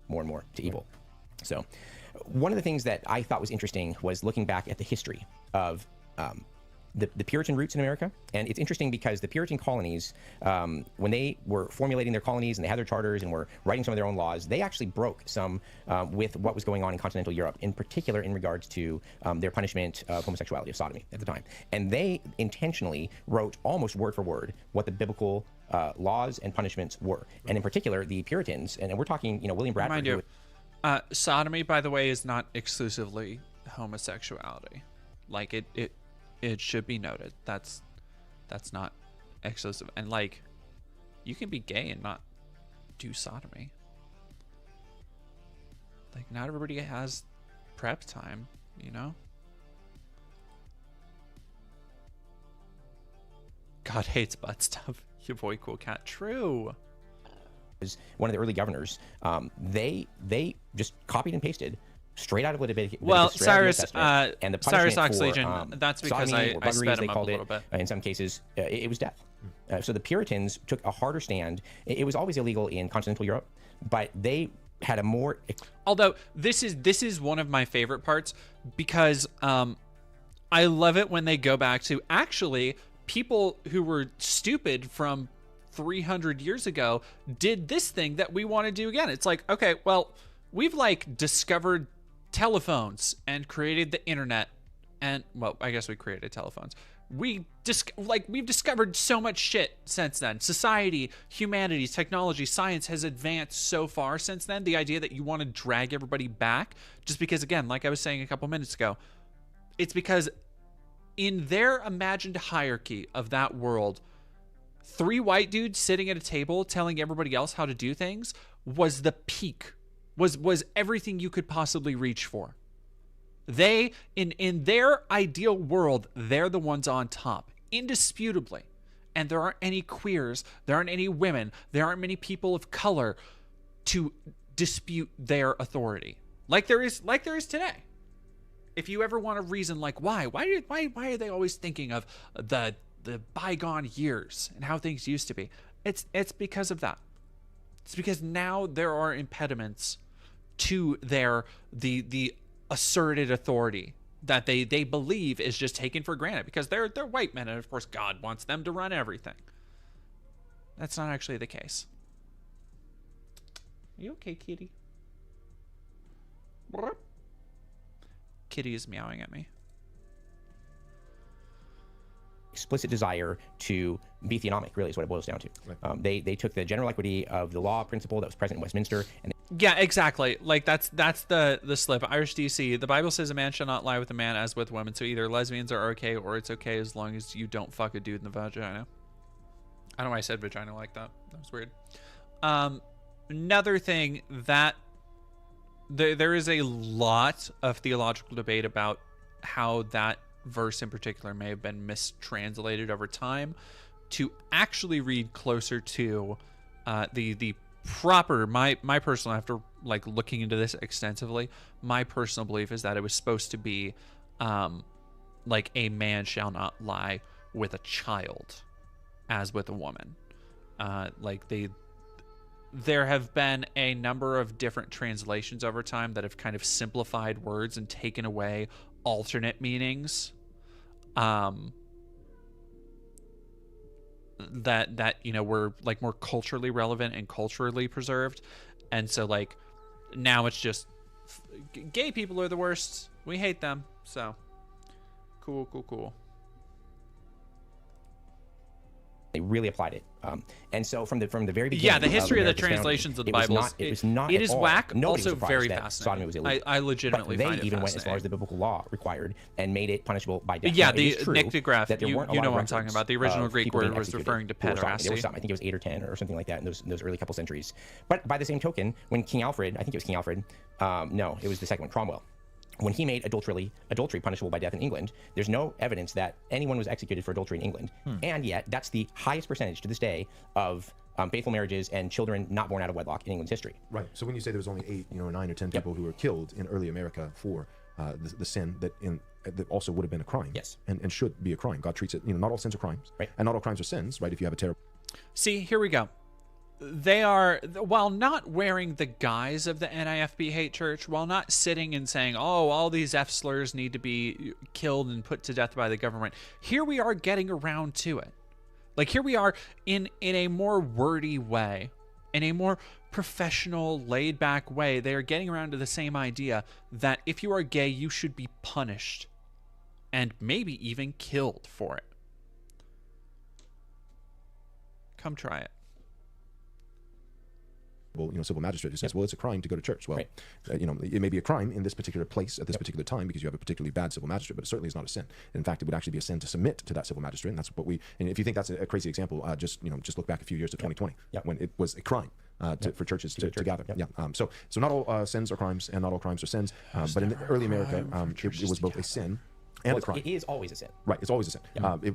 More and more to evil. So one of the things that I thought was interesting was looking back at the history of the Puritan roots in America. And it's interesting because the Puritan colonies, when they were formulating their colonies and they had their charters and were writing some of their own laws, they actually broke some with what was going on in continental Europe, in particular in regards to their punishment of homosexuality, of sodomy at the time. And they intentionally wrote almost word for word what the biblical laws and punishments were. And in particular, the Puritans, and we're talking, William Bradford. Mind you, sodomy, by the way, is not exclusively homosexuality. Like, it should be noted. That's not exclusive. And, like, you can be gay and not do sodomy. Like, not everybody has prep time, God hates butt stuff. Your boy Cool Cat. True. One of the early governors, they just copied and pasted straight out of Leviticus. Well, Cyrus, and the Cyrus punishment Oxlegion, for, that's because sodomy I sped him they up called a little bit. In some cases, it was death. So the Puritans took a harder stand. It was always illegal in continental Europe, but they had a more. Although this is one of my favorite parts, because I love it when they go back to actually people who were stupid from 300 years ago did this thing that we want to do again. It's like, okay, well, we've like discovered telephones and created the internet, and well, I guess we created telephones. We've discovered so much shit since then. Society, humanities, technology, science has advanced so far since then. The idea that you want to drag everybody back just because, again, like I was saying a couple minutes ago, it's because in their imagined hierarchy of that world, 3 white dudes sitting at a table telling everybody else how to do things was the peak, was everything you could possibly reach for. They, in their ideal world, they're the ones on top, indisputably. And there aren't any queers, there aren't any women, there aren't many people of color to dispute their authority, like there is today. If you ever want a reason, like why are they always thinking of the bygone years and how things used to be? It's because of that. It's because now there are impediments to the asserted authority that they believe is just taken for granted because they're white men, and of course God wants them to run everything. That's not actually the case. Are you okay, kitty? Kitty is meowing at me. Explicit desire to be theonomic, really, is what it boils down to. Right. They took the general equity of the law principle that was present in Westminster, and Yeah, exactly. Like that's the slip. Irish DC. The Bible says a man shall not lie with a man as with women. So either lesbians are okay, or it's okay as long as you don't fuck a dude in the vagina. I don't know why I said vagina like that. That was weird. Another thing that there is a lot of theological debate about how that verse in particular may have been mistranslated over time to actually read closer to the proper, my personal, after like looking into this extensively, my personal belief is that it was supposed to be like a man shall not lie with a child as with a woman. There have been a number of different translations over time that have kind of simplified words and taken away alternate meanings. That you know were like more culturally relevant and culturally preserved, and so like now it's just gay people are the worst. We hate them. So cool. They really applied it, and so from the very beginning. Yeah, the history of the America's translations of the founding, Bible. It is all. whack. Nobody Also was surprised very that fascinating. Sodomy was illegal. I legitimately but find they it even went as far as the biblical law required and made it punishable by death. Yeah, Now, it the is true nyctograph. that there You weren't a know lot of what I'm talking records about. The original of Greek people word being was executed referring to who were Sodomy. There pederasty. was some, I think it was 8 or 10 or something like that in those early couple centuries. But by the same token, when King Alfred, I think it was King Alfred, no, it was the second one, Cromwell. When he made adultery punishable by death in England, there's no evidence that anyone was executed for adultery in England. And yet, that's the highest percentage to this day of faithful marriages and children not born out of wedlock in England's history. Right. So when you say there was only 8, 9 or 10 people who were killed in early America for the sin that also would have been a crime. Yes. And should be a crime. God treats it, not all sins are crimes. Right. And not all crimes are sins, right? If you have a terrible... See, here we go. They are, while not wearing the guise of the NIFB hate church, while not sitting and saying, oh, all these F slurs need to be killed and put to death by the government, here we are getting around to it. Like, here we are in a more wordy way, in a more professional, laid-back way. They are getting around to the same idea that if you are gay, you should be punished and maybe even killed for it. Come try it. Civil magistrate who says, well, it's a crime to go to church. Well, it may be a crime in this particular place at this particular time because you have a particularly bad civil magistrate, but it certainly is not a sin. In fact, it would actually be a sin to submit to that civil magistrate, and that's what and if you think that's a crazy example, just look back a few years to 2020 when it was a crime for churches to gather. So not all sins are crimes, and not all crimes are sins, but in the early America, it was both a sin and a crime. It is always a sin. Right, it's always a sin.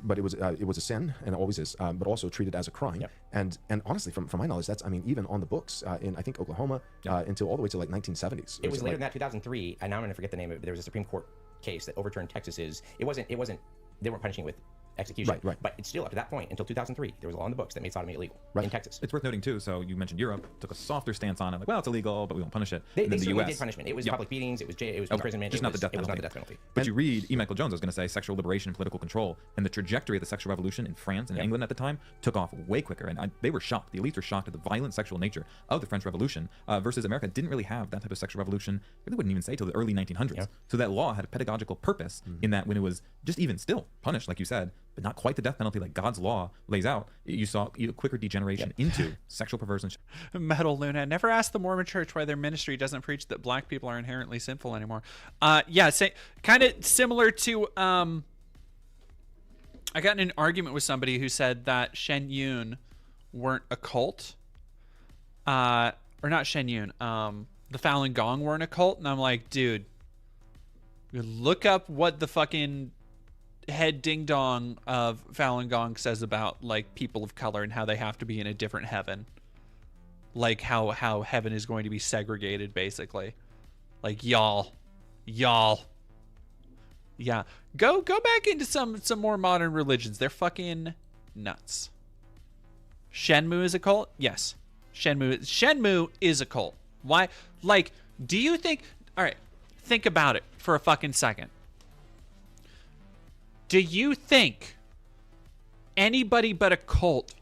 But it was a sin, and it always is, but also treated as a crime. And honestly, from my knowledge, that's even on the books in I think Oklahoma until all the way to like 1970s. It was later than that, 2003, and now I'm going to forget the name of it. There was a Supreme Court case that overturned Texas's. It wasn't. They weren't punishing it with execution. Right. But it's still up to that point until 2003. There was a law in the books that made sodomy illegal in Texas. It's worth noting too. So you mentioned Europe took a softer stance on it, like, well, it's illegal, but we won't punish it. They the certainly US did punishment. It was public beatings. It was imprisonment. Just not the death penalty. It was not the death penalty. But you read E. Michael Jones, I was going to say, sexual liberation and political control, and the trajectory of the sexual revolution in France and England at the time took off way quicker, and they were shocked. The elites were shocked at the violent sexual nature of the French Revolution versus America didn't really have that type of sexual revolution. Really wouldn't even say till the early 1900s. So that law had a pedagogical purpose in that when it was just even still punished, like you said, but not quite the death penalty like God's law lays out, you saw quicker degeneration into sexual perversion. Metal Luna. Never asked the Mormon church why their ministry doesn't preach that black people are inherently sinful anymore. Kind of similar to, I got in an argument with somebody who said that Shen Yun weren't a cult. Or not Shen Yun, the Falun Gong weren't a cult. And I'm like, dude, look up what the fucking head ding dong of Falun Gong says about like people of color and how they have to be in a different heaven, like how heaven is going to be segregated, basically. Like y'all, yeah, go back into some more modern religions. They're fucking nuts. Shenmue is a cult. Yes, Shenmue is a cult. Why? Like, do you think? All right, think about it for a fucking second. Do you think anybody but a cult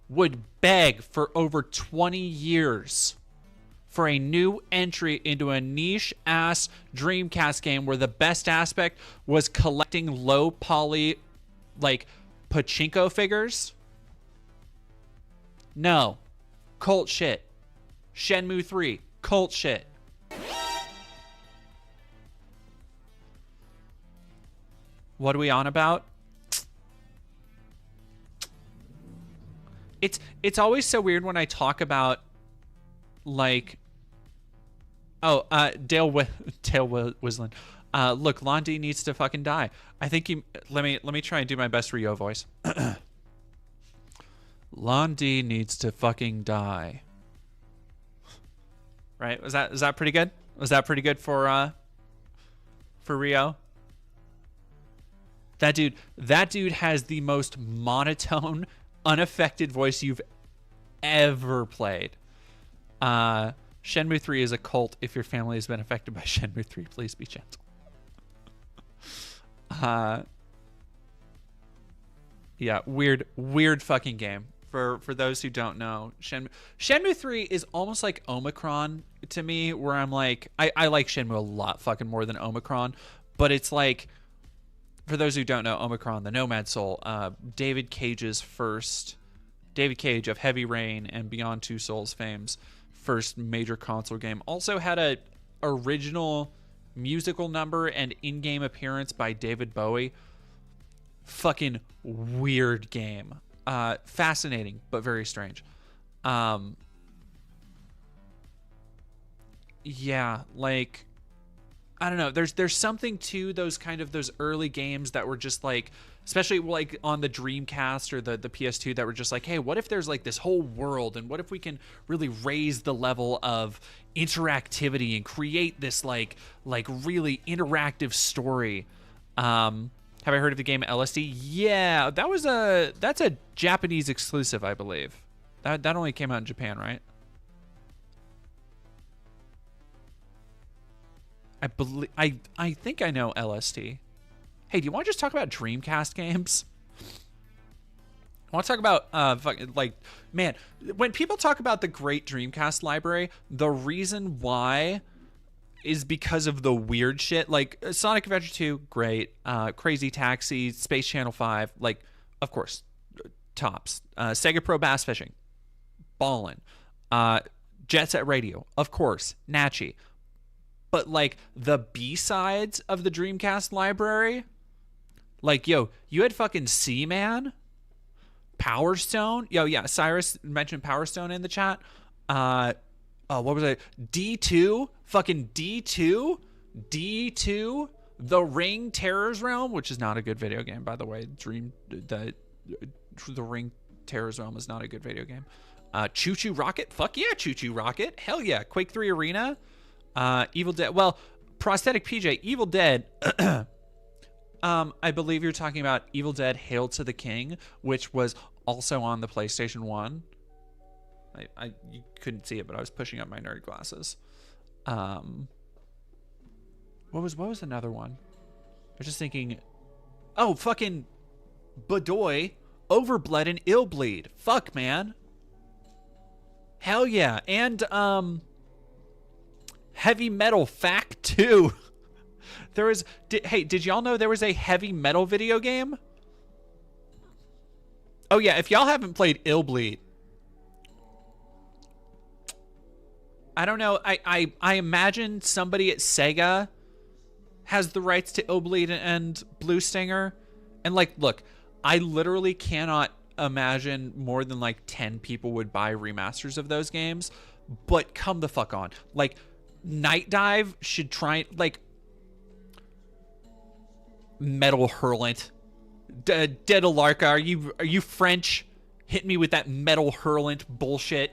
would beg for over 20 years for a new entry into a niche-ass Dreamcast game where the best aspect was collecting low-poly, like, pachinko figures? No. Cult shit. Shenmue 3, cult shit. What are we on about? It's always so weird when I talk about, like, Dale Wisland. Look, Londi needs to fucking die. I think he. Let me try and do my best Rio voice. Londi needs to fucking die. Right? Was that pretty good? Was that pretty good for Rio? That dude has the most monotone, unaffected voice you've ever played. Shenmue 3 is a cult. If your family has been affected by Shenmue 3, please be gentle. Yeah, weird fucking game. For those who don't know, Shenmue 3 is almost like Omicron to me, where I'm like, I like Shenmue a lot fucking more than Omicron, but it's like, for those who don't know, Omicron, the Nomad Soul, David Cage of Heavy Rain and Beyond Two Souls fame's first major console game, also had a original musical number and in-game appearance by David Bowie. Fucking weird game. Fascinating, but very strange. Yeah, like, I don't know. There's something to those early games that were just like, especially like on the Dreamcast or the PS2, that were just like, hey, what if there's like this whole world, and what if we can really raise the level of interactivity and create this like really interactive story. Have I heard of the game LSD? Yeah, that's a Japanese exclusive, I believe. That only came out in Japan, right? I think I know LSD. Hey, do you want to just talk about Dreamcast games? I want to talk about like, man, when people talk about the great Dreamcast library, the reason why is because of the weird shit. Like Sonic Adventure 2, great. Crazy Taxi, Space Channel 5, like, of course, tops. Sega Pro Bass Fishing, ballin'. Jet Set Radio, of course, Natchy. But like the B-sides of the Dreamcast library, like, yo, you had fucking Seaman, Power Stone. Yo, yeah, Cyrus mentioned Power Stone in the chat. What was it? D2, fucking D2, The Ring Terror's Realm, which is not a good video game, by the way. The Ring Terror's Realm is not a good video game. Choo Choo Rocket, fuck yeah, Choo Choo Rocket, hell yeah. Quake 3 Arena, Evil Dead. Well, Prosthetic PJ, Evil Dead. I believe you're talking about Evil Dead Hail to the King, which was also on the PlayStation 1. You couldn't see it, but I was pushing up my nerd glasses. What was another one? I was just thinking, oh, fucking Bedoy, Overbled and Illbleed. Fuck, man. Hell yeah. And Heavy Metal Fact 2. There was, did y'all know there was a Heavy Metal video game? Oh yeah, if y'all haven't played Illbleed, I don't know. I imagine somebody at Sega has the rights to Illbleed and Blue Stinger. And like, look, I literally cannot imagine more than like 10 people would buy remasters of those games. But come the fuck on. Like, Night Dive should try, like, Metal Hurlant. Dead Alarka, are you French? Hit me with that Metal Hurlant bullshit.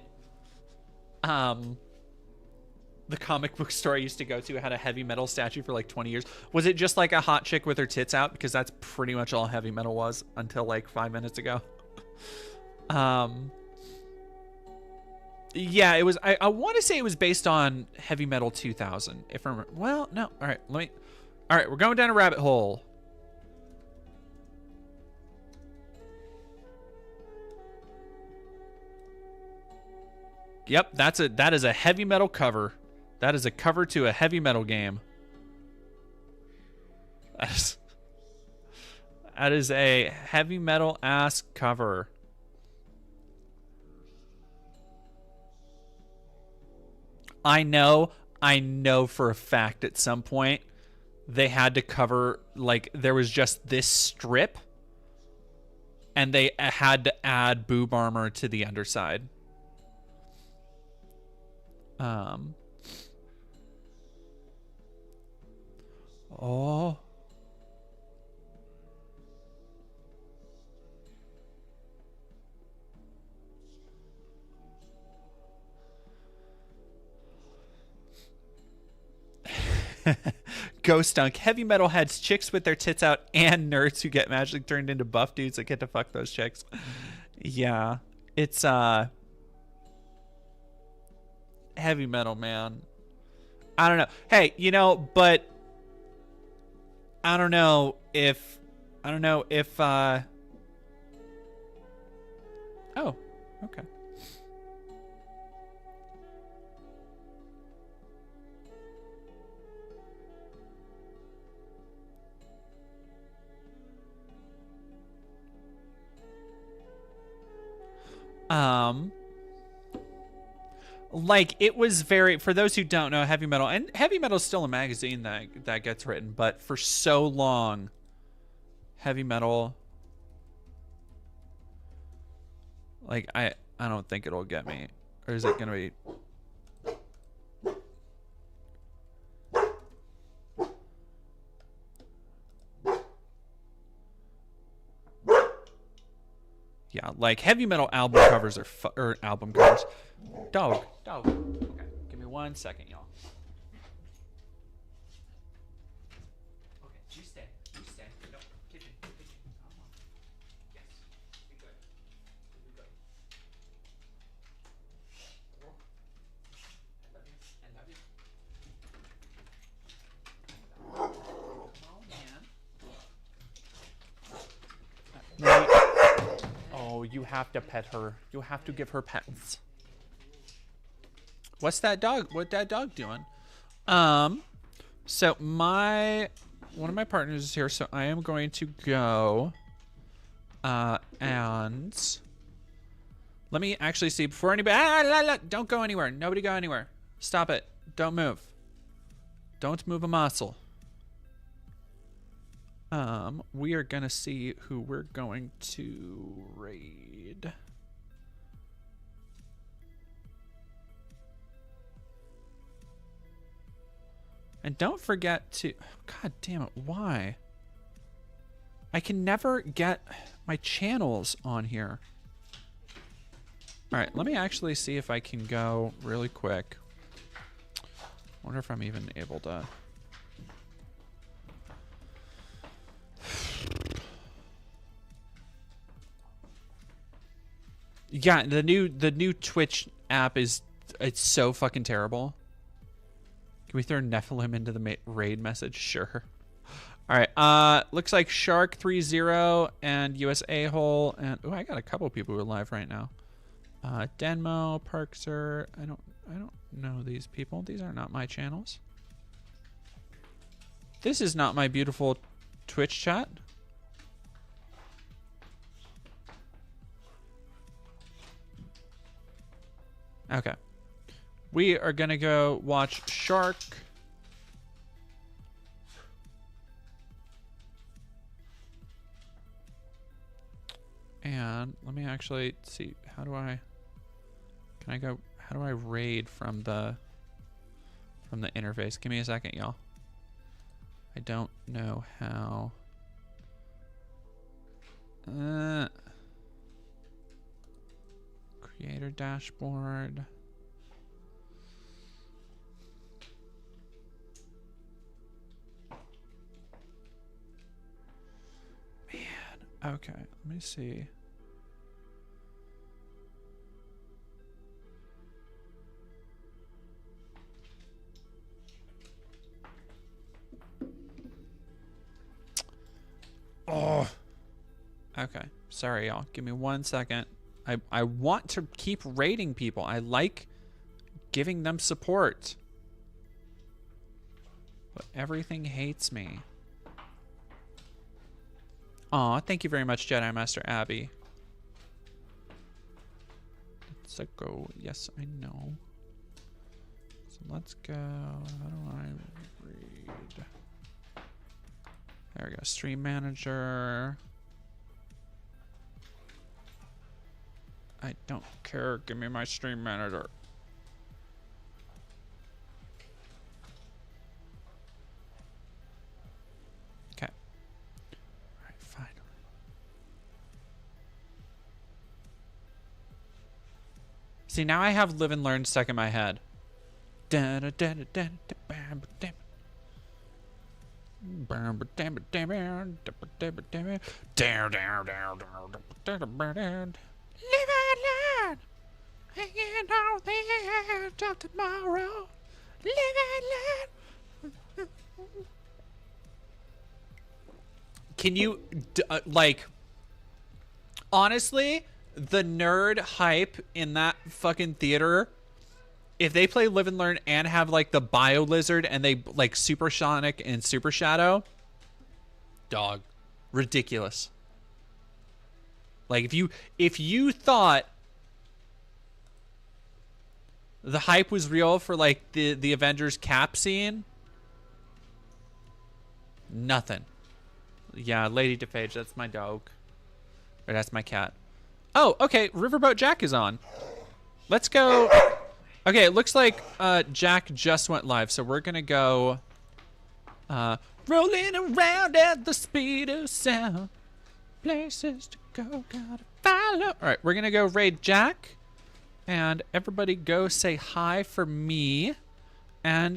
The comic book store I used to go to had a Heavy Metal statue for like 20 years. Was it just like a hot chick with her tits out? Because that's pretty much all Heavy Metal was until like 5 minutes ago. Yeah, it was. I want to say it was based on Heavy Metal 2000. If I remember. Well, no. All right, all right, we're going down a rabbit hole. Yep, that is a Heavy Metal cover. That is a cover to a Heavy Metal game. That is a Heavy Metal ass cover. I know for a fact at some point they had to cover, like, there was just this strip and they had to add boob armor to the underside. Oh. Ghost Dunk. Heavy metal heads, chicks with their tits out, and nerds who get magically turned into buff dudes that get to fuck those chicks. Yeah. It's heavy metal, man. I don't know. Hey, you know, but I don't know if oh, okay. Like, it was very, for those who don't know, Heavy Metal, and Heavy Metal is still a magazine that gets written, but for so long, Heavy Metal, like, I don't think it'll get me. Or is it gonna be? Yeah, like, Heavy Metal album covers or album covers. Dog. Okay, give me 1 second, y'all. Okay, you stay. No, kitchen. Come on. Yes, be good. Be good. I love you. Come on, man. Oh, you have to pet her. You have to give her pets. What's that dog? What that dog doing? So one of my partners is here, so I am going to go. And let me actually see before anybody. Don't go anywhere. Nobody go anywhere. Stop it. Don't move. Don't move a muscle. We are gonna see who we're going to raid. And don't forget to, God damn it, why? I can never get my channels on here. All right, let me actually see if I can go really quick. Wonder if I'm even able to. Yeah, the new Twitch app it's so fucking terrible. Can we throw Nephilim into the raid message? Sure. All right. Looks like Shark30 and US A-hole and I got a couple people who are live right now. Denmo, Parkser. I don't know these people. These are not my channels. This is not my beautiful Twitch chat. Okay. We are going to go watch Shark. And let me actually see, how do I raid from the interface? Give me a second, y'all. I don't know how. Creator dashboard. Man, okay, let me see. Oh. Okay, sorry, y'all. Give me 1 second. I want to keep rating people. I like giving them support. But everything hates me. Aw, thank you very much, Jedi Master Abby. Let's go. Yes, I know. So let's go. How do I read? There we go. Stream manager. I don't care. Give me my stream manager. Okay. All right, fine. See, now I have live and learn stuck in my head. Live and learn. Hanging on the edge of tomorrow. Live and learn. Can you, like, honestly, the nerd hype in that fucking theater, if they play Live and Learn and have, like, the Bio Lizard and they, like, Super Sonic and Super Shadow, dog, ridiculous. Like, if you thought the hype was real for, like, the Avengers Cap scene, nothing. Yeah, Lady DeFage, that's my dog. Or that's my cat. Oh, okay, Riverboat Jack is on. Let's go. Okay, it looks like Jack just went live, so we're gonna go rolling around at the speed of sound. Places to go, gotta follow. All right, we're gonna go raid Jack, and everybody go say hi for me, and